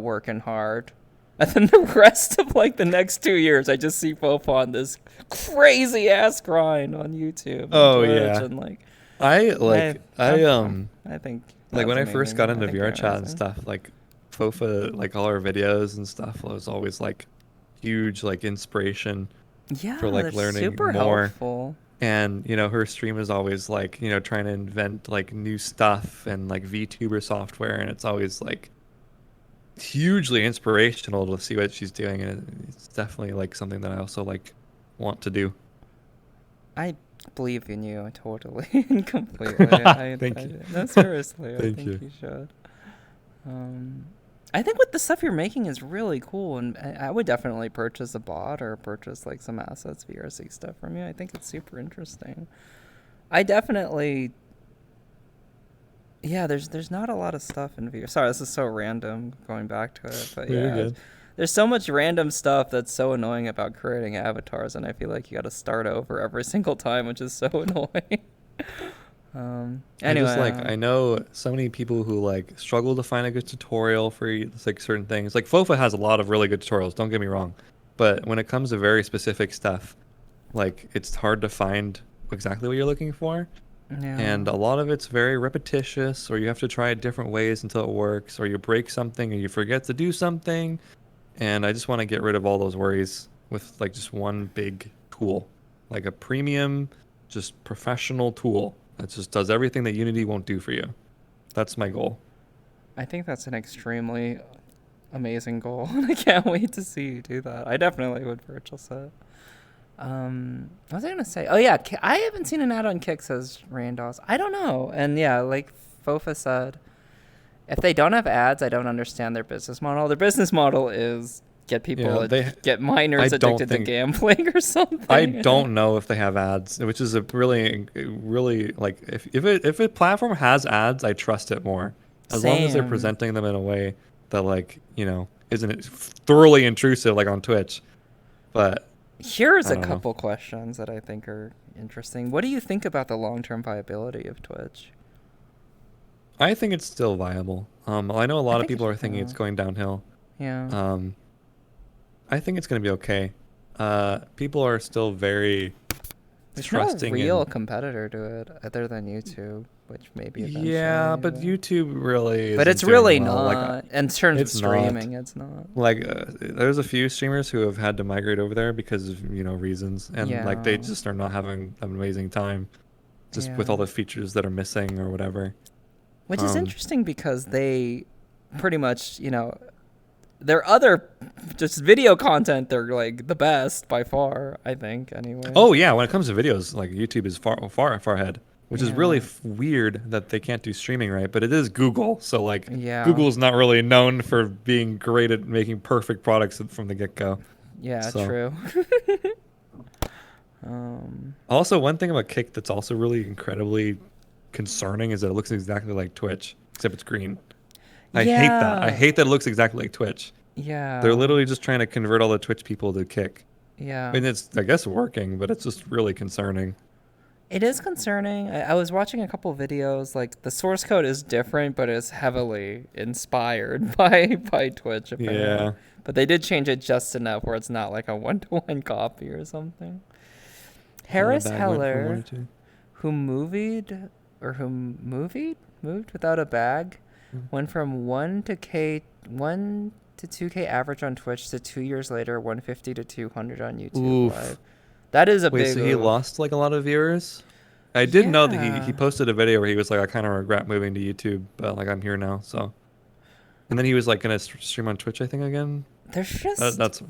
working hard. And then the rest of like the next 2 years, I just see Fofa on this crazy ass grind on YouTube and Oh Twitch, yeah. and like I think like that's when I first got amazing. I into think they're vrchat and amazing. stuff, like Fofa, like all our videos and stuff was always like huge like inspiration Yeah, for like they're learning super more. helpful. And her stream is always like trying to invent like new stuff and like VTuber software, and it's always like hugely inspirational to see what she's doing, and it's definitely like something that I also like want to do. I believe in you totally and completely. Thank you. No, seriously, I Thank think you. you should. I think what the stuff you're making is really cool, and I would definitely purchase a bot or purchase like some assets VRC stuff from you. I think it's super interesting. I definitely, yeah. There's not a lot of stuff in VR. Sorry, this is so random going back to it, but You're yeah, good. there's so much random stuff that's so annoying about creating avatars, and I feel like you got to start over every single time, which is so annoying. Anyway, I know so many people who like struggle to find a good tutorial for like certain things. Like Fofa has a lot of really good tutorials, don't get me wrong. But when it comes to very specific stuff, like it's hard to find exactly what you're looking for. yeah. And a lot of it's very repetitious, or you have to try it different ways until it works, or you break something and you forget to do something. And I just want to get rid of all those worries with like just one big tool, like a premium, just professional tool that just does everything that Unity won't do for you. That's my goal. I think that's an extremely amazing goal, and I can't wait to see you do that. I definitely would purchase it. What was I gonna say? Oh yeah, I haven't seen an ad on Kick says Randolph's. I don't know. And yeah, like Fofa said, if they don't have ads, I don't understand their business model. Their business model is get people, get minors addicted to gambling or something. I don't know if they have ads, which is a really like if a platform has ads, I trust it more. As long as they're Same. presenting them in a way that like, isn't it thoroughly intrusive like on Twitch. But Here's I a don't know. couple questions that I think are interesting. What do you think about the long-term viability of Twitch? I think it's still viable. I know a lot of think people it- are thinking it's going downhill. Yeah. I think it's going to be okay. People are still very There's no trusting real in. competitor to it other than YouTube, which maybe Yeah, eventually. but YouTube really But isn't it's doing really well. Like, not. In terms of it's not. streaming, it's not. Like, there's a few streamers who have had to migrate over there because of, reasons, and like they Yeah. just are not having an amazing time, just with all Yeah. the features that are missing or whatever. Which is Um, interesting because they pretty much, their other just video content, they're like the best by far, I think, anyway. oh yeah, when it comes to videos, like YouTube is far ahead, which is really Yeah. weird that they can't do streaming right. But it is Google, so like Yeah. Google's not really known for being great at making perfect products from the get-go. Yeah, So true. um, also one thing about Kick that's also really incredibly concerning is that it looks exactly like Twitch, except it's green. I hate that. I yeah. hate that it looks exactly like Twitch. They're Yeah. literally just trying to convert all the Twitch people to Kick. I Yeah. mean, it's I guess working, but it's just really concerning. It is concerning. I was watching a couple videos. Like the source code is different, but it's heavily inspired by Twitch apparently. Yeah. But they did change it just enough where it's not like a 1-to-1 copy or something. Yeah, the Harris bag went from one Heller, or two. who moved without a bag, Mm. went from 1 to 2K average on Twitch to 2 years later 150 to 200 on YouTube Oof. Live. That is a Wait, big so he oof. lost like a lot of viewers? I did know that he Yeah. posted a video where he was like, I kind of regret moving to YouTube, but like I'm here now, so. And then he was like gonna stream on Twitch, I think again. There's That, just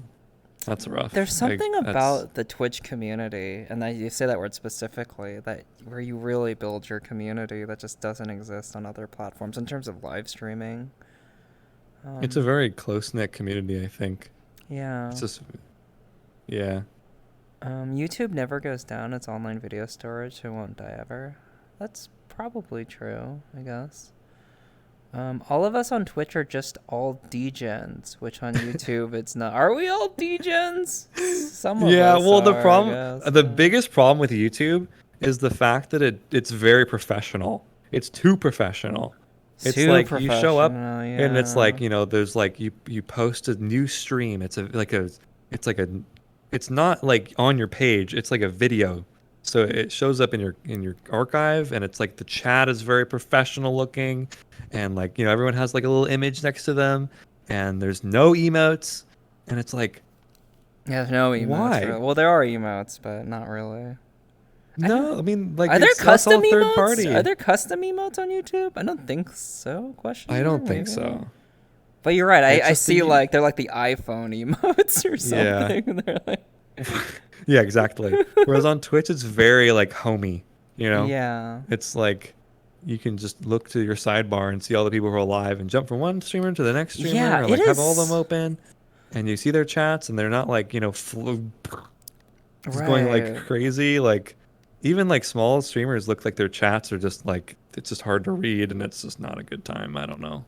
that's rough. there's something That's about the Twitch community, and that you say that word specifically, that where you really build your community that just doesn't exist on other platforms in terms of live streaming. it's a very close knit community, I think. Yeah. It's just yeah. YouTube never goes down its online video storage. It won't die ever. That's probably true, I guess. All of us on Twitch are just all degens, which on YouTube it's not. Are we all degens? Some of Yeah, us well the are, problem I guess. the biggest problem with YouTube is the fact that it's very professional. It's too professional. It's Too like you show up professional, and it's like, yeah. there's like you post a new stream. It's not like on your page. It's like a video. So it shows up in your archive and it's like the chat is very professional looking and like, everyone has like a little image next to them and there's no emotes and it's like Yeah, there's no emotes. why? Well, there are emotes, but not really. No, I mean like Are there that's all custom third emotes? party. Are there custom emotes on YouTube? I don't think so. Question I mark, don't think maybe. so. But you're right. It's I just see the like they're like the iPhone emotes or yeah. something. They're like Yeah, exactly. Whereas on Twitch it's very like homey, yeah. It's like you can just look to your sidebar and see all the people who are live and jump from one streamer to the next streamer Yeah, or it like have all of them is. open and you see their chats and they're not like, just going like Right. crazy. Like even like small streamers look like their chats are just like it's just hard to read and it's just not a good time. I don't know.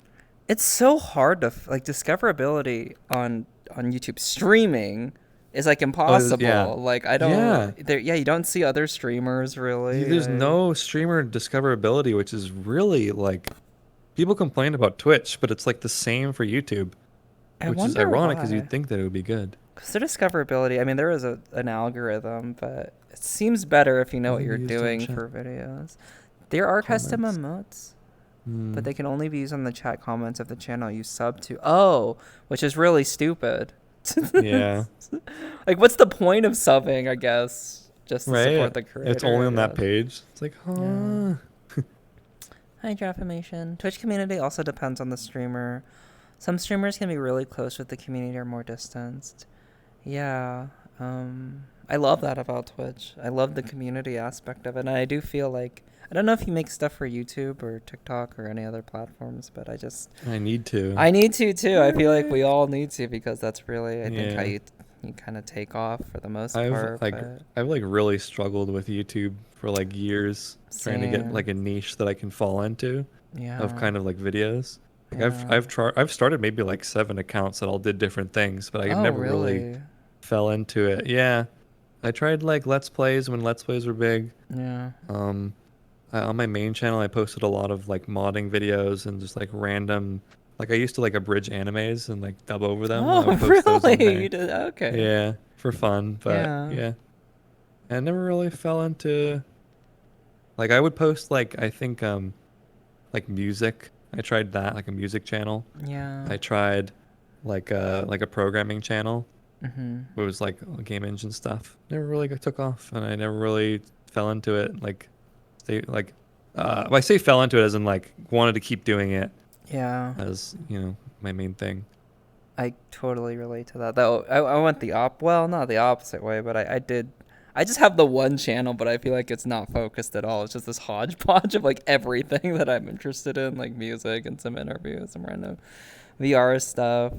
It's so hard to like discoverability on YouTube streaming is like impossible. Yeah. Like I Yeah. don't there you don't see other streamers really. There's no streamer discoverability, which is really like people complain about Twitch, but it's like the same for YouTube, I which is wonder ironic because why. you'd think that it would be good. Because the discoverability, I mean, there is an algorithm, but it seems better if you know what you're doing for videos. There are custom emotes, but they can only be used on the chat comments of the channel you sub to. Oh, which is really stupid. Yeah. Like, what's the point of subbing, I guess? Just to Right? support the creator. It's only I on that guess. page. It's like, huh? Yeah. Hi, Draffimation. Twitch community also depends on the streamer. Some streamers can be really close with the community or more distanced. Yeah. I love that about Twitch. I love the community aspect of it. And I do feel like, I don't know if you make stuff for YouTube or TikTok or any other platforms, but I need to. I need to too. I feel like we all need to because that's really, I think, how Yeah. you kind of take off for the most I've part. like but I've like really struggled with YouTube for like years, trying to get Same. like a niche that I can fall into yeah. of kind of like videos. Like Yeah. I've started maybe like 7 accounts that all did different things, but I Oh, never really fell into it. Yeah. I tried like Let's Plays when Let's Plays were big. Yeah. On my main channel I posted a lot of like modding videos and just like random like I used to like abridge animes and like dub over them. I Oh, would post those on really? there. You did? Okay. Yeah, for fun, but Yeah. yeah. I never really fell into like I would post like I think like music. I tried that, like a music channel. Yeah. I tried like a programming channel. Mm-hmm. It was like game engine stuff. Never really took off, and I never really fell into it. Like, they like, I say fell into it as in like wanted to keep doing it Yeah. as my main thing. I totally relate to that. Though I went well, not the opposite way, but I did. I just have the one channel, but I feel like it's not focused at all. It's just this hodgepodge of like everything that I'm interested in, like music and some interviews, some random VR stuff.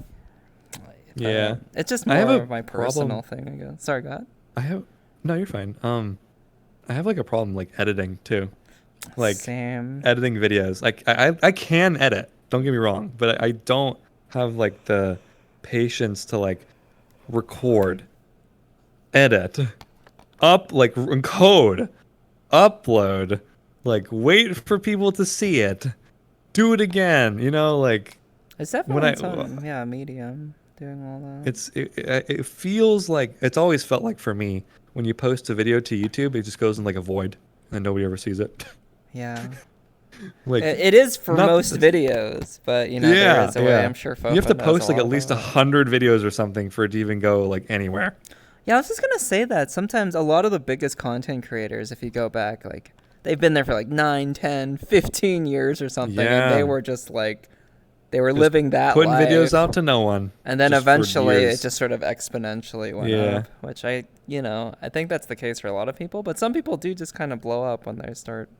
Yeah, It's just I have more a of my problem. personal thing, I guess. Sorry, go ahead. I have no, you're fine. I have like a problem like editing too, like Same. editing videos. Like I can edit. Don't get me wrong, but I don't have like the patience to like record, edit, like encode, upload, like wait for people to see it, do it again. Like It's when definitely some, yeah, medium doing all that. it feels like it's always felt like for me when you post a video to YouTube, it just goes in like a void and nobody ever sees it. Yeah. Like It is for not most videos, but there yeah, is a way. yeah. I'm sure You have to Fofa does a post like lot at of least that. 100 videos or something for it to even go like anywhere. Yeah, I was just gonna say that sometimes a lot of the biggest content creators, if you go back, like they've been there for like 9, 10, 15 years or something, and they Yeah, were just like they were just living that putting videos life. out to no one, And then just for eventually it years. just sort of exponentially went Yeah. up, which I think that's the case for a lot of people, but some people do just kind of blow up when they start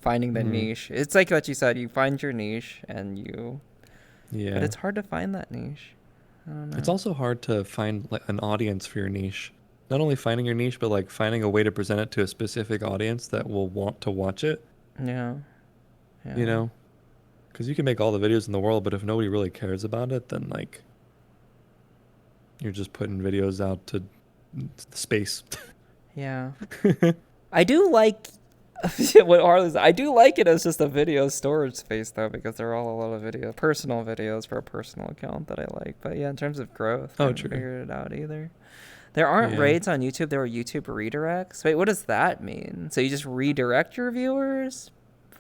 finding the Hmm. niche. It's like what you said, you find your niche but Yeah. it's hard to find that niche. I don't It's know. also hard to find like an audience for your niche. Not only finding your niche, but like finding a way to present it to a specific audience that will want to watch it, Yeah. you Yeah. know? Because you can make all the videos in the world, but if nobody really cares about it, then like you're just putting videos out to space. Yeah. I do like what Harley's. I do like it as just a video storage space though, because they're all a lot of personal videos for a personal account that I like. But yeah, in terms of growth, I Oh, haven't true. figured it out either. There aren't Yeah. raids on YouTube. There are YouTube redirects. Wait, what does that mean? So you just redirect your viewers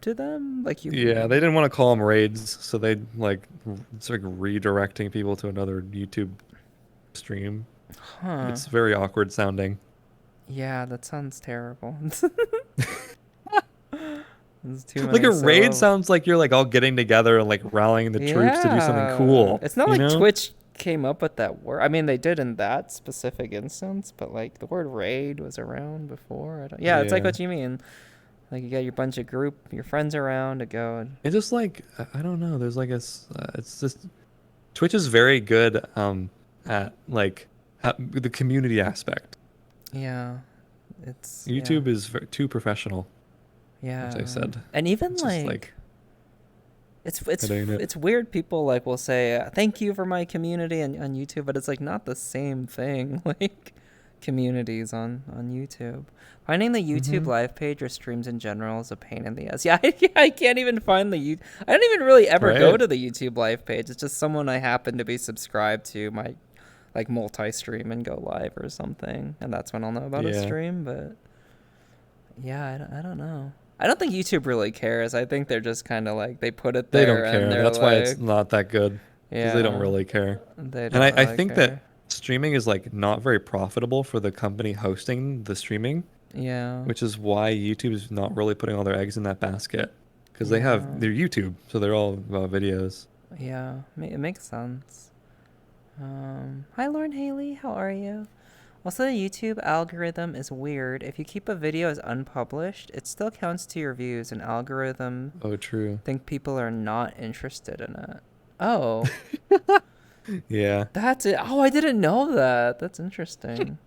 to them, like you? Yeah, they didn't want to call them raids, so they like it's like redirecting people to another YouTube stream. Huh? It's very awkward sounding. Yeah, that sounds terrible. There's too Like many a raid syllables. sounds like you're like all getting together and like rallying the troops to do something Yeah. cool, It's not you like know? Twitch came up with that word. I mean, they did in that specific instance, but like the word raid was around before. Yeah, it's like Yeah. what you mean. Like you got your bunch of your friends around to go. It's just like I don't know. There's like it's just Twitch is very good at like the community aspect. Yeah. It's yeah. YouTube is too professional, Yeah. as I said. And even It's just like like it's it ain't it. it's weird. People like will say thank you for my community on YouTube, but it's like not the same thing. Like communities on YouTube. Finding the YouTube Hmm. live page or streams in general is a pain in the ass. Yeah, I can't even find I don't even really ever go Right? to the YouTube live page. It's just someone I happen to be subscribed to might like multi-stream and go live or something, and that's when I'll know about a Yeah. stream. But yeah, I don't know. I don't think YouTube really cares. I think they're just kind of like they put it They there don't and care. they're That's why it's like, not that good because they don't yeah, really care. they And don't I really think that care. streaming is like not very profitable for the company hosting the streaming, Yeah, which is why YouTube is not really putting all their eggs in that basket because they have yeah, their YouTube, so they're all about videos. yeah. It makes sense. Hi, Lauren Haley. How are you? Also, the YouTube algorithm is weird. If you keep a video as unpublished, it still counts to your views, and algorithm Oh, true. think people are not interested in it. Oh, Yeah, that's it. Oh, I didn't know that. That's interesting.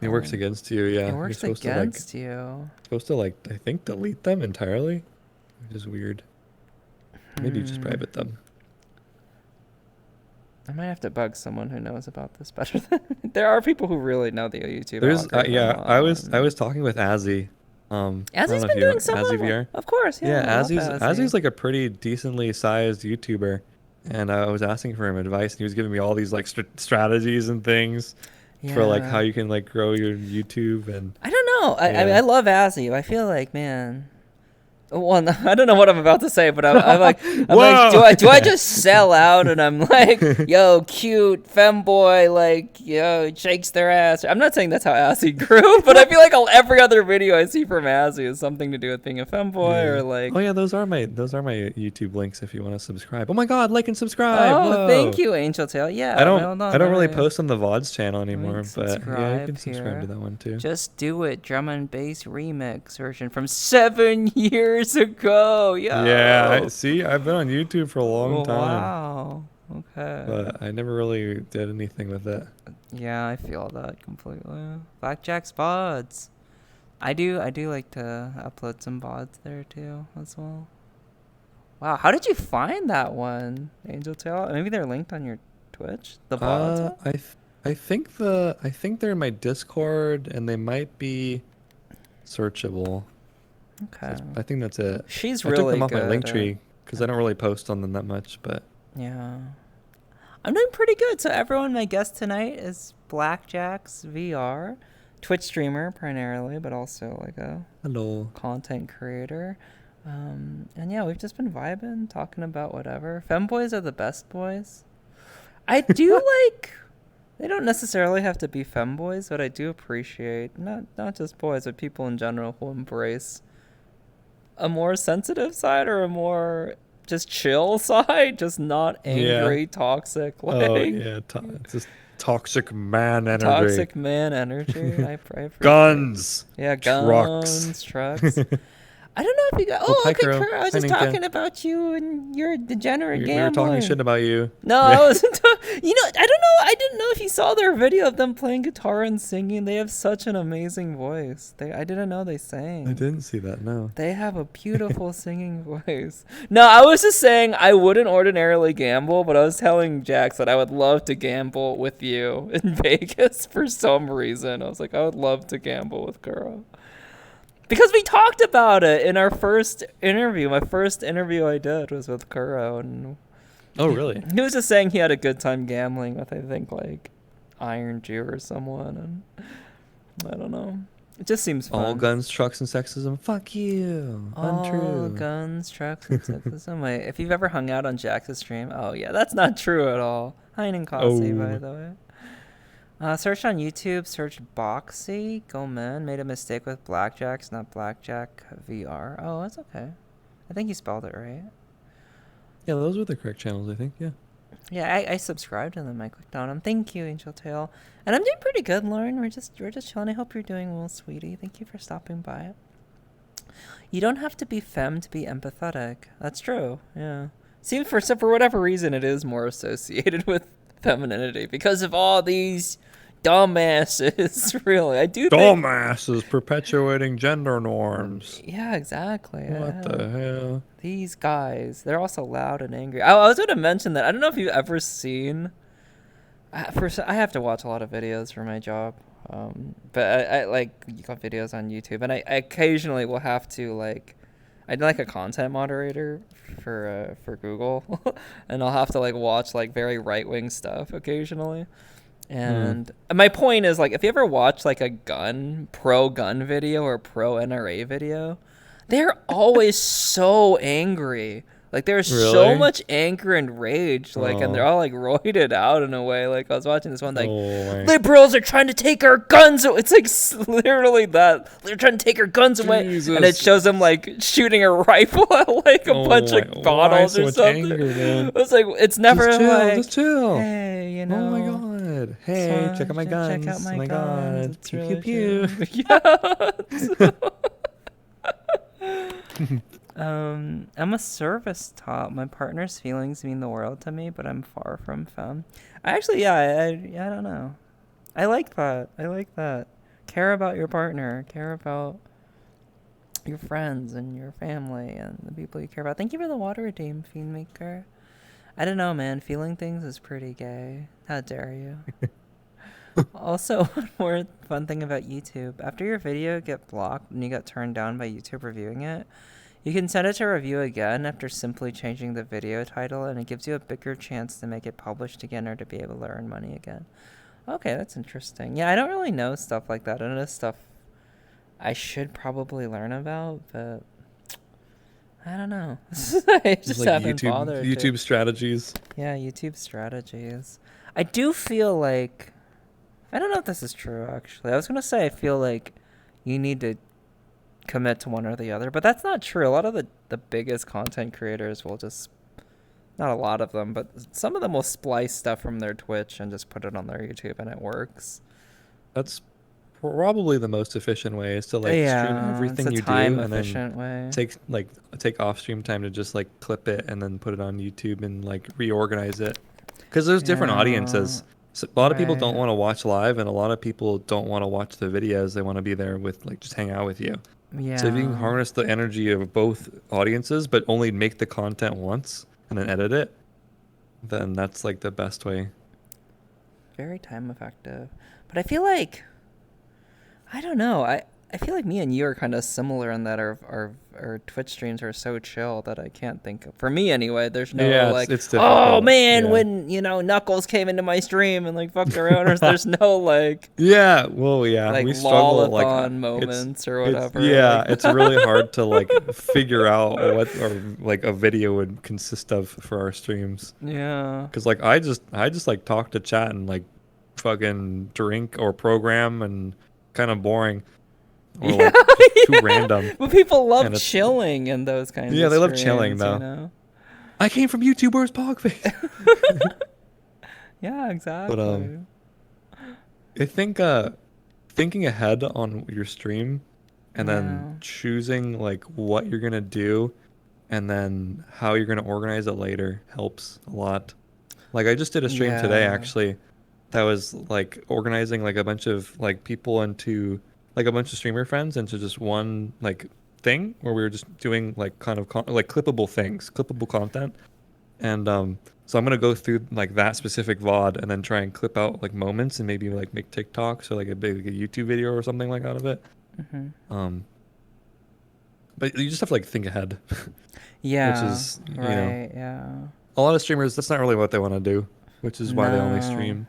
it works Um, against you. Yeah, it you're works against you. supposed to like I think delete them entirely, which is weird. Maybe you just Hmm. private them. I might have to bug someone who knows about this better than there are people who really know the YouTube There's algorithm yeah, well, I and was talking with Azzy. I don't Azzy's know if been you know doing so Azzy well. VR. Of course, yeah, Yeah, I love Azzy's Azzy. like a pretty decently sized YouTuber, and I was asking for him advice, and he was giving me all these like strategies and things. for like how Yeah. you can like grow your YouTube and I don't know. I mean, yeah. I love Azzy. I feel like, man. Well, no, I don't know what I'm about to say, but I'm like, Whoa. do I just sell out and I'm like, yo, cute femboy, like, yo, shakes their ass. I'm not saying that's how Azzy grew, but I feel like every other video I see from Azzy is something to do with being a femboy Yeah. or like, Oh yeah, those are my YouTube links if you want to subscribe. Oh my God, like and subscribe. oh, thank Whoa. you, Angel Tail. Yeah, I don't hold on, I don't let really me post on the VODs channel let me anymore, but yeah, you can subscribe subscribe to here. that one too. Just do it, drum and bass remix version from 7 years ago, Yeah, I yo. see. I've been on YouTube for a long Oh, time, wow. Okay. but I never really did anything with it. Yeah, I feel that completely. Blackjack's VODs. I do like to upload some VODs there too as well. Wow, how did you find that one, Angel Tail? Maybe they're linked on your Twitch, the VODs one? I think they're in my Discord and they might be searchable. Okay. I think that's it. She's I took really them off my good link at, tree because I don't really post on them that much, but yeah. I'm doing pretty good. So everyone, my guest tonight is blackjaxvr, Twitch streamer primarily, but also like a hello. content creator. And yeah, we've just been vibing, talking about whatever. Femboys are the best boys. I do like. They don't necessarily have to be femboys, but I do appreciate not just boys, but people in general who embrace a more sensitive side or a more just chill side, just not Yeah. angry, toxic, Oh like yeah, just toxic man energy. toxic man energy. I appreciate. Guns, Yeah, trucks. guns, trucks. I don't know if you got. Oh, Oh, hi, okay, Kuro. Kurt. I was Hi, just Ninka. talking about you and your degenerate We were gambler. talking shit about you. No, Yeah. I wasn't. You know, I don't know. I didn't know if you saw their video of them playing guitar and singing. They have such an amazing voice. I didn't know they sang. I didn't see that. No. They have a beautiful singing voice. No, I was just saying I wouldn't ordinarily gamble, but I was telling Jax that I would love to gamble with you in Vegas for some reason. I was like, I would love to gamble with Kuro. Because we talked about it in our first interview. My first interview I did was with Kuro, and Oh really? he was just saying he had a good time gambling with, I think, like Iron Jew or someone, and I don't know. It just seems fun. All guns, trucks, and sexism. Fuck you. All Untrue. guns, trucks, and sexism. Wait, if you've ever hung out on Jax's stream, oh yeah, that's not true at all. Hi, Ninkasi, by Oh. the way. Search on YouTube, search Boxy. Go man, made a mistake with Blackjacks, not Blackjack VR. Oh, that's okay. I think you spelled it right. Yeah, those were the correct channels, I think. Yeah. Yeah, I subscribed to them. I clicked on them. Thank you, Angel Tail. And I'm doing pretty good, Lauren. We're just chilling. I hope you're doing well, sweetie. Thank you for stopping by. You don't have to be femme to be empathetic. That's true. Yeah. Seems for whatever reason it is more associated with femininity because of all these dumbasses. Really, I do think. Dumbasses perpetuating gender norms. Yeah, exactly. What the hell? These guys, they're also loud and angry. I was going to mention that. I don't know if you've ever seen. I have to watch a lot of videos for my job. But I like videos on YouTube, and I occasionally will have to like. I'm like a content moderator for Google, and I'll have to like watch like very right-wing stuff occasionally. And my point is, like, if you ever watch like a pro gun video or pro NRA video, they're always so angry. Like there's so Really? much anger and rage, like, and they're all like roided out in a way. Like I was watching this one, like liberals are trying to take our guns. It's like literally that they're trying to take our guns away, Jesus. and it shows them like shooting a rifle at like a bunch of bottles or something. Anger, It's like it's never just chill, like just chill. hey, you know. Oh my god! Hey, check out my guns! Check out my oh my guns. god! It's Pew really pew true. Yeah. I'm a service top. My partner's feelings mean the world to me, but I'm far from femme. I actually, I don't know. I like that. I like that. Care about your partner. Care about your friends and your family and the people you care about. Thank you for the water redeem, Fiend Maker. I don't know, man. Feeling things is pretty gay. How dare you? Also, one more fun thing about YouTube. After your video get blocked and you got turned down by YouTube reviewing it, you can send it to review again after simply changing the video title, and it gives you a bigger chance to make it published again or to be able to earn money again. Okay, that's interesting. Yeah, I don't really know stuff like that. I know stuff I should probably learn about, but I don't know. I Just just like haven't bothered to. YouTube strategies. Yeah, YouTube strategies. I do feel like I don't know if this is true actually. I was gonna say I feel like you need to commit to one or the other, but that's not true. A lot of the biggest content creators will just not a lot of them, but some of them will splice stuff from their Twitch and just put it on their YouTube and it works. That's probably the most efficient way is to like stream Yeah, it's everything a you do time and then efficient way. take off stream time to just like clip it and then put it on YouTube and like reorganize it. Because there's different Yeah, audiences. So a lot of people don't right. want to watch live and a lot of people don't want to watch the videos. They want to be there with like just hang out with you. So if you can Yeah, harness the energy of both audiences but only make the content once and then edit it, then that's like the best way. very time effective. But I feel like I don't know. I feel like me and you are kind of similar in that our Twitch streams are so chill that I can't think of, for me anyway, there's no Yeah, like, it's oh difficult. man, Yeah. when, Knuckles came into my stream and like fucked around, or there's no Yeah, well, yeah, like we struggle like lolathon moments or it's whatever. yeah, Like it's really hard to like figure out what or like a video would consist of for our streams. yeah. 'Cause like I just like talk to chat and like fucking drink or program and kind of boring or Yeah, like just too yeah. random. But people love And it's chilling in those kinds yeah, of they love chilling streams, though. I came from YouTube, where's Pogface? Yeah, But exactly. I think thinking ahead on your stream and then Yeah. choosing like what you're gonna do and then how you're gonna organize it later helps a lot. Like I just did a stream today Yeah. actually that was like organizing like a bunch of like people into like a bunch of streamer friends into just one like thing where we were just doing like kind of like clippable things, clippable content. And so I'm gonna go through like that specific VOD and then try and clip out like moments and maybe like make TikToks or like a big like, a YouTube video or something like out of it. Hmm. Um, but you just have to like think ahead, which Yeah. is Right. Yeah. a lot of streamers that's not really what they want to do, which is why they only No. stream.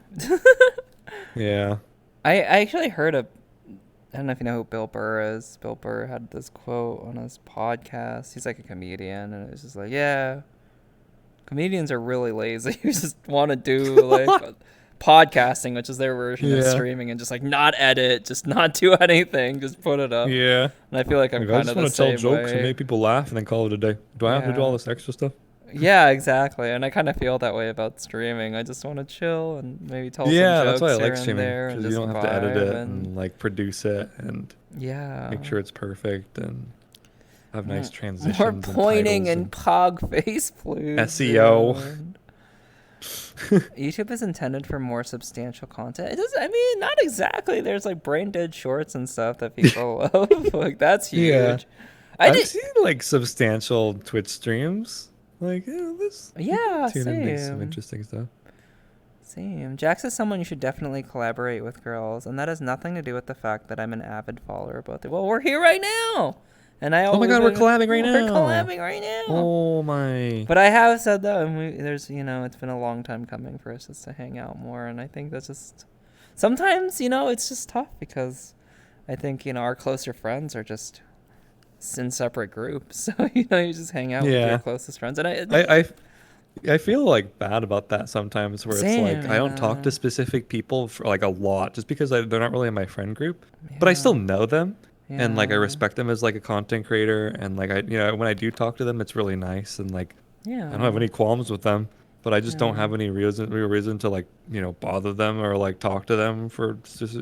Yeah. I actually heard I don't know if you know who Bill Burr is. Bill Burr had this quote on his podcast. He's like a comedian, and it was just like, yeah, comedians are really lazy. You just want to do like podcasting, which is their version of Yeah. streaming, and just like not edit, just not do anything, just put it up. Yeah. And I feel like I'm Like, I kind just of the want to tell same jokes and way. make people laugh and then call it a day. Do I have to do all Yeah. this extra stuff? Yeah, exactly. And I kind of feel that way about streaming. I just want to chill and maybe tell some Yeah, that's why I jokes here like and streaming there and because you just don't have to edit vibe it and and like produce it and yeah. make sure it's perfect and have nice transitions More and pointing titles and pog face, please. SEO. dude. YouTube is intended for more substantial content. It does. I mean, not exactly. There's like brain dead shorts and stuff that people love. Like that's huge. Yeah. I I've did. seen like substantial Twitch streams. Like, this Yeah, tune in makes some same. interesting stuff. Same. Jax is someone you should definitely collaborate with, girls, and that has nothing to do with the fact that I'm an avid follower of both. Well, we're here right now, and Oh my god, we're collabing right We're now. collabing right now. Oh my. But I have said though, and there's it's been a long time coming for us just to hang out more, and I think that's just sometimes it's just tough because I think our closer friends are just in separate groups, so you just hang out with Yeah. your closest friends, and I feel like bad about that sometimes where it's Same, like I don't talk to yeah. specific people for like a lot just because they're not really in my friend group, but I still know them and like I Yeah. respect them as like a content creator and like I when I do talk to them it's really nice and like Yeah. I don't have any qualms with them, but I just don't Yeah. have any real reason to like bother them or like talk to them for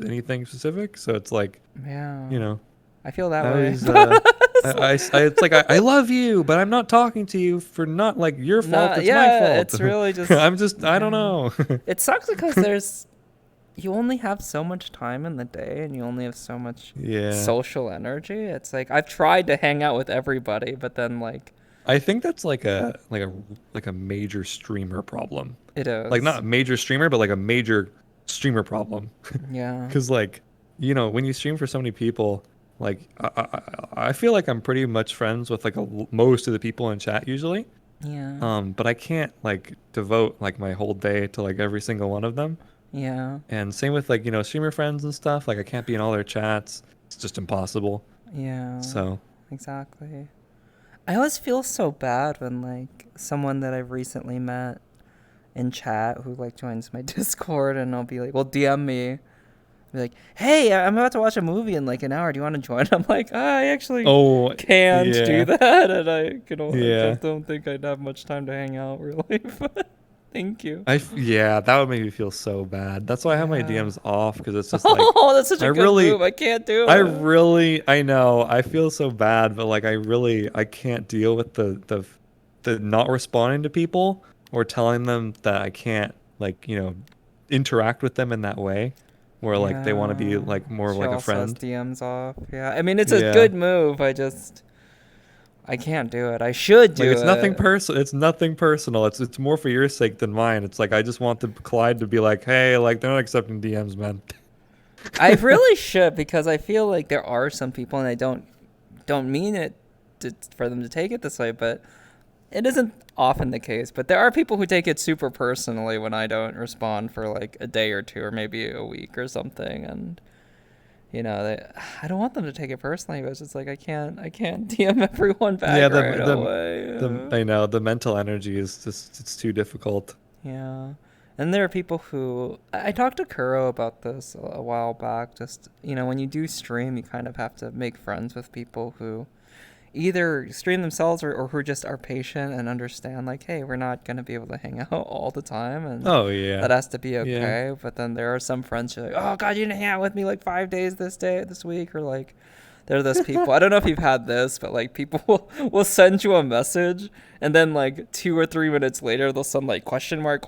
anything specific. So it's like Yeah. you know I feel that I way. always it's like I love you, but I'm not talking to you for not like your fault. Nah, It's yeah, my fault. it's really just I don't know. It sucks because you only have so much time in the day and you only have so much Yeah. social energy. It's like I've tried to hang out with everybody, but then like I think that's like a major streamer problem. it is. Like not a major streamer, but like a major streamer problem. Yeah. Because like when you stream for so many people, like I feel like I'm pretty much friends with like most of the people in chat usually. Yeah. But I can't like devote like my whole day to like every single one of them. Yeah. And same with like, streamer friends and stuff. Like I can't be in all their chats. It's just impossible. Yeah. So, Exactly. I always feel so bad when like someone that I've recently met in chat who like joins my Discord and I'll be like, well, DM me. Be like, hey, I'm about to watch a movie in like an hour. Do you want to join? I'm like, I actually oh, can't do yeah. that, and I Yeah. just don't think I'd have much time to hang out really. But thank you. Yeah, that would make me feel so bad. That's why I have my Yeah. DMs off because it's just like Oh, that's such I a good really move. I can't do I it. really I know. I feel so bad, but like I can't deal with the not responding to people or telling them that I can't like, interact with them in that way where like they want to be Yeah. like more of She like a also has friend. DMs off. Yeah. I mean, it's a Yeah. good move. I can't do it. I should Like do it. it's nothing personal. It's more for your sake than mine. It's like I just want the Clyde to be like, "Hey, like they're not accepting DMs, man." I really should because I feel like there are some people, and I don't mean it for them to take it this way, but it isn't often the case. But there are people who take it super personally when I don't respond for like a day or two, or maybe a week or something, and I don't want them to take it personally. But it's just like I can't DM everyone Yeah, back right away. I know the mental energy is just it's too difficult. Yeah. And there are people who I talked to Kuro about this a while back. Just, when you do stream, you kind of have to make friends with people who either stream themselves or who just are patient and understand, like, hey, we're not going to be able to hang out all the time. And Oh yeah. that has to be Yeah. okay. But then there are some friends who are like, oh, God, you didn't hang out with me like 5 days this week. Or like, there are those people. I don't know if you've had this, but like people will send you a message and then like 2 or 3 minutes later they'll send like question mark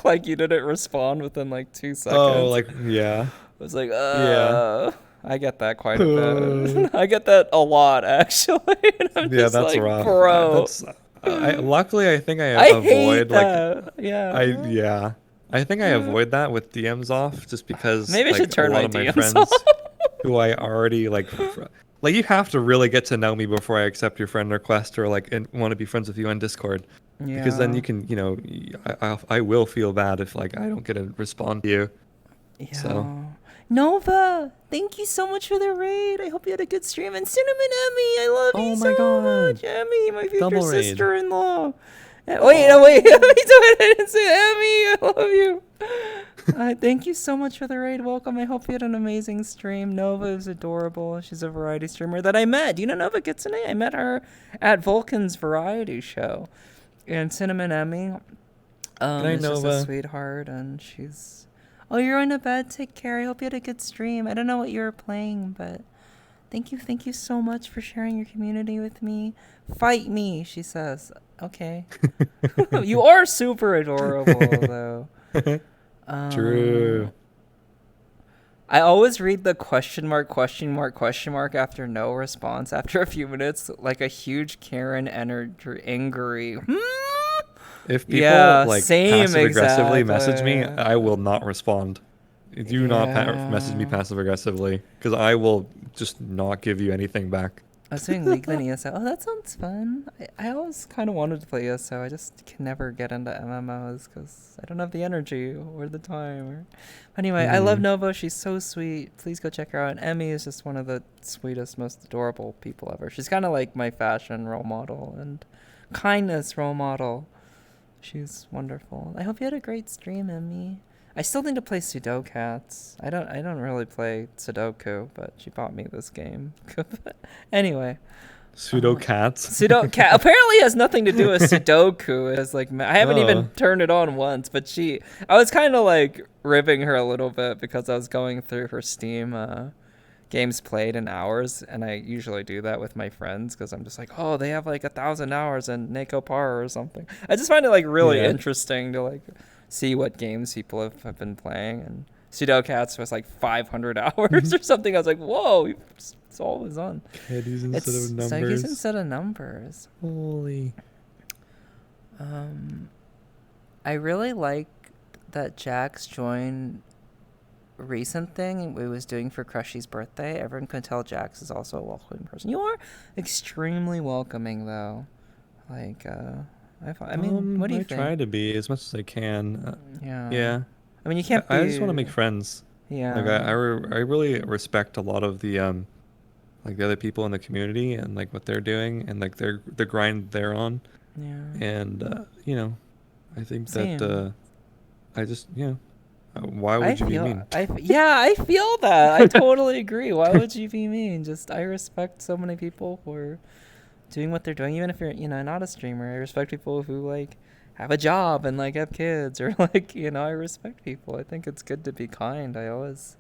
like you didn't respond within like two Oh, seconds. like yeah. I was like, Yeah. I get that quite a bit. I get that a lot actually. And I'm Yeah, just that's like, rough. bro, That's I luckily I think I I hate avoid like that. Yeah. yeah. I think I avoid that with DMs off just because Maybe I should like a turn lot my of my DMs off. friends who I already like you have to really get to know me before I accept your friend request or like and want to be friends with you on Discord because then Yeah. you can, I will feel bad if like I don't get to respond to you. So, Yeah. Nova, thank you so much for the raid. I hope you had a good stream. And Cinnamon Emmy, I love you oh my so god. much. Emmy, my future Double raid. sister-in-law. Wait, no, wait. I didn't say Emmy. I love you. Thank you so much for the raid. Welcome. I hope you had an amazing stream. Nova is adorable. She's a variety streamer that I met. Do you know Nova Kitsune? I met her at Vulcan's variety show. And Cinnamon Emmy Good night, is just a Nova. sweetheart, and she's... Oh, you're on a bed. Take care. I hope you had a good stream. I don't know what you were playing, but thank you so much for sharing your community with me. Fight me, she says. Okay. You are super adorable, though. True. I always read the question mark after no response after a few minutes, like a huge Karen energy, angry. If people Yeah, like same passive aggressively message me, exactly. I will not respond. Do not message me Yeah. passive aggressively because I will just not give you anything back. I was doing League then ESO. Oh, that sounds fun. I always kind of wanted to play ESO. I just can never get into MMOs because I don't have the energy or the time. Anyway, I love Mhm. Nova. She's so sweet. Please go check her out. And Emmy is just one of the sweetest, most adorable people ever. She's kind of like my fashion role model and kindness role model. She's wonderful. I hope you had a great stream, Emmy. I still need to play Sudocats. I don't really play Sudoku, but she bought me this game. Anyway, Pseudo cats. Sudoku apparently has nothing to do with Sudoku. It's like I haven't even Oh. turned it on once, but I was kind of like ribbing her a little bit because I was going through her Steam games played in hours, and I usually do that with my friends because I'm just like, oh, they have like 1,000 hours in Neko Par or something. I just find it like really Yeah. interesting to like see what games people have been playing, and Pseudocats was like 500 hours or something. I was like, whoa, it's always on. Kitties It's instead of Snuggies numbers. instead of numbers. Holy. I really like that Jax joined recent thing we was doing for Crushy's birthday. Everyone can tell Jax is also a welcoming person. You are extremely welcoming, though. Like, I mean, what do you I think? try to be as much as I can. Yeah. Yeah. I mean, you can't I just want to be. make friends. Like Yeah. I really respect a lot of the like the other people in the community and like what they're doing and like the grind they're on. Yeah. And you know, I think that Same. I just why I would you be feel. mean? Yeah, I feel that. I totally agree. Why would you be mean? Just I respect so many people who are doing what they're doing, even if you're not a streamer. I respect people who like have a job and like have kids or like I respect people. I think it's good to be kind. I always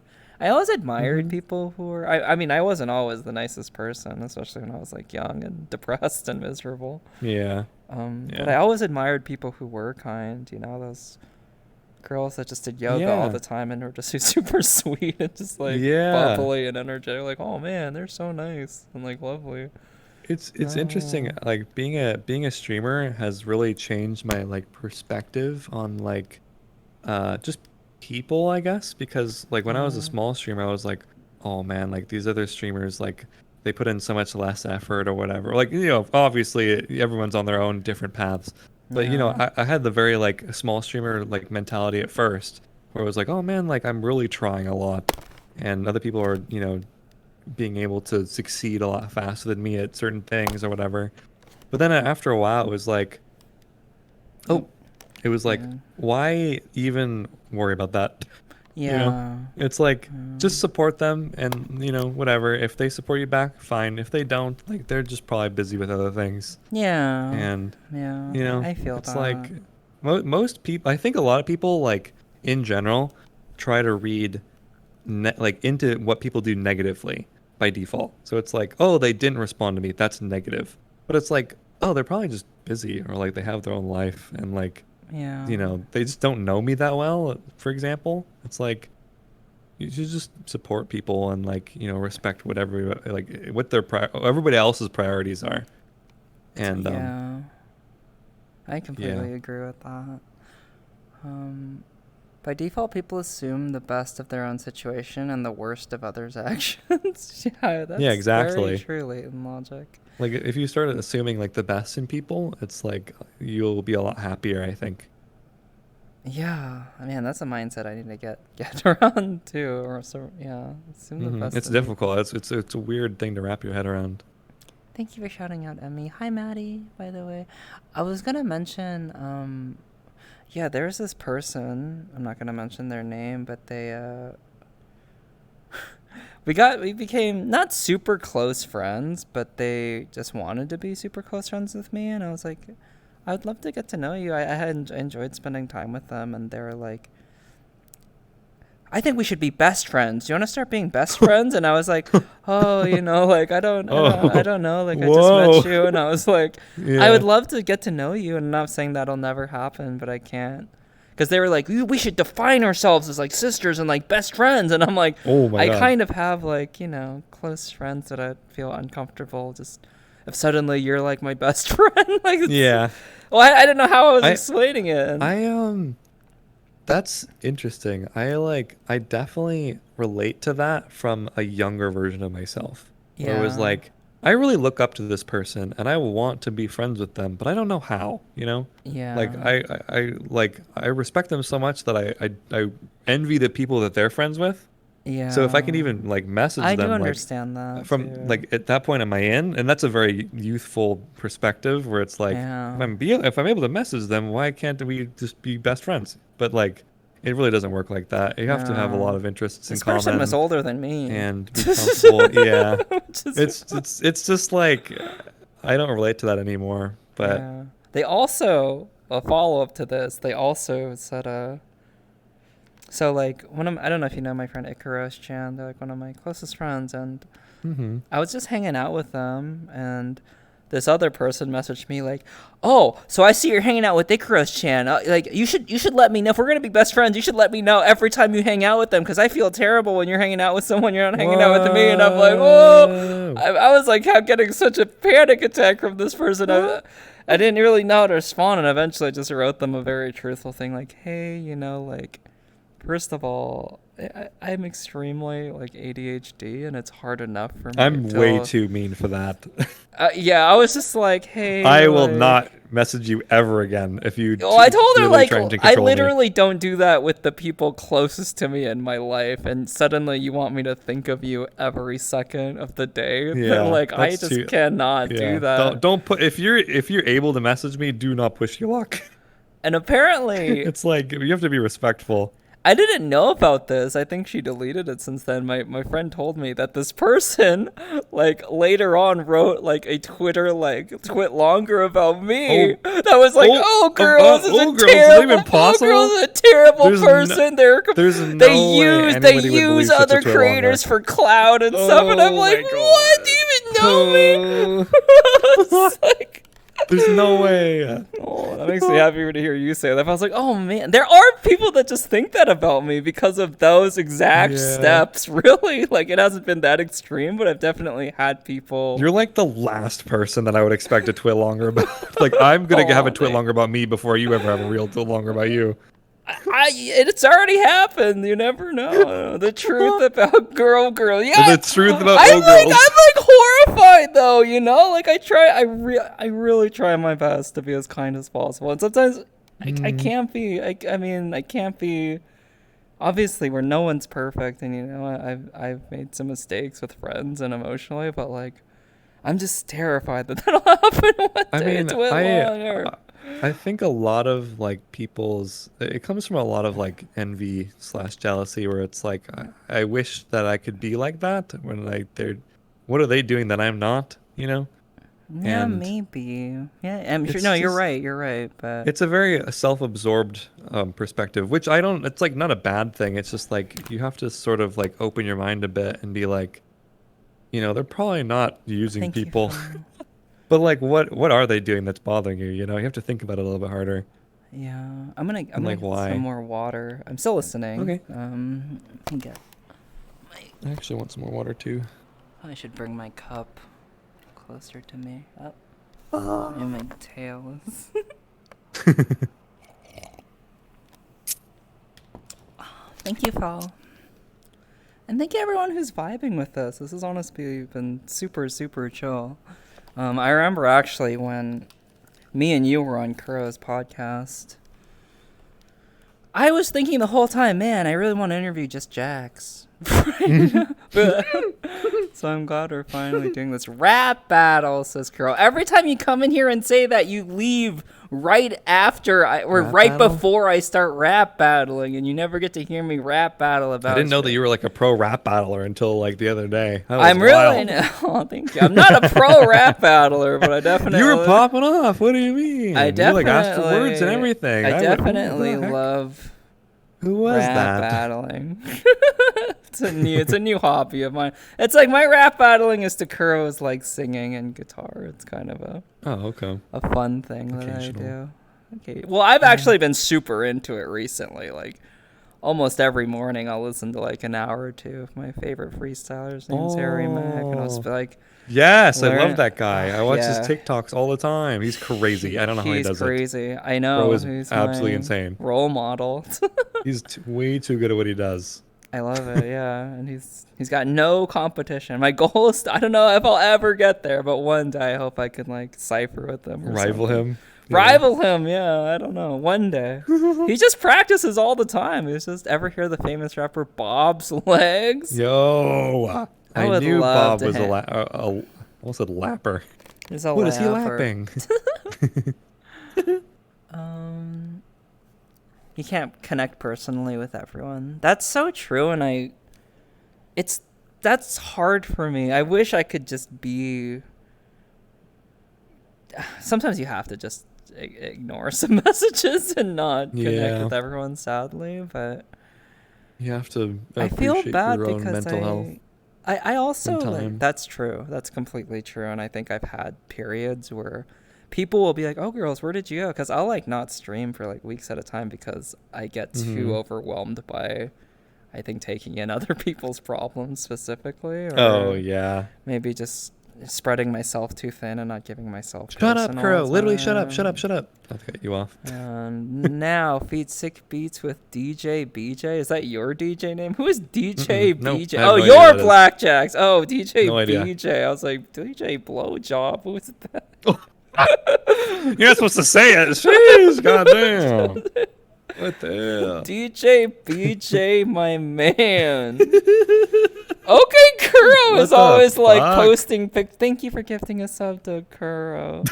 admired Hmm. people who were. I mean, I wasn't always the nicest person, especially when I was like young and depressed and miserable. Yeah. But Yeah. I always admired people who were kind. Those girls that just did yoga all Yeah. the time and were just super sweet and just like Yeah. bubbly and energetic. Like, oh man, they're so nice and like lovely. It's interesting. Oh, Like being a streamer has really changed my like perspective on like just people, I guess, because like when I was a yeah, small streamer, I was like, oh man, like these other streamers like they put in so much less effort or whatever. Like, obviously everyone's on their own different paths. But yeah, I had the very like small streamer like mentality at first where it was like, oh man, like I'm really trying a lot. And other people are, being able to succeed a lot faster than me at certain things or whatever. But then after a while, it was like, oh, oh, it was like, yeah, why even worry about that? You know, yeah, it's like just um, support them and, whatever. If they support you back, fine. If they don't, like they're just probably busy with other things. yeah, And, yeah. I feel it's that. like most people, I think a lot of people, like in general, try to read like into what people do negatively by default. So it's like, oh, they didn't respond to me. That's negative. But it's like, oh, they're probably just busy or like they have their own life and like, Yeah, they just don't know me that well, for example. It's like you should just support people and like, respect whatever like what everybody else's priorities are. And yeah. I yeah. completely agree with that. Um, by default, people assume the best of their own situation and the worst of others' actions. Yeah, Yeah, that's very exactly. true latent logic. Like if you start assuming like the best in people, it's like you'll be a lot happier, I think. Yeah, man, that's a mindset I need to get around too. Or so, yeah, assume the best It's in me. difficult. It's a weird thing to wrap your head around. Thank you for shouting out, Emmy. Hi, Maddie. By the way, I was gonna mention. Yeah, there's this person. I'm not gonna mention their name, but we became not super close friends, but they just wanted to be super close friends with me, and I was like, I would love to get to know you. I had enjoyed spending time with them, and they were like, I think we should be best friends. Do you want to start being best friends? And I was like, oh, like I Oh, don't know. Like I just met whoa. you, and I was like, I would Yeah. love to get to know you. And I'm not saying that'll never happen, but I can't. Because they were like, we should define ourselves as like sisters and like best friends. And I'm like, Oh my I God. kind of have like, close friends that I feel uncomfortable. Just if suddenly you're like my best friend, like Yeah. well, I didn't know how I was I explaining it. And I that's interesting. I definitely relate to that from a younger version of myself, where it was yeah, like I really look up to this person and I want to be friends with them, but I don't know how, Like yeah, I respect them so much that I envy the people that they're friends with. So if I can yeah. even like message I do them like understand that from too. like at that point am I in? And that's a very youthful perspective where it's like Yeah. if I'm able to message them, why can't we just be best friends? But like it really doesn't work like that. You have to have a lot No. of interests in This person was common older than me. and be comfortable. Yeah. Just, It's just like I don't relate to that anymore. But yeah. They also, a follow up to this, they also said, so like I don't know if you know my friend Ikaros Chan, they're like one of my closest friends, and hmm I was just hanging out with them, and this other person messaged me like, "Oh, so I see you're hanging out with Ikaros Chan. Like you should let me know if we're gonna be best friends. You should let me know every time you hang out with them because I feel terrible when you're hanging out with someone you're not hanging out with me." And I'm like, "Oh," Whoa. I was like getting such a panic attack from this person. What? I didn't really know how to respond, and eventually I just wrote them a very truthful thing like, "Hey, like." First of all, I'm extremely like ADHD, and it's hard enough for me I'm way to. too mean for that. Yeah, I was just like, hey, I will like, not message you ever again if you. Oh, I told her really like trying to I control me. literally don't do that with the people closest to me in my life, and suddenly you want me to think of you every second of the day. Yeah, Like I that's just too- cannot do that. Don't put if you're able to message me, do not push your luck. And apparently, It's like you have to be respectful. I didn't know about this. I think she deleted it since then. My friend told me that this person, like, later on wrote, like, a Twitter, like, twit longer about me. That was like, girls is a terrible, girls is a terrible person. They use other creators for clout and stuff. And I'm like, what? Do you even know me? It's like, there's no way. Oh, that makes me happy to hear you say that. I was like, oh man, there are people that just think that about me because of those exact steps. Really, like it hasn't been that extreme, but I've definitely had people. You're like the last person that I would expect to twit longer about. Like I'm gonna have a twit longer about me before you ever have a real twit longer about you. It's already happened. You never know the truth about girl. Yeah, the truth about I'm girls. like horrified though. You know, like I really try my best to be as kind as possible, and sometimes I can't be. I mean, I can't be. Obviously, where no one's perfect, and you know, I've made some mistakes with friends and emotionally, but like, I'm just terrified that that'll happen one day. I think a lot of like it comes from a lot of like envy/jealousy where it's like I wish that I could be like that when like what are they doing that I'm not, you know? Yeah, and maybe. Yeah, I'm sure. No, you're right. But it's a very self-absorbed perspective, which I don't. It's like not a bad thing. It's just like you have to sort of like open your mind a bit and be like, you know, they're probably not using people. But like, what are they doing that's bothering you? You know, you have to think about it a little bit harder. Yeah, I'm gonna like, get why? some more water. I'm still listening. Okay. I actually want some more water too. I should bring my cup closer to me. And my tail is. Thank you, Paul. And thank you everyone who's vibing with us. This has honestly been super, super chill. I remember actually when me and you were on Kuro's podcast, I was thinking the whole time, man, I really want to interview just Jax. So I'm glad we're finally doing this rap battle, says Kuro. Every time you come in here and say that, you leave right after right before I start rap battling, and you never get to hear me rap battle about. I didn't know that you were like a pro rap battler until like the other day. I'm wild. Really oh, thank you. I'm not a pro rap battler, but I definitely. You were popping off. What do you mean? I definitely you like asked for words and everything. I definitely love. Who was rap that? Battling. It's a new hobby of mine. It's like my rap battling is to Kuro's like singing and guitar. It's kind of a fun thing that I do. Okay. Well, I've actually been super into it recently. Like almost every morning I'll listen to like an hour or two of my favorite freestylers. Name's Harry Mack, and I'll just be like, yes, I love that guy. I watch his TikToks all the time. He's crazy. I don't know how he does it. He's crazy. I know. He's absolutely insane. Role model. He's way too good at what he does. I love it, yeah. And he's got no competition. My goal is, I don't know if I'll ever get there, but one day I hope I can like cypher with him. Rival him. Rival him, yeah. I don't know. One day. He just practices all the time. He's just ever hear the famous rapper Bob's Legs? Yo. I knew Bob was almost a lapper. What is he lapping? You can't connect personally with everyone. That's so true, and that's hard for me. I wish I could just be. Sometimes you have to just ignore some messages and not connect with everyone, sadly. But you have to. I feel bad your own because mental health. I also like, that's true. That's completely true, and I think I've had periods where people will be like, "Oh, girls, where did you go?" Because I'll like not stream for like weeks at a time because I get too overwhelmed by, I think, taking in other people's problems specifically. Or maybe just spreading myself too thin and not giving myself. Shut up, Crow! Literally, shut up! I'll cut you off. Now feed sick beats with DJ BJ. Is that your DJ name? Who is DJ BJ? No, you're Blackjax. Oh, DJ BJ. I was like, DJ Blowjob. Who is that? You're not supposed to say it. Jeez, goddamn. What the hell? DJ BJ, my man. Okay, Kuro What is the always like fuck? posting Thank you for gifting a sub to Kuro.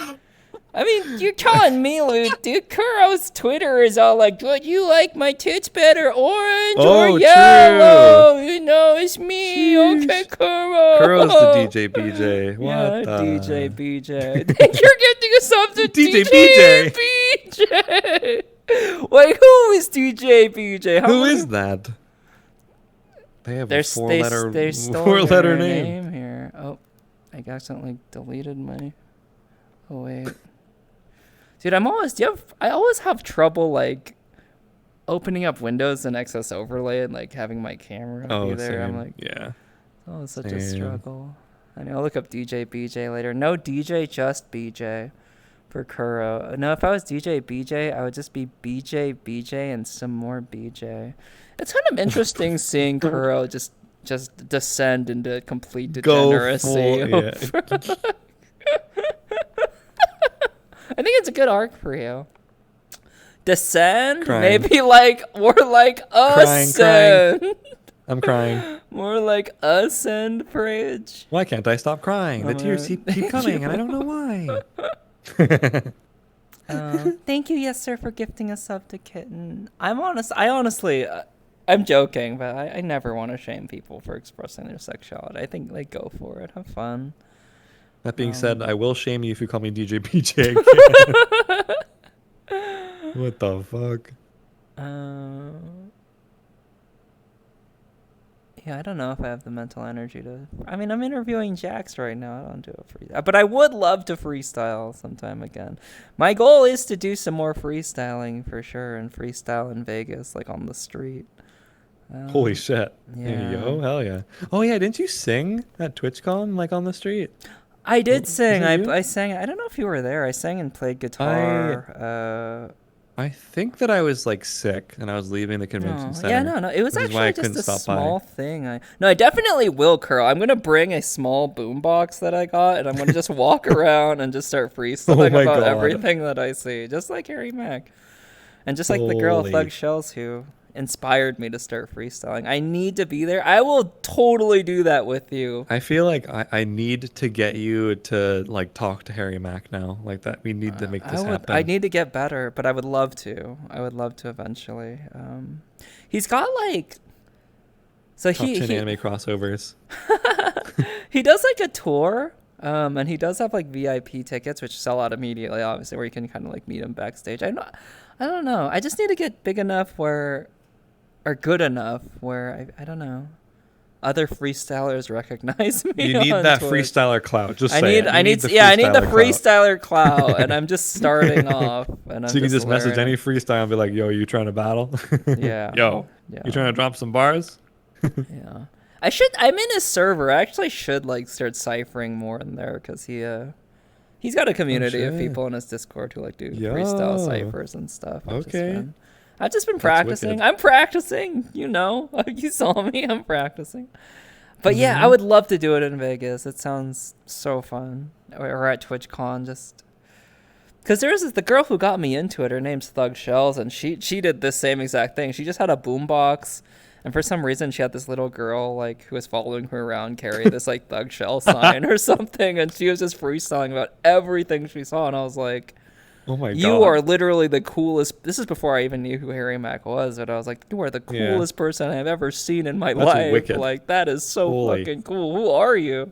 I mean, you're telling me, Luke, dude. Kuro's Twitter is all like, "Would you like my tits better, orange or Oh, yellow?" You know, it's me. Sheesh. Okay, Kuro. Kuro's the DJ BJ. What Yeah, the? DJ BJ. Thank you for gifting a sub to DJ DJ BJ. Wait, who is DJ BJ? Who is that? They have a They four-letter stole letter their name. here. Oh, I accidentally deleted my. Oh wait, dude, I always have trouble like opening up Windows and XS Overlay and like having my camera be there. Same. I'm like, yeah. oh, it's such a Same. struggle. I know. I'll look up DJ BJ later. No DJ, just BJ for Kuro. No, if I was DJ BJ, I would just be BJ BJ and some more BJ. It's kind of interesting seeing Kuro just descend into complete degeneracy. I think it's a good arc for you. Descend? Crying. Maybe like more like ascend. I'm crying. More like ascend, Prage. Why can't I stop crying? The tears keep coming, and I don't know why. Thank you, yes sir, for gifting a sub to Kitten. I honestly, I'm joking, but I never want to shame people for expressing their sexuality. I think like go for it, have fun. That being said, I will shame you if you call me DJ PJ again. What the fuck? Yeah, I don't know if I have the mental energy to. I mean, I'm interviewing Jax right now. I don't do a freestyle, but I would love to freestyle sometime again. My goal is to do some more freestyling for sure, and freestyle in Vegas, like on the street. Holy shit. Yeah. Yo, hell yeah. Oh yeah, didn't you sing at TwitchCon like on the street? I did sing. Was it you? I sang. I don't know if you were there. I sang and played guitar. I think that I was like sick and I was leaving the convention center. Yeah, no. It was which is why I actually couldn't just a stop by. small thing. I definitely will, Curl. I'm gonna bring a small boombox that I got, and I'm gonna just walk around and just start freestyling my about God. everything that I see, just like Harry Mack, and just like the girl Holy. Thug Shells who inspired me to start freestyling. I need to be there. I will totally do that with you. I feel like I need to get you to like talk to Harry Mack now. Like that, we need to make this happen. I need to get better, but I would love to. I would love to eventually. He's got like. So Top 10 he anime crossovers. he does like a tour, and he does have like VIP tickets, which sell out immediately, obviously, where you can kind of like meet him backstage. I don't know. I just need to get big enough or good enough where I don't know. Other freestylers recognize me. You need on that Twitch. freestyler clout. Just I say need it. I need the freestyler clout, and I'm just starting off. And So you can just message learning. any freestyle and be like, "Yo, you trying to battle? Yeah. Yo, Yeah. you trying to drop some bars?" Yeah. I'm in his server. I actually should like start ciphering more in there because he's got a community of shit. people in his Discord who like do Yo. freestyle ciphers and stuff. Okay. I've just been That's practicing. wicked. I'm practicing, you saw me. I'm practicing. But yeah, Mm-hmm. I would love to do it in Vegas. It sounds so fun. Or at TwitchCon, just because the girl who got me into it. Her name's Thug Shells, and she did the same exact thing. She just had a boombox, and for some reason, she had this little girl like who was following her around carry this like Thug Shell sign or something, and she was just freestyling about everything she saw, and I was like. Oh my god. You are literally the coolest. This is before I even knew who Harry Mack was, but I was like, you are the coolest person I've ever seen in my That's life. wicked. Like, that is so Holy. fucking cool. Who are you?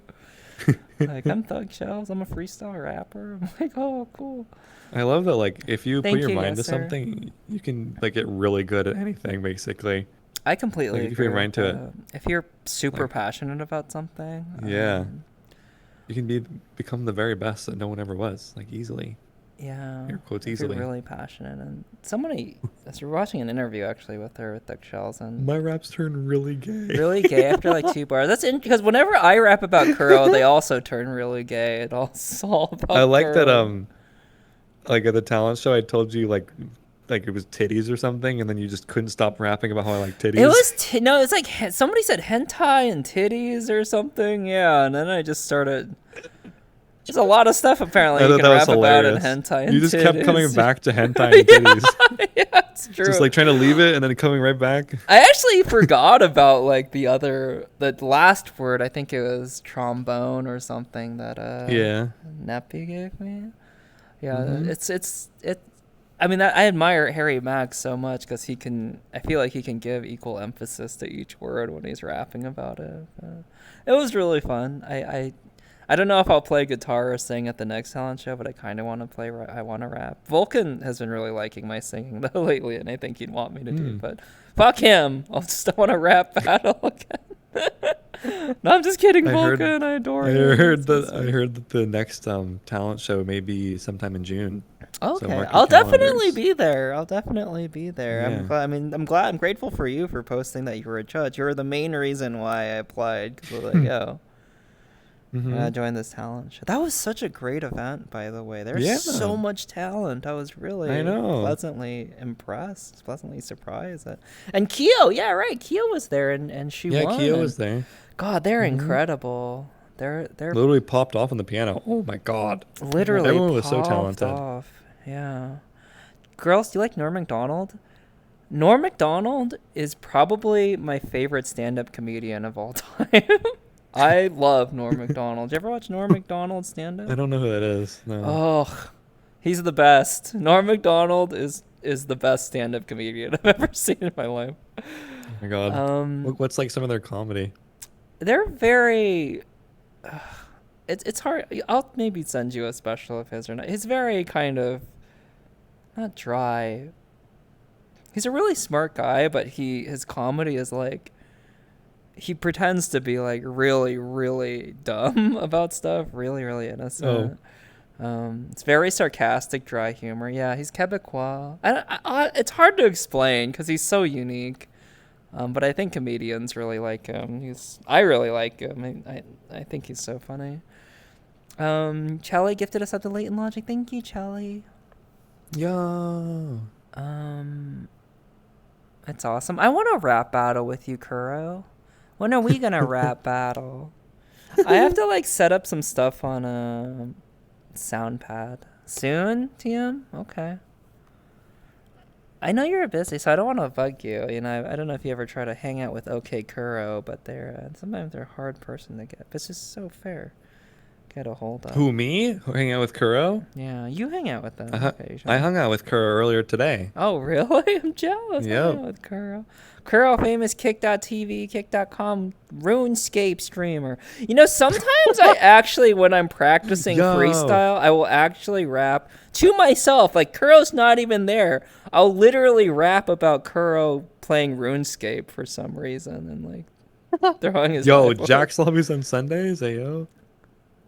Like, I'm Thug Shells. I'm a freestyle rapper. I'm like, oh, cool. I love that. Like, if you Thank put your you, mind to yes, sir. something, you can like get really good at anything. Basically. I completely Like, if agree. you're right with to it. that. If you're super passionate about something. Yeah. You can become the very best that no one ever was. Like easily. Yeah. Air quotes if easily. You're really passionate. And somebody, as we're watching an interview actually with her with Thug Shells, and My raps turn really gay. really gay after like 2 bars. That's because whenever I rap about Kuro, they also turn really gay. It's all about I like that. Kuro. Like at the talent show, I told you like it was titties or something, and then you just couldn't stop rapping about how I like titties. It was no, it's like somebody said hentai and titties or something. Yeah, and then I just started. There's a lot of stuff apparently I you thought can that was rap about in hilarious. hentai and You just kept coming titties. back to hentai and titties. Yeah, it's true. Just like trying to leave it and then coming right back. I actually forgot about like the last word. I think it was trombone or something that Yeah. Neppy gave me. Yeah, Mhm. it's. I mean, I admire Harry Mack so much because I feel like he can give equal emphasis to each word when he's rapping about it. It was really fun. I don't know if I'll play guitar or sing at the next talent show, but I kind of want to I want to rap. Vulcan has been really liking my singing though lately, and I think he'd want me to do. But fuck him. I want to rap battle again. No, I'm just kidding, Vulcan. I adore I him. heard He's so that. I sweet. heard that the next talent show may be sometime in June. So Okay, mark your I'll definitely calendars. be there. I'll definitely be there. I'm Yeah. glad. I mean, I'm glad. I'm grateful for you for posting that you were a judge. You were the main reason why I applied. Cause I was like, yo, I Mm-hmm. gotta join this talent show. That was such a great event, by the way. There's Yeah. so much talent. I was really I know. pleasantly impressed, pleasantly surprised. And Keo, yeah, right. Keo was there, and she Yeah, won. Keo and was there. God, they're Mhm. incredible. They're Literally popped off on the piano. Oh my god. literally Everyone was so popped talented. off. Yeah. Girls, do you like Norm Macdonald? Norm Macdonald is probably my favorite stand-up comedian of all time. I love Norm Macdonald. Did you ever watch Norm Macdonald I stand-up? don't know who that is. No. Oh, he's the best. Norm Macdonald is the best stand-up comedian I've ever seen in my life. Oh my god. What's like some of their comedy? They're very. It's hard. I'll maybe send you a special of his or not. He's very kind of not dry. He's a really smart guy, but his comedy is like he pretends to be like really really dumb about stuff, really really innocent. It's very sarcastic, dry humor. Yeah, he's Quebecois. It's hard to explain because he's so unique. But I think comedians really like him. I really like him. I think he's so funny. Chelly gifted us at the Latent Logic. Thank you, Chelly. Yo. That's awesome. I want to rap battle with you, Kuro. When are we gonna rap battle? I have to like set up some stuff on a SoundPad soon. TM. Okay. I know you're busy, so I don't want to bug you. You know, I don't know if you ever try to hang out with OK Kuro, but sometimes they're a hard person to get. But it's just so fair. Get a hold of. Who, me? Hanging out with Kuro? Yeah, you hang out with them. I hung out with Kuro earlier today. Oh, really? I'm jealous. I hang out with Kuro. Kuro, famous kick.tv, kick.com RuneScape streamer. You know, sometimes I actually, when I'm practicing freestyle, I will actually rap to myself. Like, Kuro's not even there. I'll literally rap about Kuro playing RuneScape for some reason and, like, throwing his Jack's Lobbies on Sundays? Hey, yo.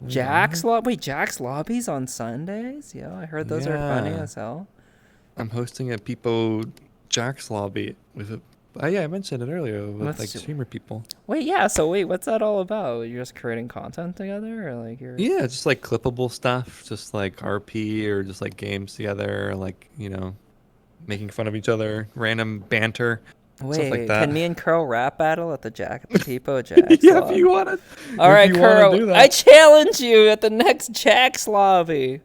Jack's Lobbies on Sundays? Yeah, I heard those are funny as hell. I'm hosting a Peepo Jack's Lobby with a... I mentioned it earlier with like streamer people. Wait, what's that all about? You're just creating content together, or like you're? Yeah, just like clippable stuff, just like RP or just like games together, or like making fun of each other, random banter, stuff like that. Can me and Curl rap battle at the Peepo Jack's? Yeah, if you want to. All right, Curl, I challenge you at the next Jack's lobby.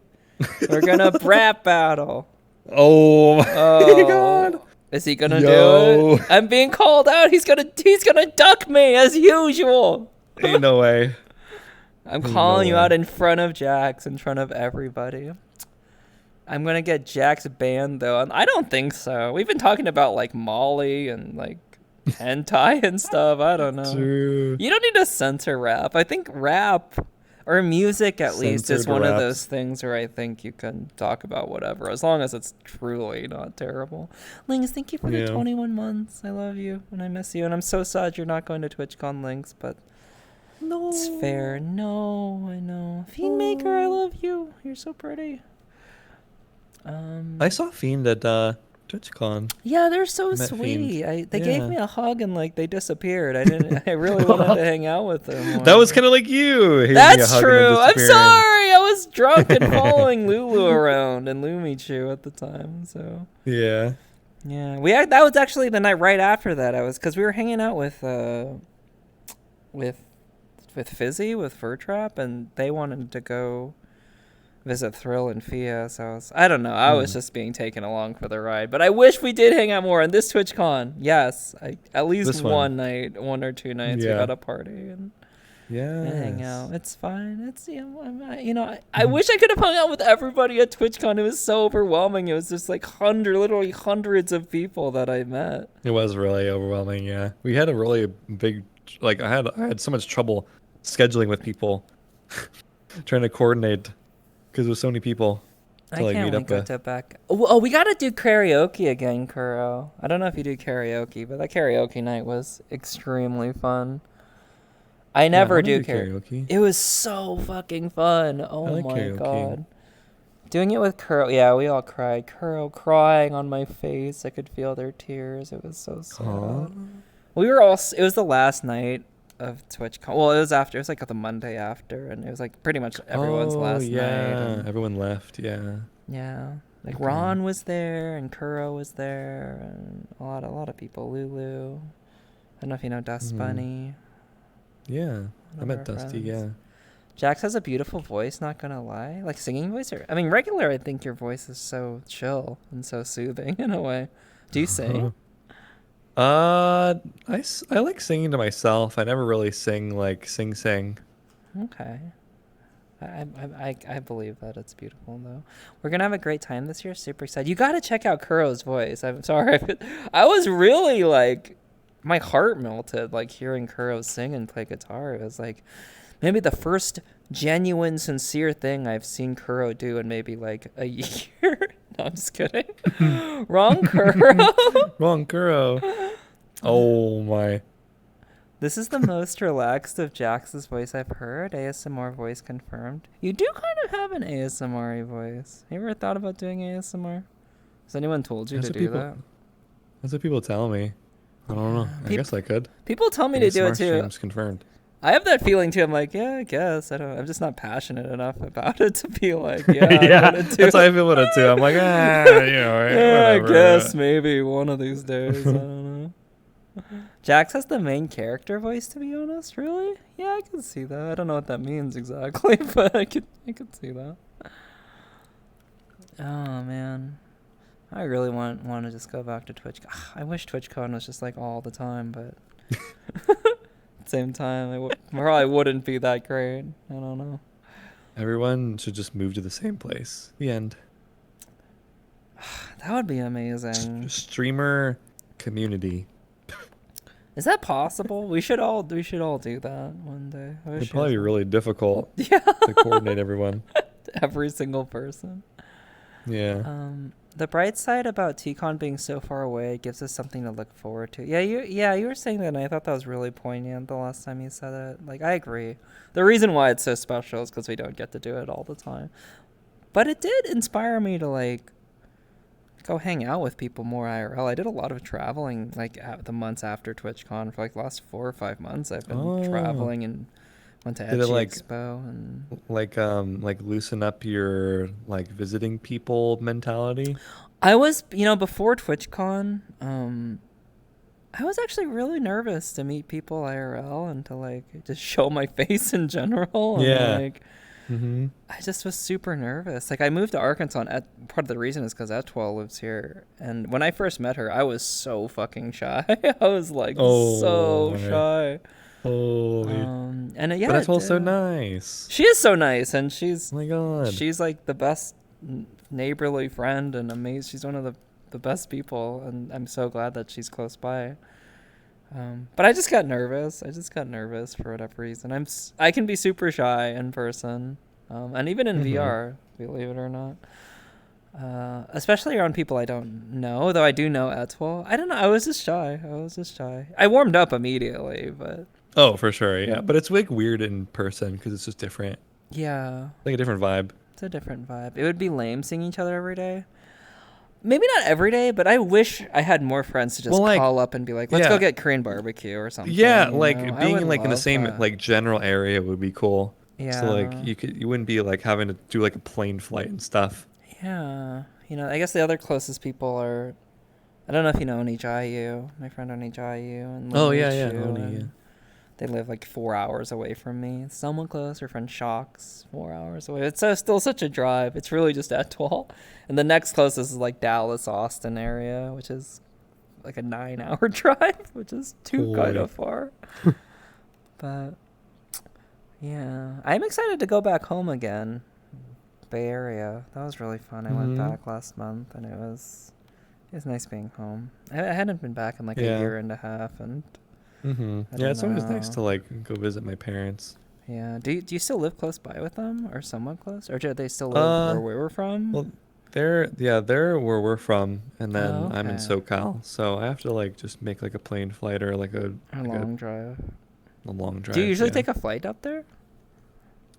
We're gonna rap battle. Oh my god. Is he gonna do it? I'm being called out. He's gonna duck me as usual. Ain't no way. I'm calling you out in front of Jax, in front of everybody. I'm gonna get Jax banned though. I don't think so. We've been talking about like Molly and like hentai and stuff. I don't know. True. You don't need to censor rap. I think rap or music at least is one of those things where I think you can talk about whatever as long as it's truly not terrible. Links, thank you for the 21 months. I love you and I miss you, and I'm so sad you're not going to TwitchCon, Links, but no, it's fair. No, I know. Fiend Maker, I love you. You're so pretty. I saw Fiend at TwitchCon. Yeah, they're so sweet. They gave me a hug and like they disappeared. I really wanted to hang out with them more. That was kind of like you. That's true. I'm sorry. I was drunk and following Lulu around and Lumichu at the time. So yeah. That was actually the night right after that. Because we were hanging out with Fizzy with Fur Trap, and they wanted to go visit Thrill and Fia. So I don't know. I was Mm. just being taken along for the ride. But I wish we did hang out more. And this TwitchCon, yes, at least This one. one night, 1 or 2 nights, we Yeah. got a party and hang out. Yes. It's fine. It's I wish I could have hung out with everybody at TwitchCon. It was so overwhelming. It was just like literally hundreds of people that I met. It was really overwhelming. Yeah, we had a really big, like I had so much trouble scheduling with people, trying to coordinate because there's so many people to I like can't meet wait up to with. go back. Oh, we gotta do karaoke again, Kuro. I don't know if you do karaoke, but that karaoke night was extremely fun. I Yeah, I never wanna do do karaoke. It was so fucking fun. I Oh like my karaoke. god. Doing it with Kuro, yeah, we all cried. Kuro crying on my face. I could feel their tears. It was so sad. Aw. We were all. It was the last night of TwitchCon. Well, it was after. It was like the Monday after, and it was like pretty much everyone's Oh last night. yeah, And everyone left. Yeah. yeah, like Okay. Ron was there, and Kuro was there, and a lot of people. Lulu. I don't know if you know Dust Mhm. Bunny. Yeah, One I of met our Dusty. friends. Yeah. Jax has a beautiful voice, not gonna lie. Like singing voice, or I mean, regular. I think your voice is so chill and so soothing in a way. Do you sing? I like singing to myself. I never really sing like sing. Okay. I believe that it's beautiful though. We're gonna have a great time this year. Super excited. You gotta check out Kuro's voice. I'm sorry, but I was really like, my heart melted like hearing Kuro sing and play guitar. It was like maybe the first genuine, sincere thing I've seen Kuro do in maybe like a year. No, I'm just kidding. Wrong Kuro. Wrong Kuro. Oh my. This is the most relaxed of Jax's voice I've heard. ASMR voice confirmed. You do kind of have an ASMR voice. You ever thought about doing ASMR? Has anyone told you That's to what do people. that? That's what people tell me. I don't know. I guess I could. People tell me to do it ASMR too. streams confirmed. I have that feeling too. I'm like, yeah, I guess. I'm just not passionate enough about it to be like, yeah, Yeah, I'm gonna do that's how I it. feel about it too. I'm like, yeah, Yeah, I whatever. guess maybe one of these days. I don't know. Jax has the main character voice, to be honest. Really? Yeah, I can see that. I don't know what that means exactly, but I could see that. Oh man, I really want to just go back to Twitch. I wish TwitchCon was just like all the time, but same time, probably wouldn't be that great. I don't know. Everyone should just move to the same place. The end. That would be amazing. Streamer community. Is that possible? We should all do that one day. I wish It'd probably be really difficult Yeah, to coordinate everyone. every single person. Yeah. The bright side about TCon being so far away, it gives us something to look forward to. You were saying that, and I thought that was really poignant the last time you said it. Like, I agree. The reason why it's so special is because we don't get to do it all the time. But it did inspire me to, like, go hang out with people more IRL. I did a lot of traveling, like, the months after TwitchCon. For, like, the last 4 or 5 months, I've been traveling and went to Did it, Etchi like- Expo. And Like loosen up your like visiting people mentality. I was, before TwitchCon, I was actually really nervous to meet people IRL and to like just show my face in general. And, Yeah. like, Mm-hmm. I just was super nervous. Like I moved to Arkansas, and part of the reason is because Etwell lives here. And when I first met her, I was so fucking shy. I was like so my. shy. Holy. And yeah, But Etwell's so nice. She is so nice, and she's Oh my god. she's like the best neighborly friend and amazing. She's one of the best people, and I'm so glad that she's close by. But I just got nervous. For whatever reason. I can be super shy in person, and even in VR, believe it or not. Especially around people I don't know, though I do know Etwell. I don't know. I was just shy. I warmed up immediately, but Oh, for sure. Yeah. But it's like weird in person because it's just different. yeah, Like a different vibe. it's a different vibe. It would be lame seeing each other every day. Maybe not every day, but I wish I had more friends to just call up and be like, let's go get Korean barbecue or something. Yeah, you like know? I being would in like in the love same that. like general area would be cool. Yeah. So like you wouldn't be like having to do like a plane flight and stuff. Yeah. I guess the other closest people are, I don't know if you know Oni Jayu, my friend Oni Jayu. And Oh yeah, Lin yeah, Shu, Oni, and yeah. They live like 4 hours away from me. Someone closer from Shocks, 4 hours away. It's still such a drive. It's really just Etoile. And the next closest is like Dallas, Austin area, which is like a 9-hour drive, which is too kind of far. But yeah, I'm excited to go back home again. Bay Area. That was really fun. I went back last month, and it was nice being home. I hadn't been back in like a year and a half, and yeah, it's always nice to like go visit my parents. Yeah. Do you still live close by with them, or somewhat close, or do they still live where we were from? Well, they're where we're from, and then I'm in SoCal, so I have to like just make like a plane flight or like a long drive. A long drive. Do you usually take a flight up there?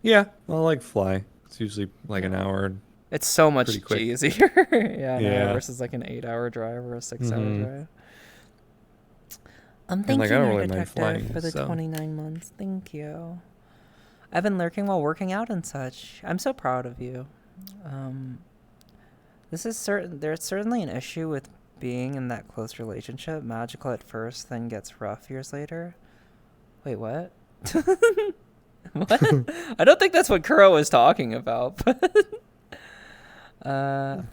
Yeah, I'll like fly. It's usually like an hour. It's so much easier. Yeah. Versus like an 8-hour drive or a 6-hour drive. Thank like, you, I don't Nerd really mind Detective, flying, for the 29 months. Thank you. I've been lurking while working out and such. I'm so proud of you. This is certain. There's certainly an issue with being in that close relationship. Magical at first, then gets rough years later. Wait, what? What? I don't think that's what Kuro was talking about. But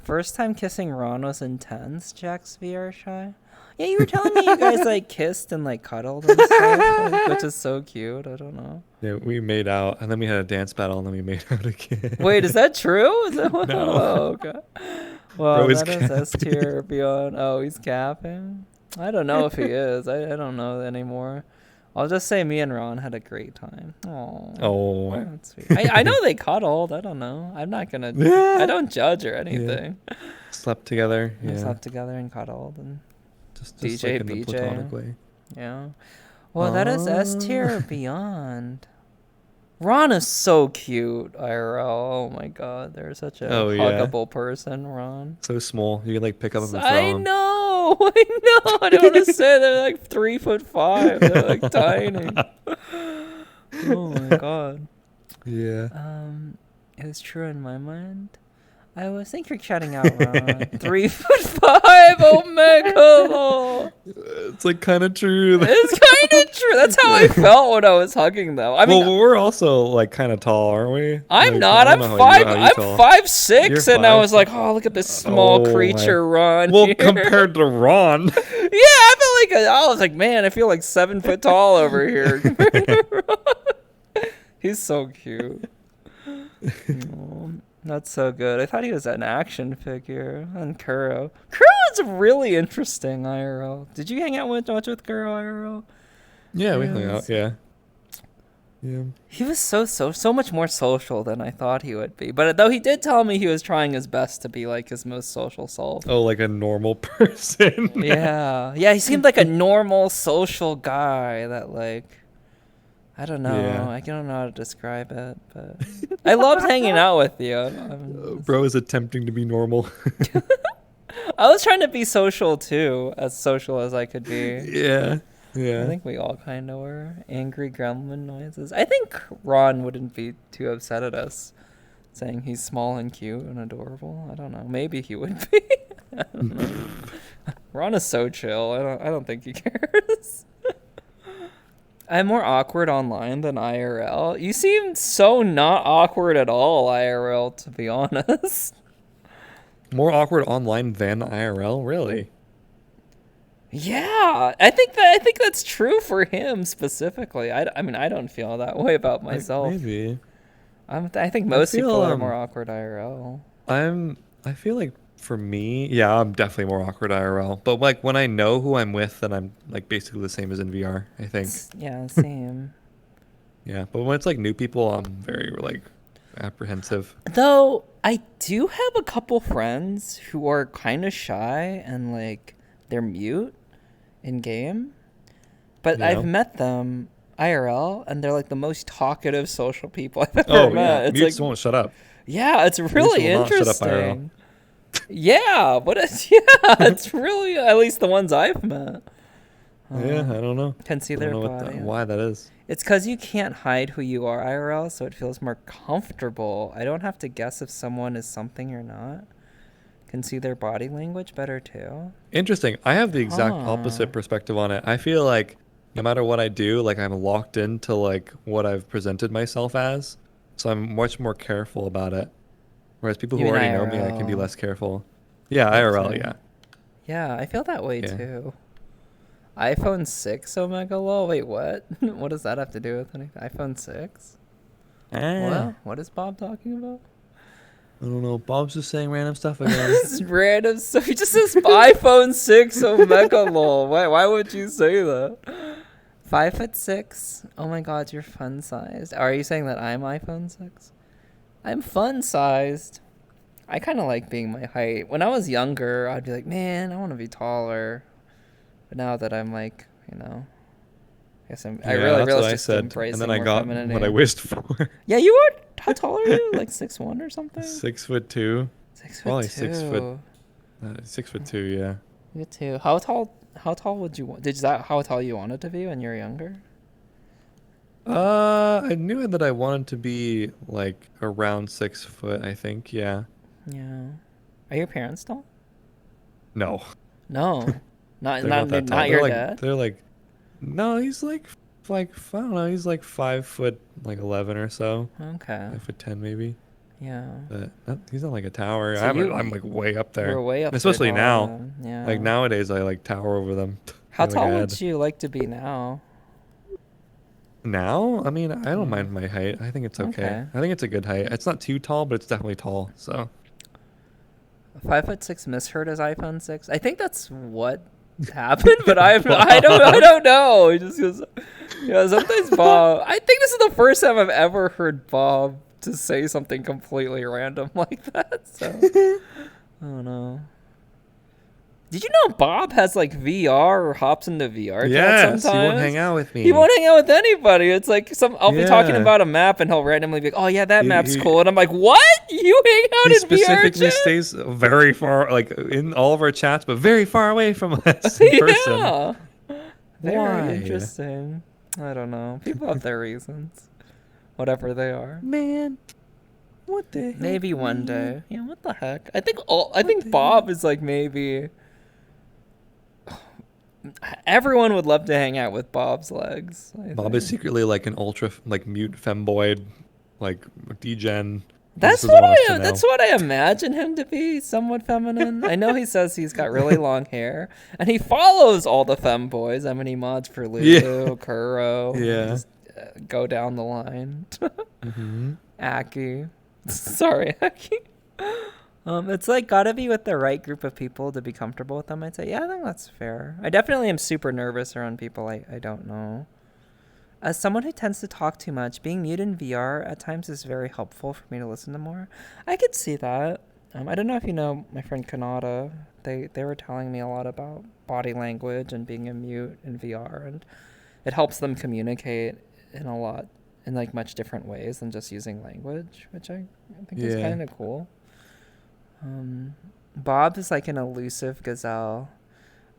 first time kissing Ron was intense. Jack's VR shy. Yeah, you were telling me you guys like kissed and like cuddled and stuff, like, which is so cute. I don't know. Yeah, we made out, and then we had a dance battle, and then we made out again. Wait, is that true? Is that what? No. Oh, okay. Well, that is S capping. tier beyond. Oh, he's capping. I don't know if he is. I don't know anymore. I'll just say me and Ron had a great time. Oh. That's sweet. I know they cuddled. I don't know. I'm not gonna. I don't judge or anything. Yeah. Slept together. We Yeah. slept together and cuddled and Just DJ like in the platonic way. Yeah. Well, that is S tier beyond. Ron is so cute, IRL. Oh my god, they're such a huggable person, Ron. So small. You can like pick up and throw I him. know. I don't want to say they're like 3'5". They're like tiny. Oh my god. Yeah. It was true in my mind. I was think you're shutting out, Ron. 3'5". Oh my god. It's like kind of true. It's kind of true. That's how I felt when I was hugging them. I mean, well, we're also like kind of tall, aren't we? I'm like, not. I'm 5'6", You're and I was 5'6". like, "Oh, look at this small creature, Ron." Well, here. compared to Ron. Yeah, I felt like I was like, man, I feel like 7 foot tall over here. He's so cute. Oh, that's so good. I thought he was an action figure. And Kuro. Kuro is really interesting, IRL. Did you hang out much with Kuro, IRL? Yeah, we hung out. Yeah. Yeah. He was so much more social than I thought he would be. But though he did tell me he was trying his best to be like his most social self. Oh, like a normal person. Yeah. Yeah, he seemed like a normal social guy that like I don't know. Yeah. I don't know how to describe it, but I loved hanging out with you. Bro is attempting to be normal. I was trying to be social too, as social as I could be. Yeah. Yeah. I think we all kind of were. Angry gremlin noises. I think Ron wouldn't be too upset at us saying he's small and cute and adorable. I don't know. Maybe he would be. I don't know. Ron is so chill. I don't think he cares. I'm more awkward online than IRL. You seem so not awkward at all, IRL, to be honest. More awkward online than IRL, really? Yeah, I think that's true for him specifically. I mean, I don't feel that way about myself. Like, maybe. I think most people are more awkward IRL. I feel like for me, yeah, I'm definitely more awkward IRL. But like when I know who I'm with, then I'm like basically the same as in VR, I think. Yeah, same. Yeah, but when it's like new people, I'm very like apprehensive. Though I do have a couple friends who are kind of shy and like they're mute in game, but Yeah. I've met them IRL and they're like the most talkative social people I've ever met. Yeah, It's mutes like, won't shut up. yeah, it's really will not shut up, interesting. Yeah, but it's really, at least the ones I've met. Yeah, I don't know. Can see I their don't know body. why that is. It's because you can't hide who you are IRL, so it feels more comfortable. I don't have to guess if someone is something or not. Can see their body language better too. Interesting. I have the exact opposite perspective on it. I feel like no matter what I do, like I'm locked into like what I've presented myself as. So I'm much more careful about it. Whereas people You who mean already know me, I can be IRL? less careful. Yeah, Me IRL, too. yeah. Yeah, I feel that way Yeah. too. iPhone 6 Omega Lol? Wait, what? What does that have to do with anything? iPhone 6? Ah, What? What is Bob talking about? I don't know. Bob's just saying random stuff again. It's random stuff. He just says iPhone 6 Omega Lol. Why would you say that? 5'6"? Oh my god, you're fun sized. Are you saying that I'm iPhone 6? I'm fun sized. I kind of like being my height. When I was younger, I'd be like, man, I want to be taller. But now that I'm like, I guess I Yeah, really that's what realized I just said. And then embracing I more got what I femininity. wished for. Yeah, you are. How tall are you? Like 6'1" or something? 6'2". Six foot Probably 6 foot. two. 6'2", yeah. You too. How tall? How tall would you want? Did that? How tall you wanted to be when you were younger? I knew that I wanted to be like around 6 foot, I think. Yeah. Yeah. Are your parents tall? No, No. Not they're not not that tall. not They're your like dad. they're like no, he's like I don't know, he's like 5 foot like 11 or so. Okay. 5'10" maybe. Yeah. But he's not like a tower. So I'm like way up you're there. way up there Especially taller now. than Like yeah. nowadays I like tower over them. How They're like tall ahead. would you like to be now? Now, I mean, I don't Yeah. mind my height. I think it's okay. Okay. I think it's a good height. It's not too tall, but it's definitely tall. So 5'6" misheard as iPhone 6. I think that's what happened, but I don't know. It just goes, sometimes Bob. I think this is the first time I've ever heard Bob to say something completely random like that. So I don't know. Did you know Bob has like VR or hops into VR chat yes, he won't hang sometimes? out with He me. won't hang out with anybody. It's like I'll be talking Yeah. about a map and he'll randomly be like, "Oh yeah, that He, map's he cool," and I'm like, "What? You hang out he in VR specifically chat?" stays very far, like in all of our chats, but very far away from us in person. Yeah. Very Why? interesting. I don't know. People have their reasons, whatever they are. Man, what the heck, Maybe one man? day. Yeah, what the heck? I What think the Bob heck? is like maybe everyone would love to hang out with Bob's legs. I Bob is think. secretly like an ultra like mute femboid, like degen. He just That's doesn't what want us I to that's know. what I imagine him to be, somewhat feminine. I know he says he's got really long hair, and he follows all the femboys. I mean, he mods for Yeah. Lulu, Kuro, Yeah. just go down the line. Mm-hmm. Aki. Sorry, Aki. It's like gotta be with the right group of people to be comfortable with them. I'd say, yeah, I think that's fair. I definitely am super nervous around people I don't know. As someone who tends to talk too much, being mute in VR at times is very helpful for me to listen to more. I could see that. I don't know if you know my friend Kanata. They were telling me a lot about body language and being a mute in VR, and it helps them communicate in like much different ways than just using language, which I think is Yeah. kind of cool. Bob is like an elusive gazelle.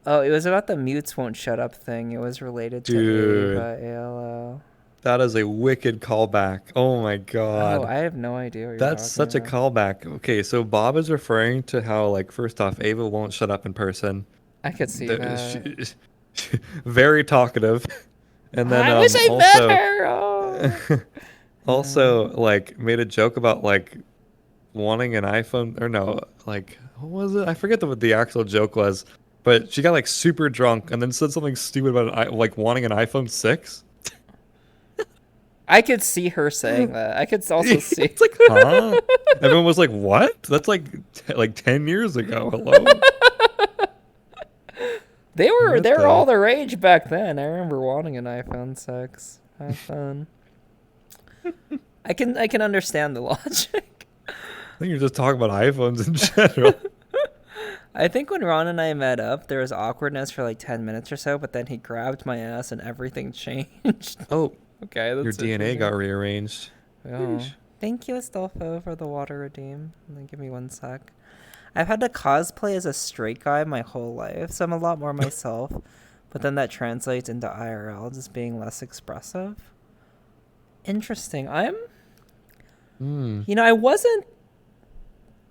Oh, it was about the mutes won't shut up thing. It was related to Dude, Ava ALO. that is a wicked callback. Oh my Oh, God. I have no idea what you're That's talking such a about. callback. Okay, so Bob is referring to how, like, first off, Ava won't shut up in person. I could see that. Very talkative. And then I wish I met also her. Oh. Yeah. also like made a joke about like wanting an iPhone or no, like what was it? I forget what the actual joke was, but she got like super drunk and then said something stupid about like wanting an iPhone 6. I could see her saying that. I could also see. It's like, huh? Everyone was like, "What? That's like 10 years ago." Hello? They What were all the? the rage back then. I remember wanting an iPhone 6 back then. I can understand the logic. I think you're just talking about iPhones in general. I think when Ron and I met up, there was awkwardness for like 10 minutes or so, but then he grabbed my ass and everything changed. Oh, Okay, your that's DNA interesting. got rearranged. Oh. Thank you, Astolfo, for the water redeem. Give me one sec. I've had to cosplay as a straight guy my whole life, so I'm a lot more myself. But then that translates into IRL, just being less expressive. Interesting. Hmm. I wasn't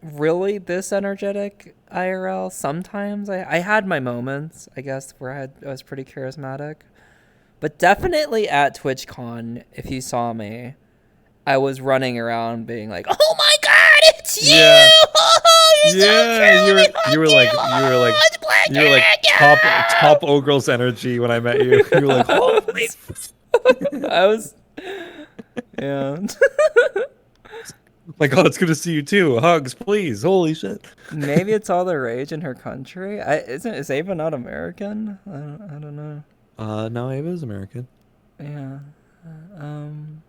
really this energetic IRL. Sometimes I had my moments, I guess, where I was pretty charismatic. But definitely at TwitchCon, if you saw me, I was running around being like, "Oh my God, it's you! Yeah. Oh, you're so Yeah, cool! you were like top Ogrel's energy when I met you. You were like, holy. I was, yeah. My God, it's good to see you too. Hugs, please. Holy shit. Maybe it's all the rage in her country. Is Ava not American? I don't know. No, Ava's American. Yeah. Um.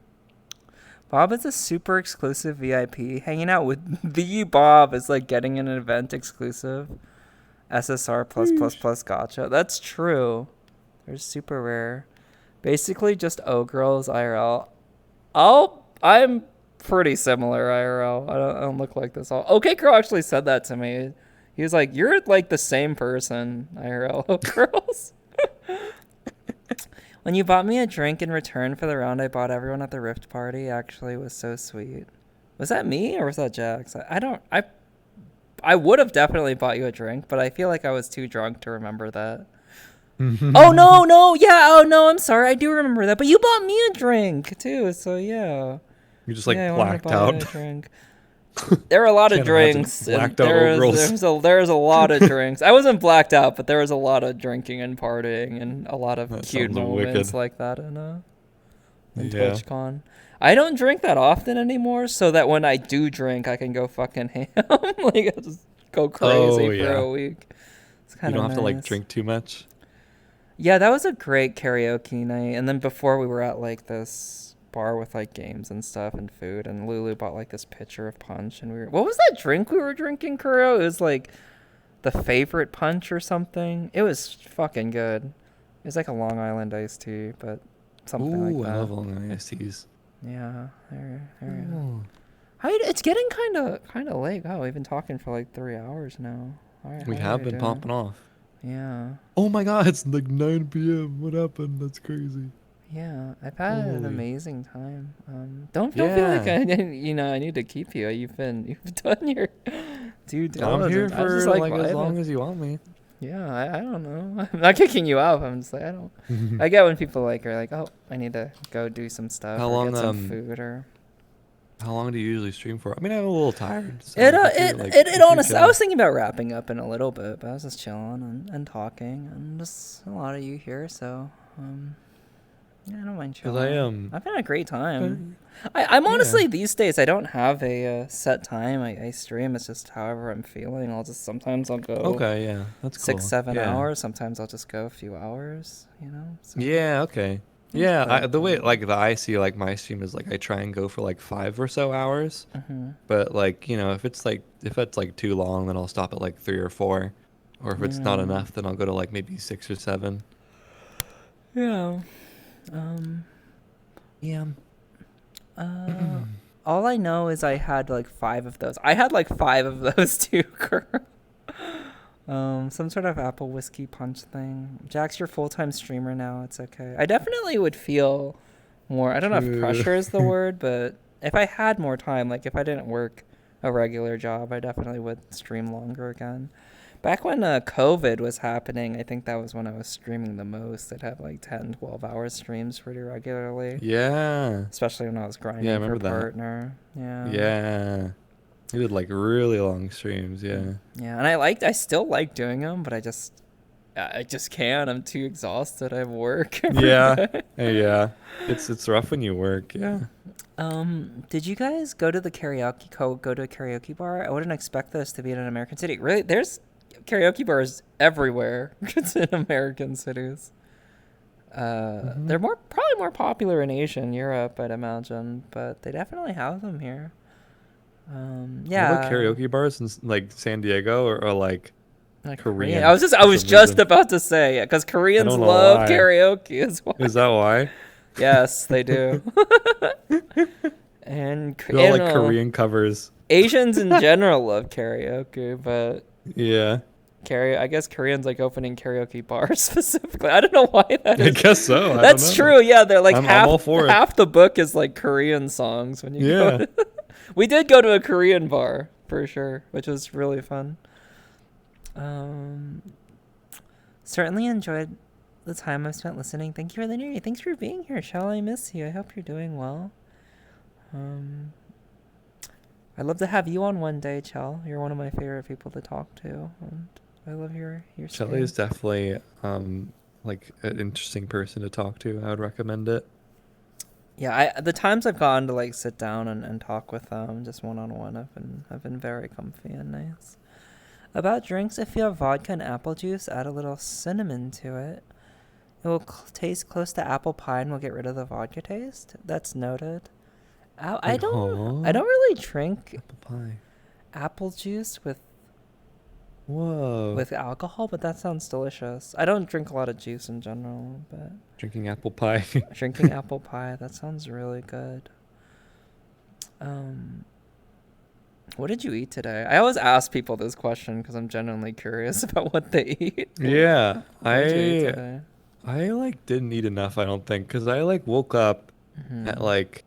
Bob is a super exclusive VIP. Hanging out with the Bob is like getting an event exclusive. SSR plus gotcha. That's true. They're super rare. Basically just O-Girls IRL. I'm pretty similar IRL. I don't look like this all. Okay Crow actually said that to me. He was like, "You're like the same person, IRL O-Girls." When you bought me a drink in return for the round I bought everyone at the Rift party actually was so sweet. Was that me or was that Jax? I would have definitely bought you a drink, but I feel like I was too drunk to remember that. Oh no, yeah, oh no, I'm sorry, I do remember that. But you bought me a drink too, so yeah. You just like Yeah, I wanted to blacked buy out. you a drink. There were a lot of Can't imagine drinks. blacked out Ogrels. There's a lot of drinks. I wasn't blacked out, but there was a lot of drinking and partying and a lot of That cute sounds moments wicked. like that in Yeah. TwitchCon. I don't drink that often anymore, so that when I do drink, I can go fucking ham. Like I'll just go crazy for a week. It's You kind of don't have to like nice. drink too much. Yeah, that was a great karaoke night. And then before we were at like this bar with like games and stuff and food, and Lulu bought like this pitcher of punch, and what was that drink we were drinking, Kuro? It was like the favorite punch or something. It was fucking good. It was like a Long Island iced tea, but something like that. I love Long Island iced teas. Yeah, there you go. It's getting kind of late. Oh, we've been talking for like 3 hours now. All right, We have been popping off. Yeah. Oh my God, it's like 9 p.m. What happened? That's crazy. Yeah, I've had an Holy. amazing time. Don't feel like I need to keep you. You've done your due diligence. I'm here I for just like as vibing. long as you want me. Yeah, I don't know. I'm not kicking you out. I'm just like I don't. I get when people like are like, oh, I need to go do some stuff How or long, get some food or. How long do you usually stream for? I mean, I'm a little tired. So It if you're honestly, I chilling. was thinking about wrapping up in a little bit, but I was just chilling and talking, and just a lot of you here, so yeah, I don't mind 'Cause chilling. I've had a great time. I'm honestly these days I don't have a set time I stream. It's just however I'm feeling. Sometimes I'll go Okay, yeah, that's cool. 6-7 Yeah. hours. Sometimes I'll just go a few hours. So. Yeah, okay. Yeah, the way like I see like my stream is like I try and go for like 5 or so hours. But like, if it's like too long, then I'll stop at like 3 or 4. Or if it's not enough, then I'll go to like maybe 6 or 7. Yeah. Yeah. All I know is I had like 5 of those. I had like 5 of those too, girl. Some sort of apple whiskey punch thing. Jax, you're full-time streamer now. It's okay. I definitely would feel more. I don't know if pressure is the word, but if I had more time, like if I didn't work a regular job, I definitely would stream longer again. Back when COVID was happening, I think that was when I was streaming the most. I'd have like 10, 12-hour streams pretty regularly. Yeah. Especially when I was grinding Yeah, I remember for that. partner. Yeah. Yeah. You did like really long streams, yeah. Yeah, and I still like doing them, but I just can't. I'm too exhausted. I have work. Yeah. Yeah. It's rough when you work, yeah. Did you guys go to the go to a karaoke bar? I wouldn't expect this to be in an American city. Really, there's karaoke bars everywhere. It's in American cities. They're probably more popular in Asia and Europe, I'd imagine, but they definitely have them here. Yeah. What about karaoke bars in like San Diego or like Korean? I was just about to say, yeah, because Koreans don't know love why. karaoke as well. Is that why? Yes, they do. And They're all like Korean covers. Asians in general love karaoke, but Yeah. I guess Koreans like opening karaoke bars specifically. I don't know why that is. I guess so. That's true. Yeah, they're like I'm all for it. half the book is like Korean songs when you go. Yeah. We did go to a Korean bar for sure, which was really fun. Certainly enjoyed the time I've spent listening. Thank you for the new year. Thanks for being here, Shell. I miss you. I hope you're doing well. I'd love to have you on one day, Chell. You're one of my favorite people to talk to, and I love your Shelly is spirit. definitely like an interesting person to talk to. I would recommend it. Yeah, the times I've gotten to like sit down and talk with them just one on one have been very comfy and nice. About drinks, if you have vodka and apple juice, add a little cinnamon to it. It will taste close to apple pie and will get rid of the vodka taste. That's noted. I Wait, don't huh? really drink Apple pie. apple juice Whoa. with alcohol, but that sounds delicious. I don't drink a lot of juice in general, but Drinking apple pie. drinking apple pie, that sounds really good. What did you eat today? I always ask people this question because I'm genuinely curious about what they eat. Yeah, What did you eat today? I like didn't eat enough, I don't think, because I like woke up at Hmm. like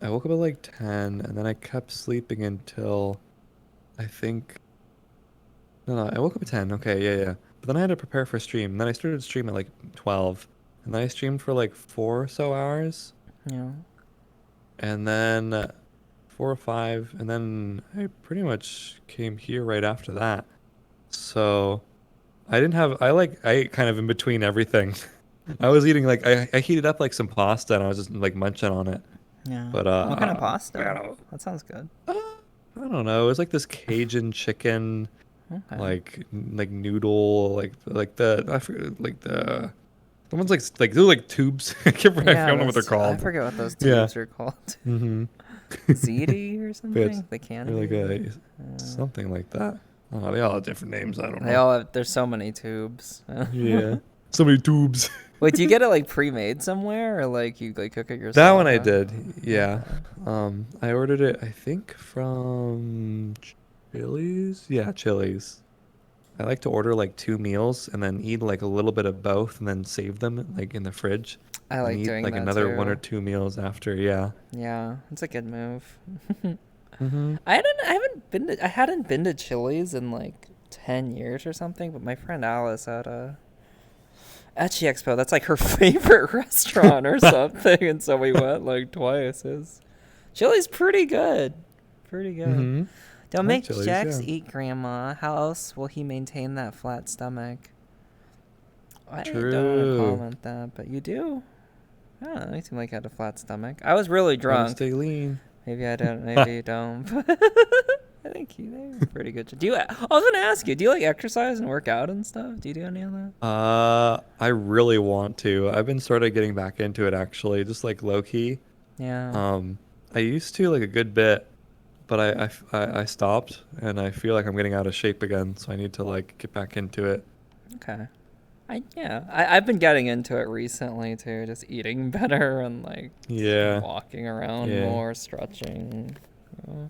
I woke up at like 10 and then I kept sleeping until I think no, I woke up at 10. Okay, yeah, yeah. But then I had to prepare for stream. And then I started stream at like 12. And then I streamed for like 4 or so hours. Yeah. And then 4 or 5. And then I pretty much came here right after that. So I didn't have, I ate kind of in between everything. I was eating like, I heated up like some pasta and I was just like munching on it. Yeah. But, What kind of pasta? man, That sounds good. I don't know. It was like this Cajun chicken. Okay. Like noodle, like the I forget like the ones like they're like tubes. I Yeah, don't know what they're I called. forget what those Yeah. tubes are called. Mm-hmm. Ziti or But it's something? The can really be. good. Something like that. Oh, they all have different names. I don't They know. all have, there's so many tubes. Yeah. So many tubes. Wait, do you get it like pre-made somewhere or like you like cook it That one yourself? I did. Yeah. Okay. I ordered it, I think from Chili's. Yeah, Chili's. I like to order like 2 meals and then eat like a little bit of both and then save them like in the fridge I and like eat doing like that another one or too. 2 meals after. Yeah. Yeah, it's a good move. Mm-hmm. I hadn't been to Chili's in like 10 years or something, but my friend Alice at Etchi Expo, that's like her favorite restaurant or something, and so we went like twice. It's Chili's pretty good. Pretty good. Mm-hmm. Don't I like make Chili's, Jax yeah. eat grandma. How else will he maintain that flat stomach? I don't want to True. comment that, but you do. I don't know. You seem like you had a flat stomach. I was really Gotta drunk. stay lean. Maybe I don't. Maybe you don't. I think you did pretty good. Do you? I was gonna ask you. Do you like exercise and work out and stuff? Do you do any of that? I really want to. I've been sort of getting back into it actually, just like low key. Yeah. Um, I used to like a good bit, but I stopped and I feel like I'm getting out of shape again, so I need to like get back into it. Okay. I've been getting into it recently too. Just eating better and like Yeah. walking around Yeah. more, stretching, you know,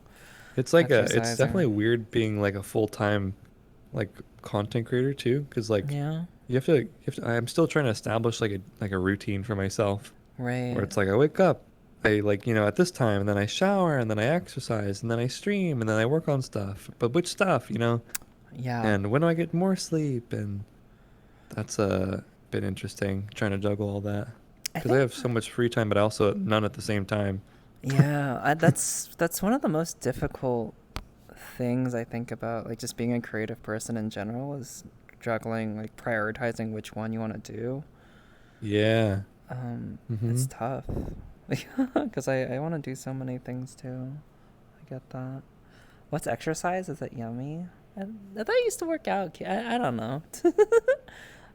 It's definitely exercising. weird being like a full-time like content creator too, because like Yeah. I'm still trying to establish like a routine for myself where Right. it's like I wake up, I like, at this time, and then I shower, and then I exercise, and then I stream, and then I work on stuff. But which stuff? Yeah. And when do I get more sleep? And that's a bit interesting trying to juggle all that I because I think. have so much free time, but also none at the same time. Yeah. That's one of the most difficult things I think about, like just being a creative person in general, is juggling, like prioritizing which one you want to do. Yeah. It's Mhm. tough because I want to do so many things too. I get that. What's exercise? Is it yummy? I thought I used to work out. I don't know.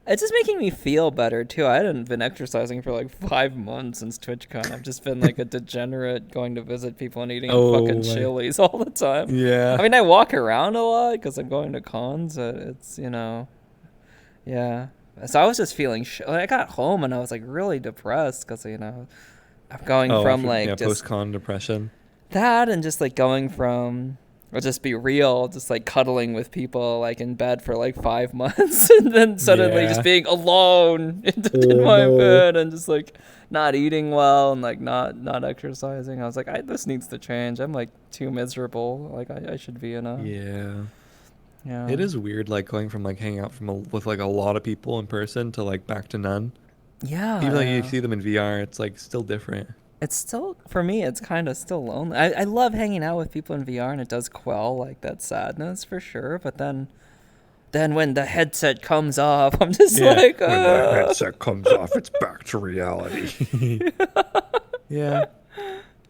It's just making me feel better too. I hadn't been exercising for like 5 months since TwitchCon. I've just been like a degenerate going to visit people and eating at fucking Oh my. Chili's all the time. I Yeah. mean, I walk around a lot because I'm going to cons. It's, yeah. So I was just feeling I got home and I was like really depressed because, I'm going Oh, from after like just post-con depression. that and just like going from, I'll just be real, just like cuddling with people like in bed for like 5 months and then suddenly just Yeah. being alone in Oh my no. bed and just like not eating well and like not exercising. I was like, this needs to change. I'm like too miserable. Like I should be in a Yeah. Yeah. It is weird, like going from like hanging out with like a lot of people in person to like back to none. Even though you Yeah. see them in VR, it's like still different. It's still, for me, it's kind of still lonely. I love hanging out with people in VR, and it does quell like that sadness for sure. But then when the headset comes off, I'm just Yeah, like, when the headset comes off, it's back to reality. Yeah,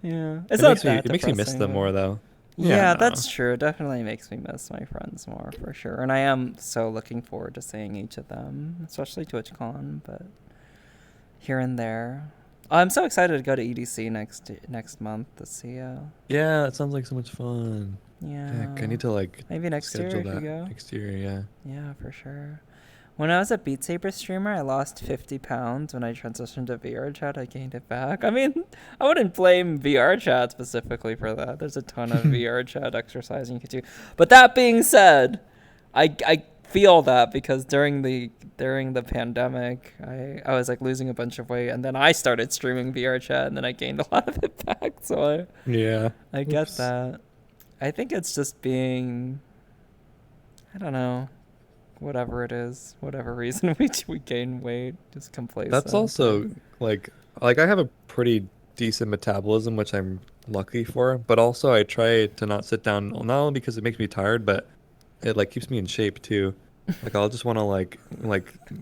yeah. It's not that it makes me miss depressing, them but more though. Yeah, yeah, no. that's true. It definitely makes me miss my friends more for sure. And I am so looking forward to seeing each of them, especially TwitchCon, but here and there. I'm so excited to go to EDC next month to see. Yeah, it sounds like so much fun. Heck, I Yeah, need to like maybe next year schedule if you that go. next year. Yeah. Yeah, for sure. When I was a Beat Saber streamer, I lost 50 pounds. When I transitioned to VRChat, I gained it back. I mean, I wouldn't blame VRChat specifically for that. There's a ton of VRChat exercising you could do. But that being said, I feel that because during the pandemic, I was like losing a bunch of weight, and then I started streaming VRChat, and then I gained a lot of it back. So Yeah. I get Oops. that. I think it's just being, I don't know, whatever it is, whatever reason we gain weight, just That's complacent. also like I have a pretty decent metabolism, which I'm lucky for, but also I try to not sit down not only because it makes me tired, but it like keeps me in shape too. Like I'll just want to like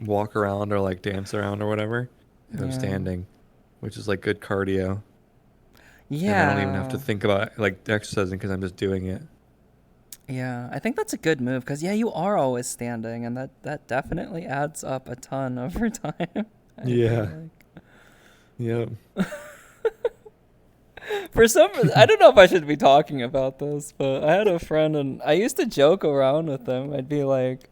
walk around or like dance around or whatever if I'm Yeah. standing, which is like good cardio, and I don't even have to Yeah. think about like exercising because I'm just doing it. Yeah. I think that's a good move because yeah, you are always standing, and that definitely adds up a ton over time. I feel Yeah. like. Yep. For some reason, I don't know if I should be talking about this, but I had a friend and I used to joke around with them. I'd be like,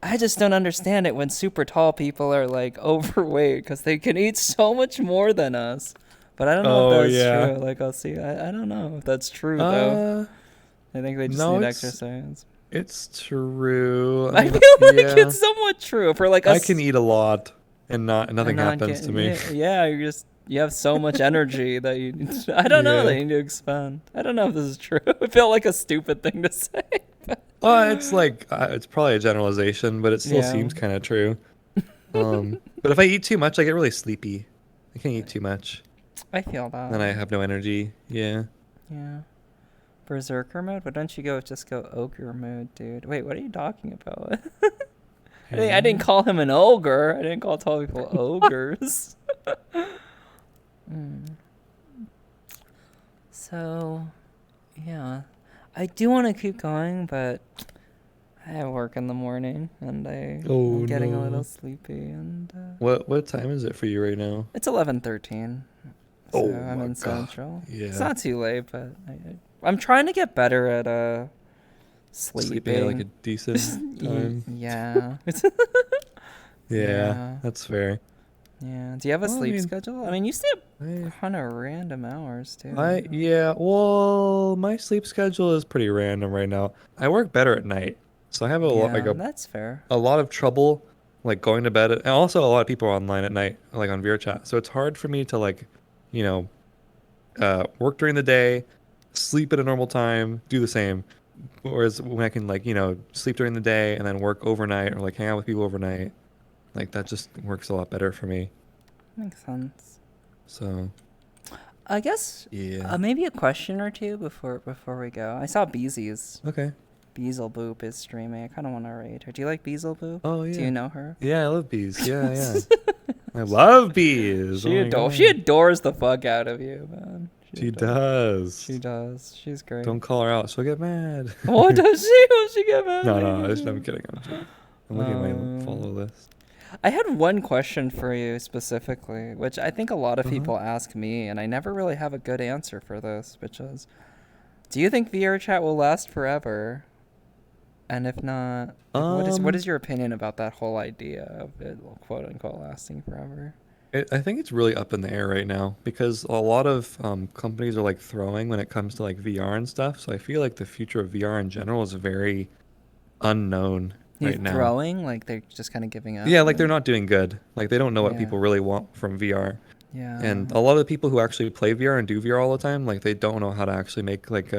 I just don't understand it when super tall people are like overweight because they can eat so much more than us. But I don't know if Oh that's yeah. true. Like, I'll see. I don't know if that's true, though. Uh, I think they just no, need it's exercise. it's true. I I mean, feel like yeah. it's somewhat true for like I can us eat a lot and and nothing not happens to getting. me. Yeah, you have so much energy that you. I don't know that Yeah. you need to expend. I don't know if this is true. It felt like a stupid thing to say. Well, it's like it's probably a generalization, but it still Yeah, seems kind of true. But if I eat too much, I get really sleepy. I can't eat too much, I feel that. then I have no energy. Yeah. Yeah. Berserker mode? But don't you just go ogre mode, dude? Wait, what are you talking about? I didn't Hey. call him an ogre. I didn't call tall people ogres. Mm. So, yeah. I do want to keep going, but I have work in the morning, and I'm Oh getting a little no. sleepy, and What time is it for you right now? it's 11:13, so Oh I'm my in God. Central. It's Yeah. not too late, but I'm trying to get better at Sleeping at like a sleeping. decent time. Yeah. Yeah, Yeah. that's fair. Yeah. Do you have a Well, I sleep mean, schedule? I mean, you stay up I kind of random hours too. I yeah, well, my sleep schedule is pretty random right now. I work better at night. So I have a lot like Yeah, that's fair. a lot of trouble like going to bed and also a lot of people are online at night like on VRChat. So it's hard for me to like, you know, work during the day, sleep at a normal time, do the same. Whereas when I can like, sleep during the day and then work overnight or like hang out with people overnight, like that just works a lot better for me. Makes sense. So, I guess yeah. maybe a question or two before we go. I saw Beezy's Okay. Beelzebub is streaming. I kind of want to raid her. Do you like Beelzebub? Oh Do yeah. you know her? Yeah, I love bees. Yeah, yeah. I love bees. Oh my She God. adores the fuck out of you, man. She does. She does. She's great. Don't call her out. She'll get mad. What does she? Will she get mad No, at no, you? I'm kidding. I'm kidding. I'm looking at my follow list. I had one question for you specifically, which I think a lot of Uh-huh. people ask me, and I never really have a good answer for this, which is, do you think VR chat will last forever? And if not, like, what is Um, your opinion about that whole idea of it, quote unquote, lasting forever? I think it's really up in the air right now because a lot of companies are like throwing when it comes to like VR and stuff. So I feel like the future of VR in general is very unknown You right now. throwing, like they're just kind of giving up. Yeah, like they're Like, not doing good. Like they don't know what yeah, people really want from VR. yeah, And a lot of the people who actually play VR and do VR all the time, like they don't know how to actually make like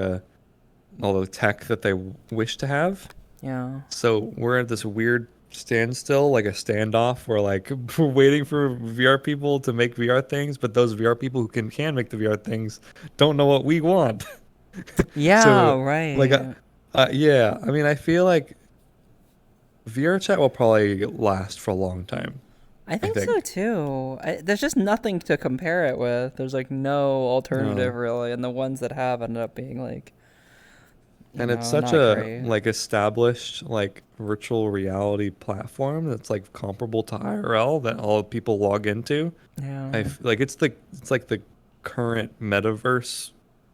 all the tech that they wish to have. Yeah. So we're at this weird standstill, like a standoff, where like we're waiting for VR people to make VR things, but those VR people who can make the VR things don't know what we want. Yeah, So like, right. yeah, I mean, I feel like VR chat will probably last for a long time. I I think so think. too. There's just nothing to compare it with. There's like no alternative No. really, and the ones that have ended up being like, And it's such not a great. like established like virtual reality platform that's like comparable to IRL that all people log into. Yeah. Like it's like the current metaverse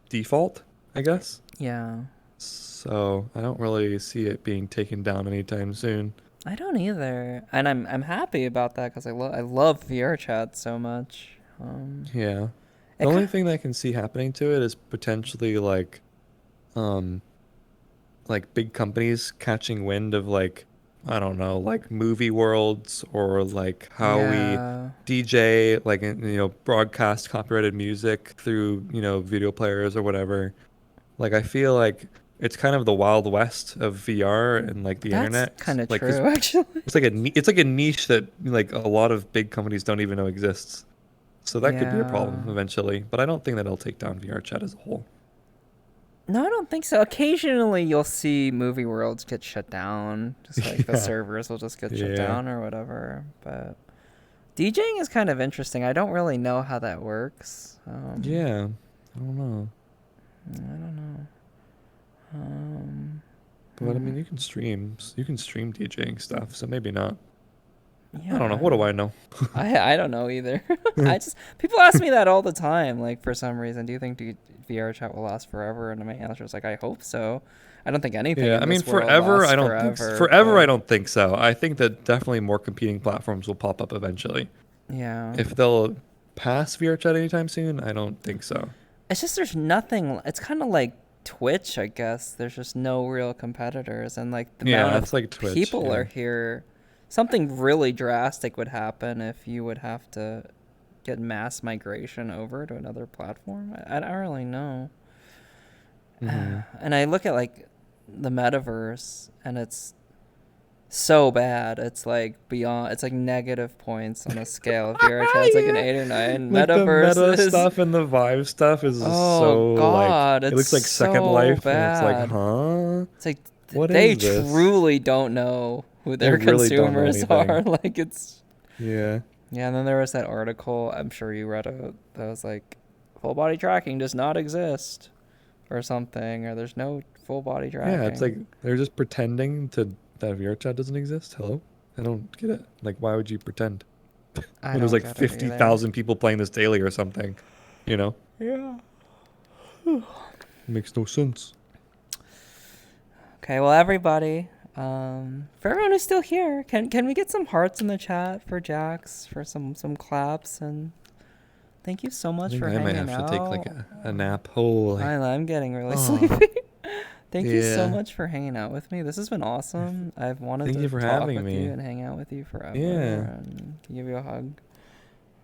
default, I guess. Yeah. So I don't really see it being taken down anytime soon. I don't either, and I'm happy about that because I love VR chat so much. Yeah. The It only kind thing that I can see happening to it is potentially um like big companies catching wind of like I don't know, like movie worlds or like how we yeah. DJ like broadcast copyrighted music through, video players or whatever. Like I feel like it's kind of the wild west of VR and like the That's internet. kind of Like 'cause true, actually. it's like a niche that like a lot of big companies don't even know exists. So that could be a Yeah. problem eventually, but I don't think that it'll take down VR chat as a whole. No, I don't think so. Occasionally, you'll see movie worlds get shut down, just like the Yeah. servers will just get shut Yeah. down or whatever. But DJing is kind of interesting. I don't really know how that works. Yeah. I don't know. I don't know. Um, But I mean, you can stream DJing stuff, so maybe not. I don't know. What yeah. do I know? I don't know either. I just people ask me that all the time. Like for some reason, do you think VR chat will last forever? And my answer is like, I hope so. I don't think anything Yeah, in I mean, this world forever, lasts I don't think forever. forever, I But don't think so. I think that definitely more competing platforms will pop up eventually. yeah, If they'll pass VR chat anytime soon, I don't think so. it's just there's nothing. It's kind of like Twitch, I guess. There's just no real competitors, and like the amount Yeah, of it's like Twitch. people are Yeah. here. Something really drastic would happen if you would have to get mass migration over to another platform. I don't really know. Hmm. And I look at like the metaverse and it's so bad. It's like beyond, it's like negative points on a scale of VR chat. It's like an Yeah. 8 or 9. Like the Metaverse meta is, stuff and the Vive stuff is oh so like God, it it's looks like Second so Life, and it's like, bad. huh? It's like What they is this? truly don't know who They their really don't know consumers are. anything. Like it's, Yeah. yeah. And then there was that article, I'm sure you read it, that was like, full body tracking does not exist or something, or there's no full body Yeah, it's like tracking. they're just pretending to that VR chat doesn't exist. Hello? I don't get it. Like, why would you pretend? I When there's don't like get it either. 50,000 people playing this daily or something, you know? Yeah. Makes no sense. Okay, well, everybody, for everyone who's still here, can we get some hearts in the chat for Jax for some claps, and thank you so I much think for I might hanging have to take like out. a nap. Holy. I'm getting really Oh, sleepy. Thank you so yeah. much for hanging out with me. This has been awesome. I've wanted Thank to you for talk having with you me. and hang out with you Yeah. forever and give you a hug.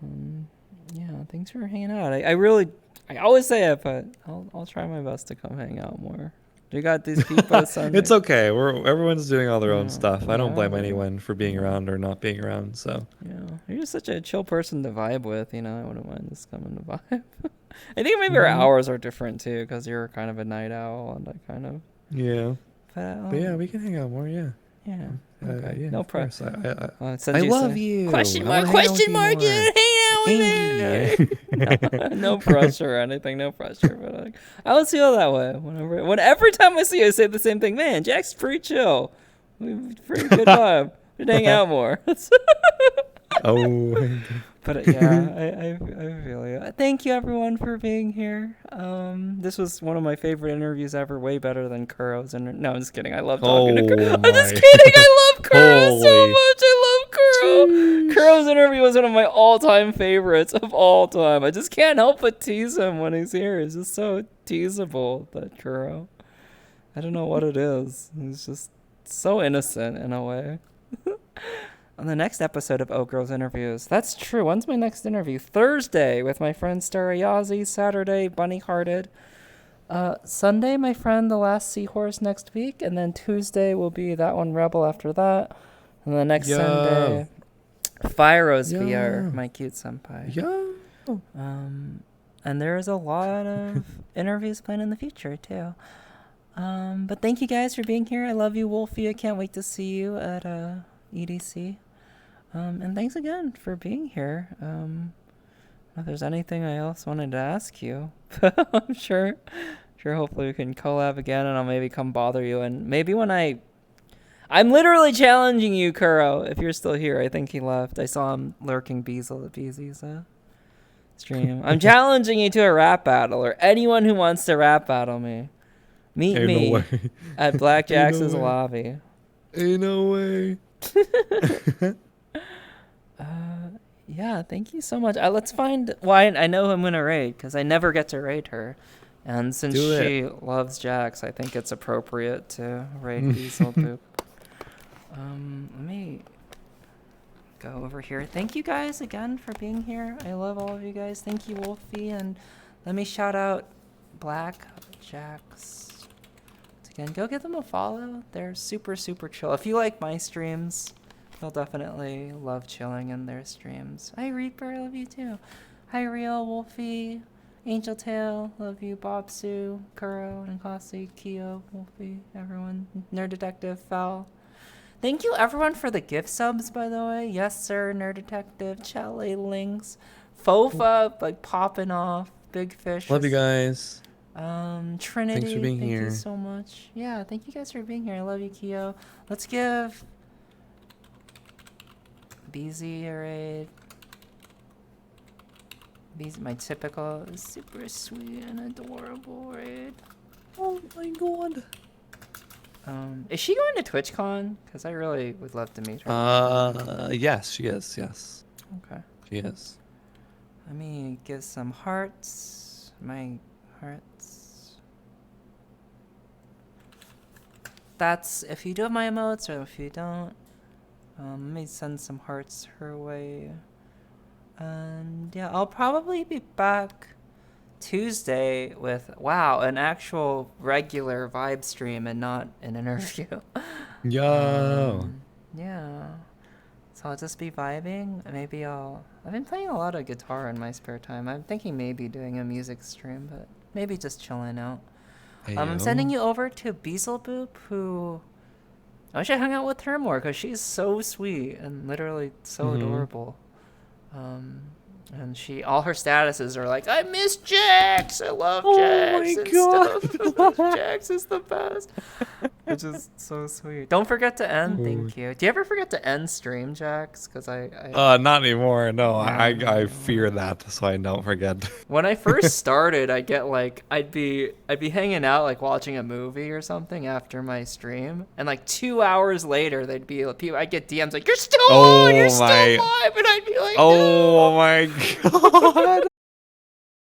Um, yeah, thanks for hanging out. I really, I always say it, but I'll try my best to come hang out more. You got these people It's Sunday. okay. Everyone's doing all their own Yeah, stuff. I don't blame whatever. anyone for being Yeah. around or not being around. So, Yeah, you're just such a chill person to vibe with. I wouldn't mind just coming to vibe. I think maybe our hmm hours are different too, because you're kind of a night owl and I kind of. yeah. But But yeah, we can hang out more. Yeah. yeah, okay, Yeah, no of problem. course. Send I you love some you. question I want mark, to hang out with question you mark. more. You hang out with Angie. me. No, no pressure or anything. No pressure. But like, I always feel that way. Every time I see you, I say the same thing. Man, Jack's pretty chill. Pretty good vibe. We'd hang out more. Oh. But yeah, I feel you. Thank you everyone for being here. This was one of my favorite interviews ever. Way better than Kuro's. No, I'm just kidding. I love talking to Kuro. Oh I'm just my. kidding. I love Kuro so Holy. much. I love Kuro. Jeez. Kuro's interview was one of my all-time favorites of all time. I just can't help but tease him when he's here. He's just so teasable, that Kuro. I don't know what it is. He's just so innocent in a way. On the next episode of Oh Girls Interviews. That's true. When's my next interview? Thursday with my friend Starayazi. Saturday, Bunny Hearted. Sunday, my friend, the last seahorse next week, and then Tuesday will be that one Rebel after that, and the next Yo. Sunday, Fyro's Yo. VR, my cute senpai. Yeah. And there's a lot of interviews planned in the future too. But thank you guys for being here. I love you, Wolfie. I can't wait to see you at EDC. And thanks again for being here. If there's anything I else wanted to ask you, I'm sure hopefully we can collab again, and I'll maybe come bother you. And maybe when I'm literally challenging you, Kuro, if you're still here. I think he left. I saw him lurking Beezel at Beezy's stream. I'm challenging you to a rap battle, or anyone who wants to rap battle me. Meet Ain't me no way. at blackjaxvr Ain't no way. lobby. Ain't no way. Yeah, thank you so much. Let's find why I know I'm gonna raid, because I never get to raid her, and since she loves Jax, I think it's appropriate to raid Beezel Boop. Let me go over here. Thank you guys again for being here. I love all of you guys. Thank you, Wolfie, and let me shout out blackjax. Again, go give them a follow. They're super chill. If you like my streams, you'll definitely love chilling in their streams. Hi Reaper, I love you too. Hi Real, Wolfie, Angel Tail, love you, Bob Sue, Kuro, Nkasi, Kyo, Wolfie, everyone, Nerd Detective, Foul. Thank you everyone for the gift subs, by the way. Yes sir, Nerd Detective, Chalet Links, Fofa, like popping off, Big Fish. Love you guys. Trinity, thanks for being thank here. you so much. Yeah, thank you guys for being here. I love you, Kyo. Let's give BZ a raid. BZ, my typical super sweet and adorable raid. Oh my god. Is she going to TwitchCon? Because I really would love to meet her. Yes, she is. Yes, Okay. she is. Let me give some hearts. My hearts. That's if you do have my emotes, or if you don't. Let me send some hearts her way. And yeah, I'll probably be back Tuesday with, wow, an actual regular vibe stream and not an interview. Yo. Yeah. So I'll just be vibing. Maybe I've been playing a lot of guitar in my spare time. I'm thinking maybe doing a music stream, but maybe just chilling out. I'm sending you over to Beezelboop, who I wish I hung out with her more, because she's so sweet and literally so adorable. And all her statuses are like, I miss Jax, I love Jax and stuff. Jax is the best. Which is so sweet. Don't forget to end. Thank you. Do you ever forget to end stream, Jax? Because not anymore. No, I fear that, so I don't forget. When I first started, I'd be hanging out, like watching a movie or something after my stream, and like 2 hours later, I'd get DMs like, you're still on, you're still live, and I'd be like, oh my god.